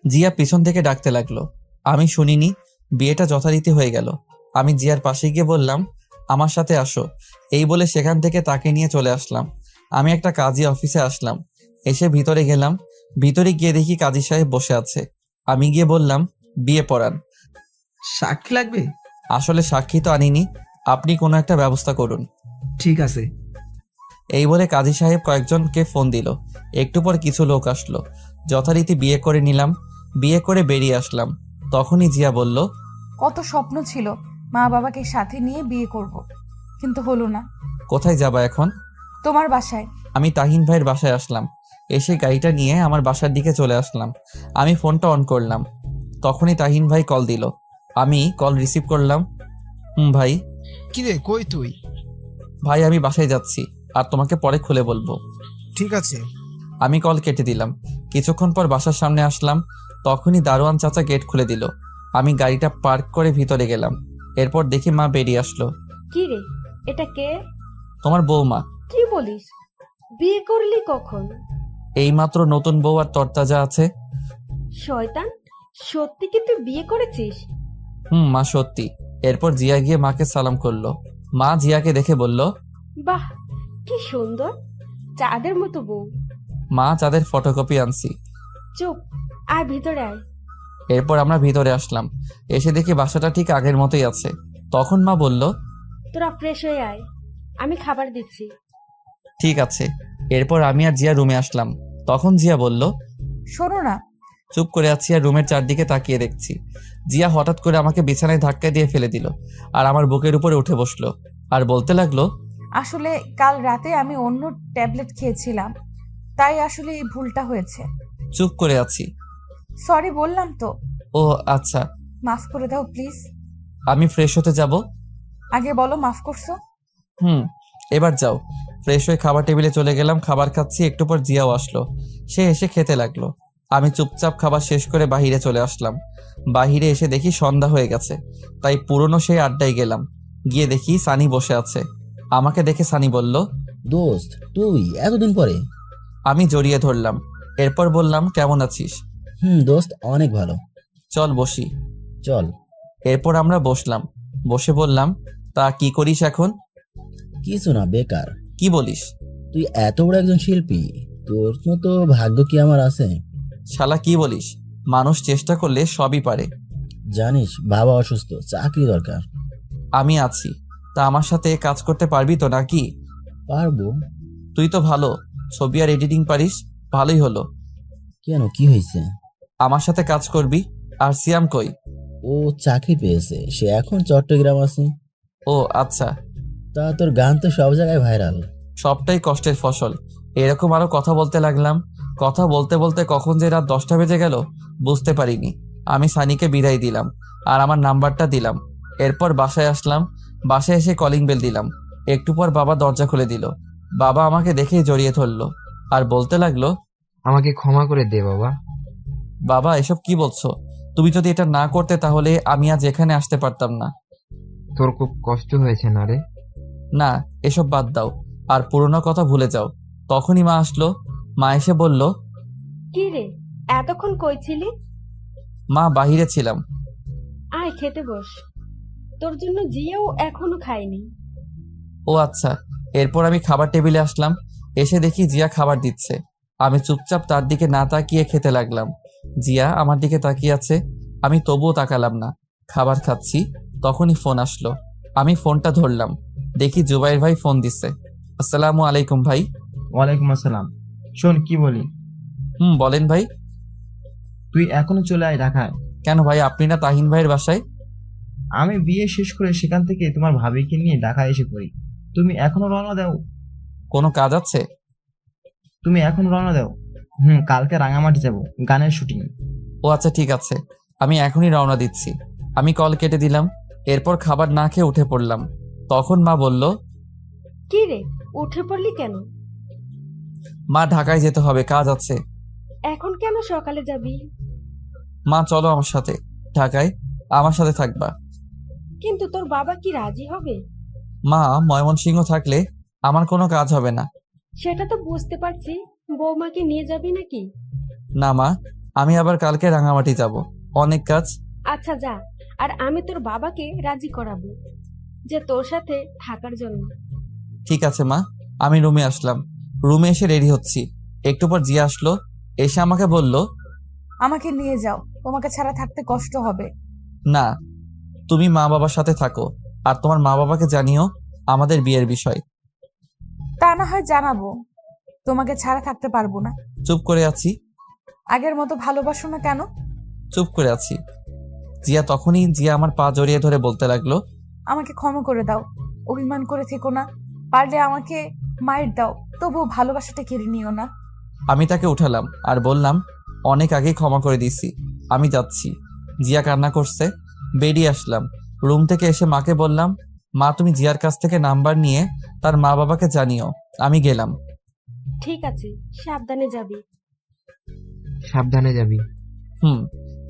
জিয়া পিছন থেকে ডাকতে লাগলো। আমি শুনিনি। বিয়েটা যথারীতি হয়ে গেল। আমি জিয়ার পাশে গিয়ে বললাম, আমার সাথে আসো। এই বলে সেখান থেকে তাকে নিয়ে চলে আসলাম। আমি একটা কাজী অফিসে আসলাম। এসে ভিতরে গেলাম। ভিতরে গিয়ে দেখি কাজী সাহেব বসে আছে। আমি গিয়ে বললাম, বিয়ে পড়ান। সাক্ষী লাগবে? আসলে সাক্ষী তো আনিনি, আপনি কোনো একটা ব্যবস্থা করুন। ঠিক আছে। এই বলে কাজী সাহেব কয়েকজনকে ফোন দিল। একটু পর কিছু লোক আসলো। যথারীতি বিয়ে করে নিলাম। বিয়ে করে বেরিয়ে আসলাম। তখনই জিয়া বলল, কত স্বপ্ন ছিল মা বাবাকে সাথে নিয়ে বিয়ে করব, কিন্তু হলো না। কোথায় যাবা এখন? তোমার বাসায়। আমি তাহিন ভাইয়ের বাসায় আসলাম। এসে গাড়িটা নিয়ে আমার বাসার দিকে চলে আসলাম। আমি ফোনটা অন করলাম। তখনই তাহিন ভাই কল দিল। আমি কল রিসিভ করলাম। ভাই। কিরে, কই তুই? ভাই, আমি বাসায় যাচ্ছি, আর তোমাকে পরে খুলে বলবো। ঠিক আছে। আমি কল কেটে দিলাম। কিছুক্ষণ পর বাসার সামনে আসলাম। তখনই দারোয়ান চাচা গেট খুলে দিল। আমি গাড়িটা পার্ক করে ভিতরে গেলাম। এরপর দেখি মা বেরিয়ে আসলো। কি রে, এটা কে? তোমার বৌমা। কি বলিস? বিয়ে করলি কখন? এইমাত্র নতুন বউ আর তরতাজা আছে। শয়তান, সত্যি কি তুই বিয়ে করেছিস? মা, সত্যি। এরপর জিয়া গিয়ে মাকে সালাম করলো। মা জিয়াকে দেখে বলল, বাহ, কি সুন্দর, চাঁদের মতো বউ। মা, চাঁদের ফটোকপি আনছি। চুপ, আয় ভিতরে আয়। এরপর আমরা ভিতরে আসলাম। এসে দেখি বাসাটা ঠিক আগের মতোই আছে। তখন মা বলল, তোরা ফ্রেশ হয়ে আয়, আমি খাবার দিচ্ছি। ঠিক আছে। এরপর আমি আর জিয়া রুমে আসলাম। তখন জিয়া বলল, শোনো না। চুপ করে আছি আর রুমের চারদিকে তাকিয়ে দেখছি। জিয়া হঠাৎ করে আমাকে বিছানায় ধাক্কা দিয়ে ফেলে দিল আর আমার বুকের উপরে উঠে বসলো আর বলতে লাগলো, আসলে কাল রাতে আমি অন্য ট্যাবলেট খেয়েছিলাম, তাই আসলে এই ভুলটা হয়েছে। চুপ করে আছি। সরি বললাম তো। ও আচ্ছা। মাফ করে দাও প্লিজ। আমি ফ্রেশ হতে যাব। আগে বলো মাফ করছো। এবার যাও। ফ্রেশ হয়ে খাবার টেবিলে চলে গেলাম। খাবার খাচ্ছি। একটু পর জিয়াও আসলো। সে এসে খেতে লাগলো। আমি চুপচাপ খাবার শেষ করে বাহিরে চলে আসলাম। বাহিরে এসে দেখি সন্ধ্যা হয়ে গেছে, তাই পুরনো সেই আড্ডায় গেলাম। গিয়ে দেখি সানি বসে আছে। আমাকে দেখে সানি বলল, দোস্ত, তুই এতদিন পরে? আমি জড়িয়ে ধরলাম। এরপর বললাম, কেমন আছিস? দোস্ত, অনেক ভালো। চল বসি। চল। এরপর আমরা বসলাম। বসে বললাম, তা কি করিস এখন? কিছু না, বেকার। কি বলিস? তুই এত বড় একজন শিল্পী, তোর মতো ভাগ্য কি আমার আছে? শালা কি বলিস? মানুষ চেষ্টা করলে সবই পারে। জানিস, বাবা অসুস্থ, চাকরি দরকার। আমি আছি। তা আমার সাথে কাজ করতে পারবি তো নাকি? পারবো। তুই তো ভালো ছবি আর এডিটিং পারিস। ভালোই হলো। কেন, কি হয়েছে? আমার সাথে কাজ করবি। আর সিয়াম কই? ও চাকরি পেয়েছে, সে এখন চট্টগ্রাম আছে। ও আচ্ছা। তা তোর গান তো সব জায়গায় ভাইরাল। সবটাই কষ্টের ফসল। এরকম আরো কথা বলতে লাগলাম। কথা বলতে বলতে কখন যে রাত 10টা বেজে গেল বুঝতে পারিনি। আমি সানিকে বিদায় দিলাম আর আমার নাম্বারটা দিলাম। এরপর বাসায় আসলাম। বাসায় এসে কলিং বেল দিলাম। একটু পর বাবা দরজা খুলে দিল। বাবা আমাকে দেখেই জড়িয়ে ধরলো আর বলতে লাগলো, আমাকে ক্ষমা করে দে বাবা। বাবা এসব কি বলছো? তুমি যদি এটা না করতে তাহলে আমি আজ এখানে আসতে পারতাম না। তোর খুব কষ্ট হয়েছে না রে? না, এসব বাদ দাও আর পুরোনো কথা ভুলে যাও। তখনই মা আসলো। মা এসে বলল, কি রে, এতক্ষণ কই ছিলি? মা বাহিরে ছিলাম। আয় খেতে বস, তোর জন্য জিয়াও এখনো খায়নি। ও আচ্ছা। এরপর আমি খাবার টেবিলে আসলাম। এসে দেখি জিয়া খাবার দিচ্ছে। আমি চুপচাপ তার দিকে না তাকিয়ে খেতে লাগলাম। জিয়া আমার দিকে তাকিয়ে আছে, আমি তবুও তাকালাম না। খাবার খাচ্ছি, তখনই ফোন আসলো। আমি ফোনটা ধরলাম, দেখি জুবাইর ভাই ফোন দিচ্ছে। আসসালামু আলাইকুম ভাই। ওয়ালাইকুম আসসালাম। শোন কি বলি। বলেন ভাই। তুই এখনো চলে আয় ঢাকায়। কেন ভাই, আপনি না তাহিন ভাইয়ের বাসায়? আমি বিয়ে শেষ করে সেখান থেকে তোমার ভাবিকে নিয়ে ঢাকায় এসে পড়ি। তুমি এখনো রওনা দাও? কোনো কাজ আছে? তুমি এখনো রওনা দাও? কালকে রাঙামাটি যাব, গানের শুটিং। ও আচ্ছা ঠিক আছে, আমি এখনই রওনা দিচ্ছি। আমি কল কেটে দিলাম। এরপর খাবার না খেয়ে উঠে পড়লাম। তখন মা বলল, কি রে, উঠে পড়লি কেন? মা ঢাকায় যেতে হবে, কাজ আছে। এখন কেন সকালে যাবি? মা চলো আমার সাথে ঢাকায়, আমার সাথে থাকবা। কিন্তু তোর বাবা কি রাজি হবে? মা, ময়মনসিংহ থাকলে আমার কোনো কাজ হবে না। সেটা তো বুঝতে পারছি, বৌমাকে নিয়ে যাবি নাকি? না মা, আমি আবার কালকে রাঙামাটি যাব, অনেক কাজ। আচ্ছা যা, আর আমি তোর বাবাকে রাজি করাবো যে তোর সাথে থাকার জন্য। ঠিক আছে মা। আমি রুমে আসলাম। রুমে এসে রেডি হচ্ছি। একটু পর জিয়া আসলো। এসে আমাকে বলল, আমাকে নিয়ে যাও, তোমাকে ছাড়া থাকতে কষ্ট হবে। না, তুমি মা বাবার সাথে থাকো আর তোমার মা বাবাকে জানিও আমাদের বিয়ের বিষয়। তা না হয় জানাবো, তোমাকে ছাড়া থাকতে পারবো না। চুপ করে আছি। আগের মতো ভালোবাসো না কেন? চুপ করে আছি। জিয়া আমার পা জড়িয়ে ধরে বলতে লাগলো, আমাকে ক্ষমা করে দাও, অভিমান করে থেকো না, পারলে আমাকে মায়ের দাও, তবুও ভালোবাসাটা কেড়ে নিও না। আমি তাকে উঠালাম আর বললাম, অনেক আগেই ক্ষমা করে দিছি, আমি যাচ্ছি। জিয়া কান্না করছে। বেরিয়ে আসলাম। রুম থেকে এসে মাকে বললাম, মা তুমি জিয়ার কাছ থেকে নাম্বার নিয়ে তার মা বাবাকে জানিও আমি গেলাম। ঠিক আছে, সাবধানে যাবি। সাবধানে যাবি।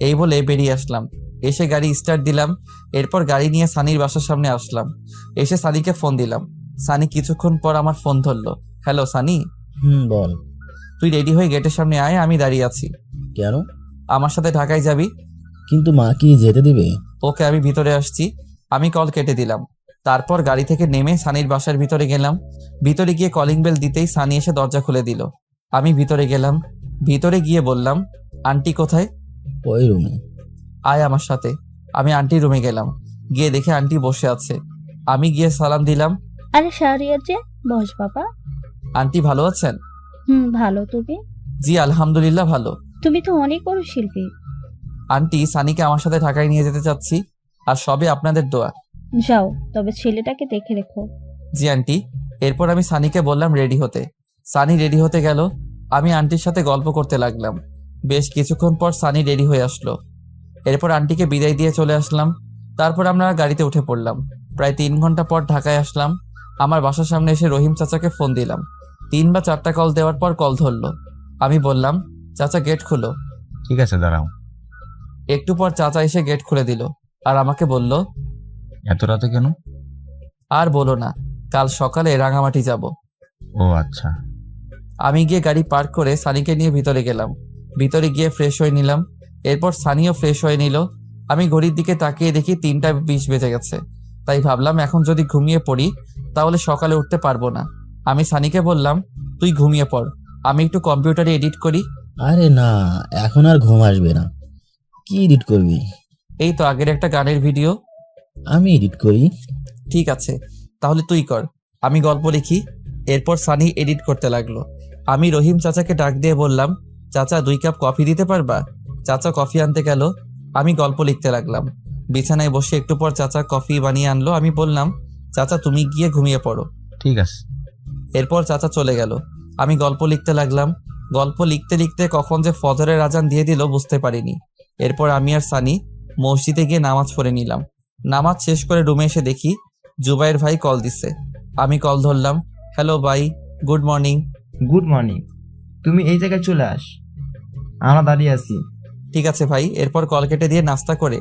এই বলে বেরিয়ে আসলাম। এসে গাড়ি স্টার্ট দিলাম। এরপর গাড়ি নিয়ে সানির বাসার সামনে আসলাম। এসে সানিকে ফোন দিলাম। সানি কিছুক্ষণ পর আমার ফোন ধরলো। হ্যালো সানি। বল। তুই রেডি হয়ে গেটের সামনে আয়, আমি দাঁড়িয়ে আছি। কেন? আমার সাথে ঢাকায় যাবি। কিন্তু মা কি যেতে দিবে? ওকে, আমি ভিতরে আসছি। আমি কল কেটে দিলাম। তারপর গাড়ি থেকে নেমে সানির বাসার ভিতরে গেলাম। ভিতরে গিয়ে কলিং বেল দিতেই সানি এসে দরজা খুলে দিল। আমি ভিতরে গেলাম। ভিতরে গিয়ে বললাম, আন্টি কোথায়? ওই রুমে। আয় আমার সাথে। আমি আন্টির রুমে গেলাম। গিয়ে দেখে আন্টি বসে আছে। আমি গিয়ে সালাম দিলাম। আরে শাহরিয়ার যে, বস বাবা। আন্টি ভালো আছেন? ভালো, তুমি? জি আলহামদুলিল্লাহ ভালো। তুমি তো অনেক বড় শিল্পী। আন্টি, সানিকে আমার সাথে ঢাকায় নিয়ে যেতে চাচ্ছি, আর সবে আপনাদের দোয়া। যাও, তবে ছেলেটাকে দেখে রেখো। জি আন্টি। এরপর আমি সানিকে বললাম রেডি হতে। সানি রেডি হতে গেল। আমি আন্টির সাথে গল্প করতে লাগলাম। বেশ কিছুক্ষণ পর সানি রেডি হয়ে আসলো। এরপর আন্টিকে বিদায় দিয়ে চলে আসলাম। তারপর আমরা গাড়িতে উঠে পড়লাম। প্রায় 3 ঘন্টা পর ঢাকায় আসলাম। আমার বাসার সামনে এসে রহিম চাচাকে ফোন দিলাম। 3 বা 4টা কল দেওয়ার পর কল ধরলো। আমি বললাম, চাচা গেট খুলো। ঠিক আছে দাঁড়াও। একটু পর চাচা এসে গেট খুলে দিল আর আমাকে বলল, এত রাতে কেন? আর বলো না, কাল সকালে রাঙামাটি যাব। ও আচ্ছা। আমি গিয়ে গাড়ি পার্ক করে সানিকে নিয়ে ভিতরে গেলাম। ভিতরে গিয়ে ফ্রেশ হয়ে নিলাম। এরপর সানিও ফ্রেশ হয়ে নিল। আমি ঘড়ির দিকে তাকিয়ে দেখি 3টা 20 বেজে গেছে। তাই ভাবলাম এখন যদি ঘুমিয়ে পড়ি তাহলে সকালে উঠতে পারবো না। আমি সানিকে বললাম, তুই ঘুমিয়ে পড়, আমি একটু কম্পিউটারে এডিট করি। আরে না, এখন আর ঘুম আসবে না। কি এডিট করবি? এই তো আগের একটা গানের ভিডিও। আমি এডিট করি। ঠিক আছে, তাহলে তুই কর, আমি গল্প লিখি। এরপর সানি এডিট করতে লাগলো। আমি রহিম চাচাকে ডাক দিয়ে বললাম, চাচা 2 কাপ কফি দিতে পারবা? চাচা কফি আনতে গেল। আমি গল্প লিখতে লাগলাম। বিছানায় বসে একটু পর চাচা কফি বানিয়ে আনলো। আমি বললাম, চাচা তুমি গিয়ে ঘুমিয়ে পড়ো। ঠিক আছে। এরপর চাচা চলে গেল। আমি গল্প লিখতে লাগলাম। গল্প লিখতে লিখতে কখন যে ফজরের আজান দিয়ে দিল বুঝতে পারিনি। এরপর আমি আর সানি মসজিদে গিয়ে নামাজ পড়ে নিলাম। নামাজ শেষ করে রুমে এসে দেখি জুবাইর ভাই কল দিছে। আমি কল ধরলাম। হ্যালো ভাই, গুড মর্নিং। Good morning. তুমি এই জায়গায় চলে আস, আমরা দাঁড়িয়ে আছি। ঠিক আছে ভাই। এরপর কল কেটে দিয়ে নাস্তা করে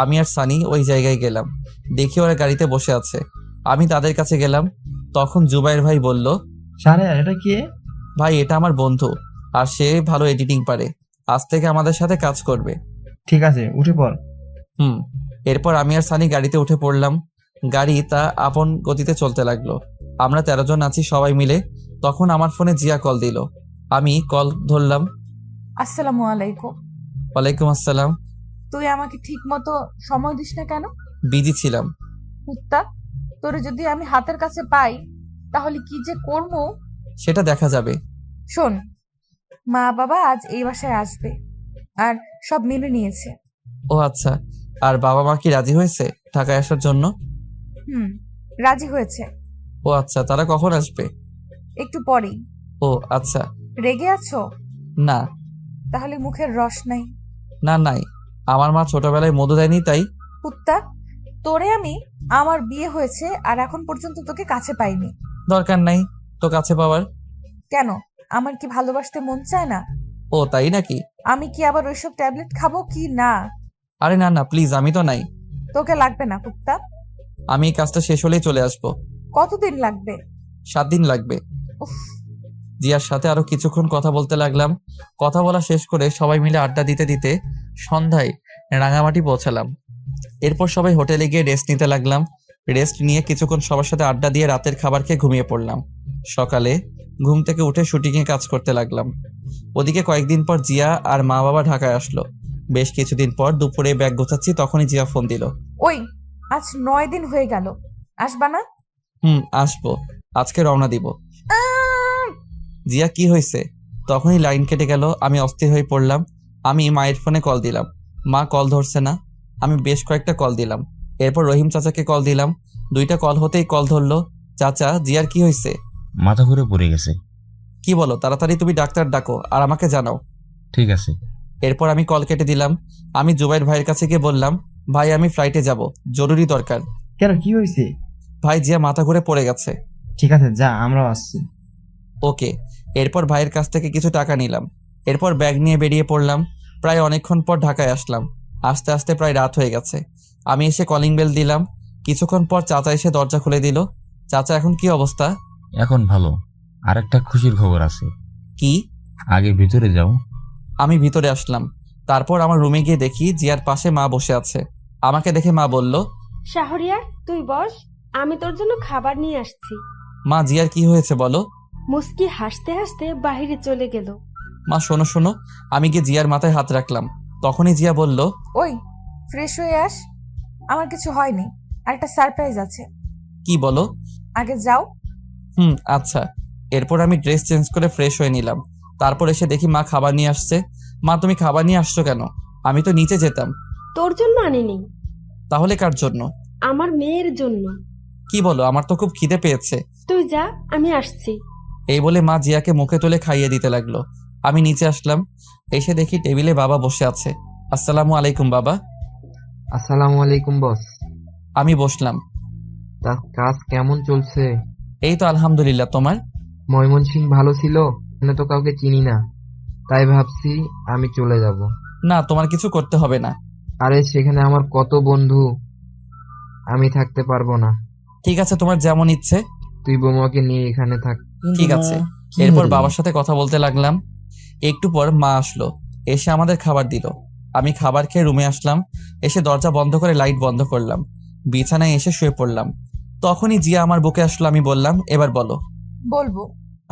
আমি আর সানি ওই জায়গায় গেলাম। দেখি ওরা গাড়িতে বসে আছে। আমি তাদের কাছে গেলাম। তখন জুবাইর ভাই বলল, শাহরিয়ার এটা কে? ভাই এটা আমার বন্ধু, আর সে ভালো এডিটিং পারে, আজ থেকে আমাদের সাথে কাজ করবে। ঠিক আছে, উঠে পড়। এরপর আমি আর সানি গাড়িতে উঠে পড়লাম। গাড়ি তা আপন গতিতে চলতে লাগলো। আমরা 13 জন আছি সবাই মিলে। তখন আমার ফোনে জিয়া কল দিল। আমি কল ধরলাম। আসসালামু আলাইকুম। ওয়ালাইকুম আসসালাম। তুই আমাকে ঠিক মতো সময় দিস না কেন? বিজি ছিলাম। কুত্তা, তোরে যদি আমি হাতের কাছে পাই তাহলে কি যে করবো সেটা দেখা যাবে। শোন, মা বাবা আজ এই বাসায় আসবে আর সব মেনে নিয়েছে। ও আচ্ছা, আর বাবা মা কি রাজি হয়েছে ঢাকায় আসার জন্য? রাজি হয়েছে। ও আচ্ছা, তারা কখন আসবে? একটু পরেই। ও আচ্ছা। রেগে আছো? না। তাহলে মুখের রস নাই? না নাই, আমার মা ছোটবেলায় মধু দেয়নি তাই। কুত্তা, তোরে আমি আমার বিয়ে হয়েছে আর এখন পর্যন্ত তোকে কাছে পাইনি। দরকার নাই তো কাছে পাওয়ার। কেন, আমার কি ভালোবাসতে মন চায় না? ও তাই নাকি? আমি কি আবার ওইসব ট্যাবলেট খাবো কি না? আরে না না প্লিজ, আমি তো নাই। তোকে লাগবে না কুত্তা। আমি এই কাজটা শেষ হলেই চলে আসবো। কতদিন লাগবে? 7 দিন লাগবে। জিয়ার সাথে আরো কিছুক্ষণ কথা বলতে লাগলাম। কথা বলা শেষ করে সবাই মিলে আড্ডা দিতে দিতে সন্ধ্যায় রাঙামাটি পৌঁছালাম। এরপর সবাই হোটেলে গিয়ে রেস্ট নিতে লাগলাম। রেস্ট নিয়ে কিছুক্ষণ সবার সাথে আড্ডা দিয়ে রাতের খাবার খেয়ে ঘুমিয়ে পড়লাম। সকালে ঘুম থেকে উঠে শুটিংয়ে কাজ করতে লাগলাম। ওদিকে কয়েকদিন পর জিয়া আর মা বাবা ঢাকায় আসলো। বেশ কিছুদিন পর দুপুরে ব্যাগ গোছাচ্ছি, তখনই জিয়া ফোন দিল। ওই, আজ 9 দিন হয়ে গেল, আসবা না? আসবো, আজকে রওনা দিব। জিয়া কি হয়েছে? তখনই লাইন কেটে গেল। আমি অস্থির হয়ে পড়লাম। আমি মায়ের ফোনে কল দিলাম, মা কল ধরছে না। আমি বেশ কয়েকটা কল দিলাম। এরপর রহিম চাচাকে কল দিলাম। 2টা কল হতেই কল ধরলো। চাচা, জিয়ার কি হয়েছে? মাথা ঘুরে পড়ে গেছে। কি বলো? তাড়াতাড়ি তুমি ডাক্তার ডাকো আর আমাকে জানাও। ঠিক আছে। এরপর আমি কল কেটে দিলাম। আমি জুবাইর ভাইয়ের কাছে গিয়ে বললাম, ভাই আমি ফ্লাইটে যাব, জরুরি দরকার। কেন, কি হয়েছে? ভাই জিয়া মাথা ঘুরে পড়ে গেছে। ঠিক আছে, যা, আমরাও আসছি। ওকে। এরপর ভাইয়ের কাছ থেকে কিছু টাকা নিলাম। এরপর ব্যাগ নিয়ে বেরিয়ে পড়লাম। প্রায় অনেকক্ষণ পর ঢাকায় আসলাম। আস্তে আস্তে প্রায় রাত হয়ে গেছে। আমি এসে কলিং বেল দিলাম। কিছুক্ষণ পর চাচা এসে দরজা খুলে দিল। চাচা, এখন কি অবস্থা? এখন ভালো। আর একটা খুশির খবর আছে। কি? আগে ভিতরে যাও। আমি ভিতরে আসলাম। তারপর আমার রুমে গিয়ে দেখি জিয়ার পাশে মা বসে আছে। আমাকে দেখে মা বলল, শাহরিয়ার তুই বস, আমি তোর জন্য খাবার নিয়ে আসছি। মা জিয়ার কি হয়েছে বলো? মুস্কি হাসতে হাসতে বাহিরে চলে গেল। মা শোনো শোনো। আমি গিয়ে জিয়ার মাথায় হাত রাখলাম। তখনই জিয়া বলল, ওই ফ্রেশ হয়ে আস, আমার কিছু হয়নি, আর একটা সারপ্রাইজ আছে। কি বলো? আগে যাও। আচ্ছা। এরপর আমি ড্রেস চেঞ্জ করে ফ্রেশ হয়ে নিলাম। তারপর এসে দেখি মা খাবার নিয়ে আসছে। মা তুমি খাবার নিয়ে আসছো কেন? আমি তো নিচে যেতাম। তোর জন্য আনিনি। তাহলে কার জন্য? আমার মেয়ের জন্য। কি বলো? আমার তো খুব খিদে পেয়েছে। তুই যা, আমি আসছি। এই বলে মা জিয়াকে মুখে তুলে খাইয়ে দিতে লাগলো। আমি নিচে আসলাম। এসে দেখি টেবিলে বাবা বসে আছে। আসসালামু আলাইকুম বাবা। আসসালামু আলাইকুম বস। আমি বসলাম। তা কাজ কেমন চলছে? এই তো আলহামদুলিল্লাহ, তোমার? ময়মনসিংহ ভালো ছিল? এখানে তো কাউকে চিনি না, তাই ভাবছি আমি চলে যাব। না, তোমার কিছু করতে হবে না। আরে সেখানে আমার কত বন্ধু, আমি থাকতে পারবো না। ঠিক আছে, তোমার যেমন ইচ্ছে। তুই বৌমাকে নিয়ে এখানে থাক। ঠিক আছে। এরপর বাবার সাথে কথা বলতে লাগলাম। একটু পর মা আসলো, এসে আমাদের খাবার দিল। আমি খাবার খেয়ে রুমে আসলাম। এসে দরজা বন্ধ করে লাইট বন্ধ করলাম। বিছানায় এসে শুয়ে পড়লাম। তখনই জিয়া আমার বুকে আসলো। আমি বললাম, এবার বলো। বলবো।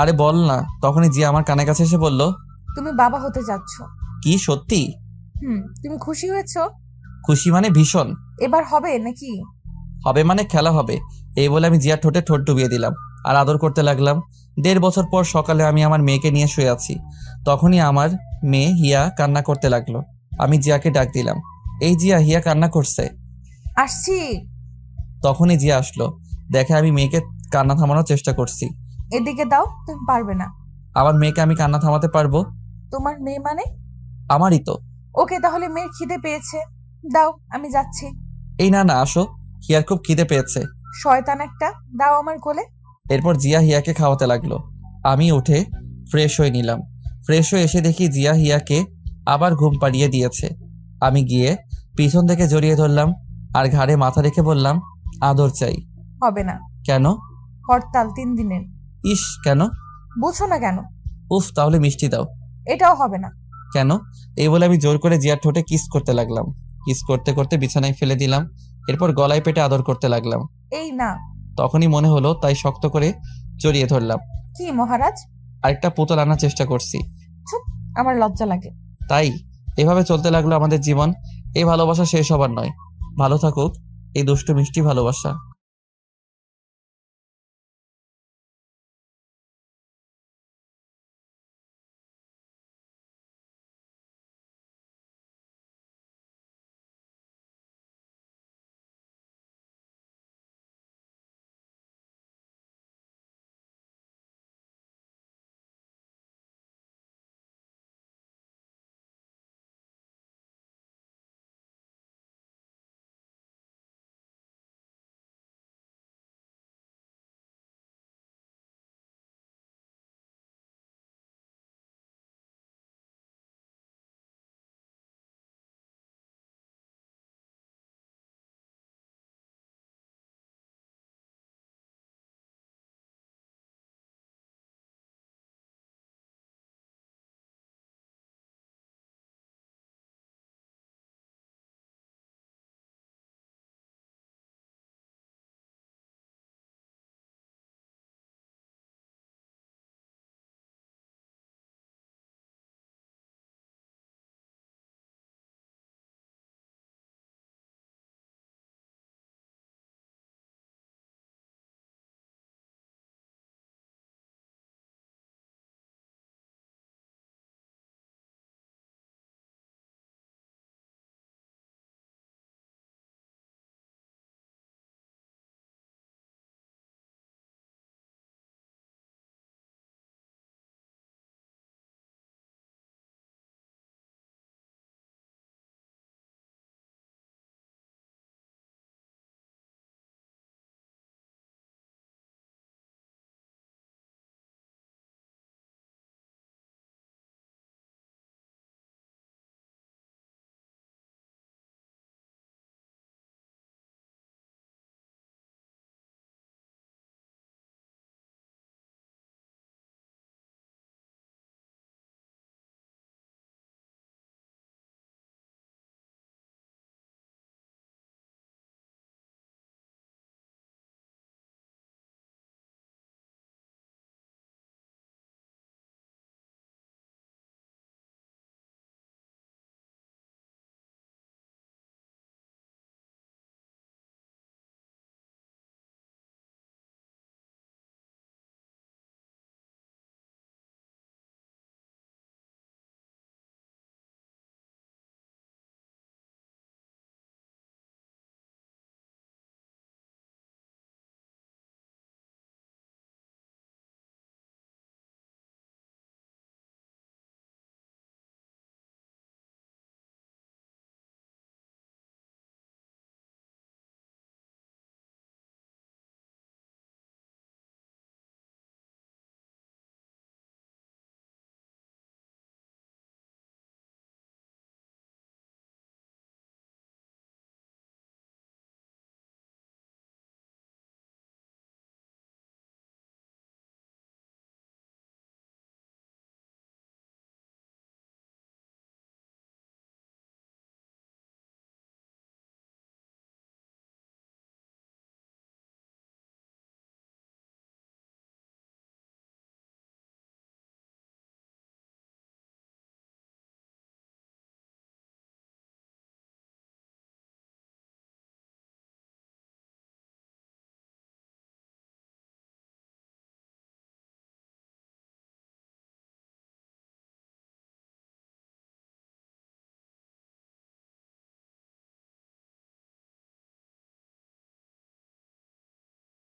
আরে বল না। তখনই জিয়া আমার কানের কাছে এসে বলল, তুমি বাবা হতে যাচ্ছ। কি সত্যি? তুমি খুশি হয়েছো? খুশি মানে ভীষণ। এবার হবে নাকি? হবে মানে খেলা হবে। এই বলে আমি জিয়ার ঠোঁটে ঠোঁট ডুবিয়ে দিলাম আর আদর করতে লাগলাম। 1.5 বছর পর সকালে আমি আমার মেয়েকে নিয়ে শুয়ে আছি। তখনই আমার মেয়ে হিয়া কান্না করতে লাগলো। আমি জিয়াকে ডাক দিলাম, এই জিয়া, হিয়া কান্না করছে। আসছি। তখনই জিয়া আসলো। দেখে আমি মেয়েকে কান্না থামানোর চেষ্টা করছি। এদিকে দাও, তুমি পারবে না। আমার মেয়েকে আমি কান্না থামাতে পারবো? তোমার মেয়ে মানে? আমারই তো। ওকে, তাহলে মেয়ের খিদে পেয়েছে, দাও আমি যাচ্ছি। এই না না, আসো, হিয়ার খুব খিদে পেয়েছে। শয়তান একটা, দাও আমার কোলে। এরপর জিয়া হিয়াকে খাওয়াতে লাগলো। আমি উঠে ফ্রেশ হয়ে নিলাম। ফ্রেশ হয়ে এসে দেখি জিয়া হিয়াকে আবার ঘুম পাড়িয়ে দিয়েছে। আমি গিয়ে পিছন থেকে জড়িয়ে ধরলাম আর ঘাড়ে মাথা রেখে বললাম, আদর চাই। হবে না। কেন? হরতাল 3 দিনের। ইস, কেন? বুঝো না কেন? উফ, তাহলে মিষ্টি দাও। এটাও হবে না। কেন? এই বলে আমি জোর করে জিয়ার ঠোঁটে কিস করতে লাগলাম। কিস করতে করতে বিছানায় ফেলে দিলাম। এরপর গলায় পেটে আদর করতে লাগলাম। এই না। তখনই মনে হলো, তাই শক্ত করে জড়িয়ে ধরলাম। কি মহারাজ? আরেকটা পুতুল আনার চেষ্টা করছি। চুপ, আমার লজ্জা লাগে। তাই এভাবে চলতে লাগলো আমাদের জীবন। এই ভালোবাসা শেষ হবার নয়। ভালো থাকুক এই দুষ্টু মিষ্টি ভালোবাসা।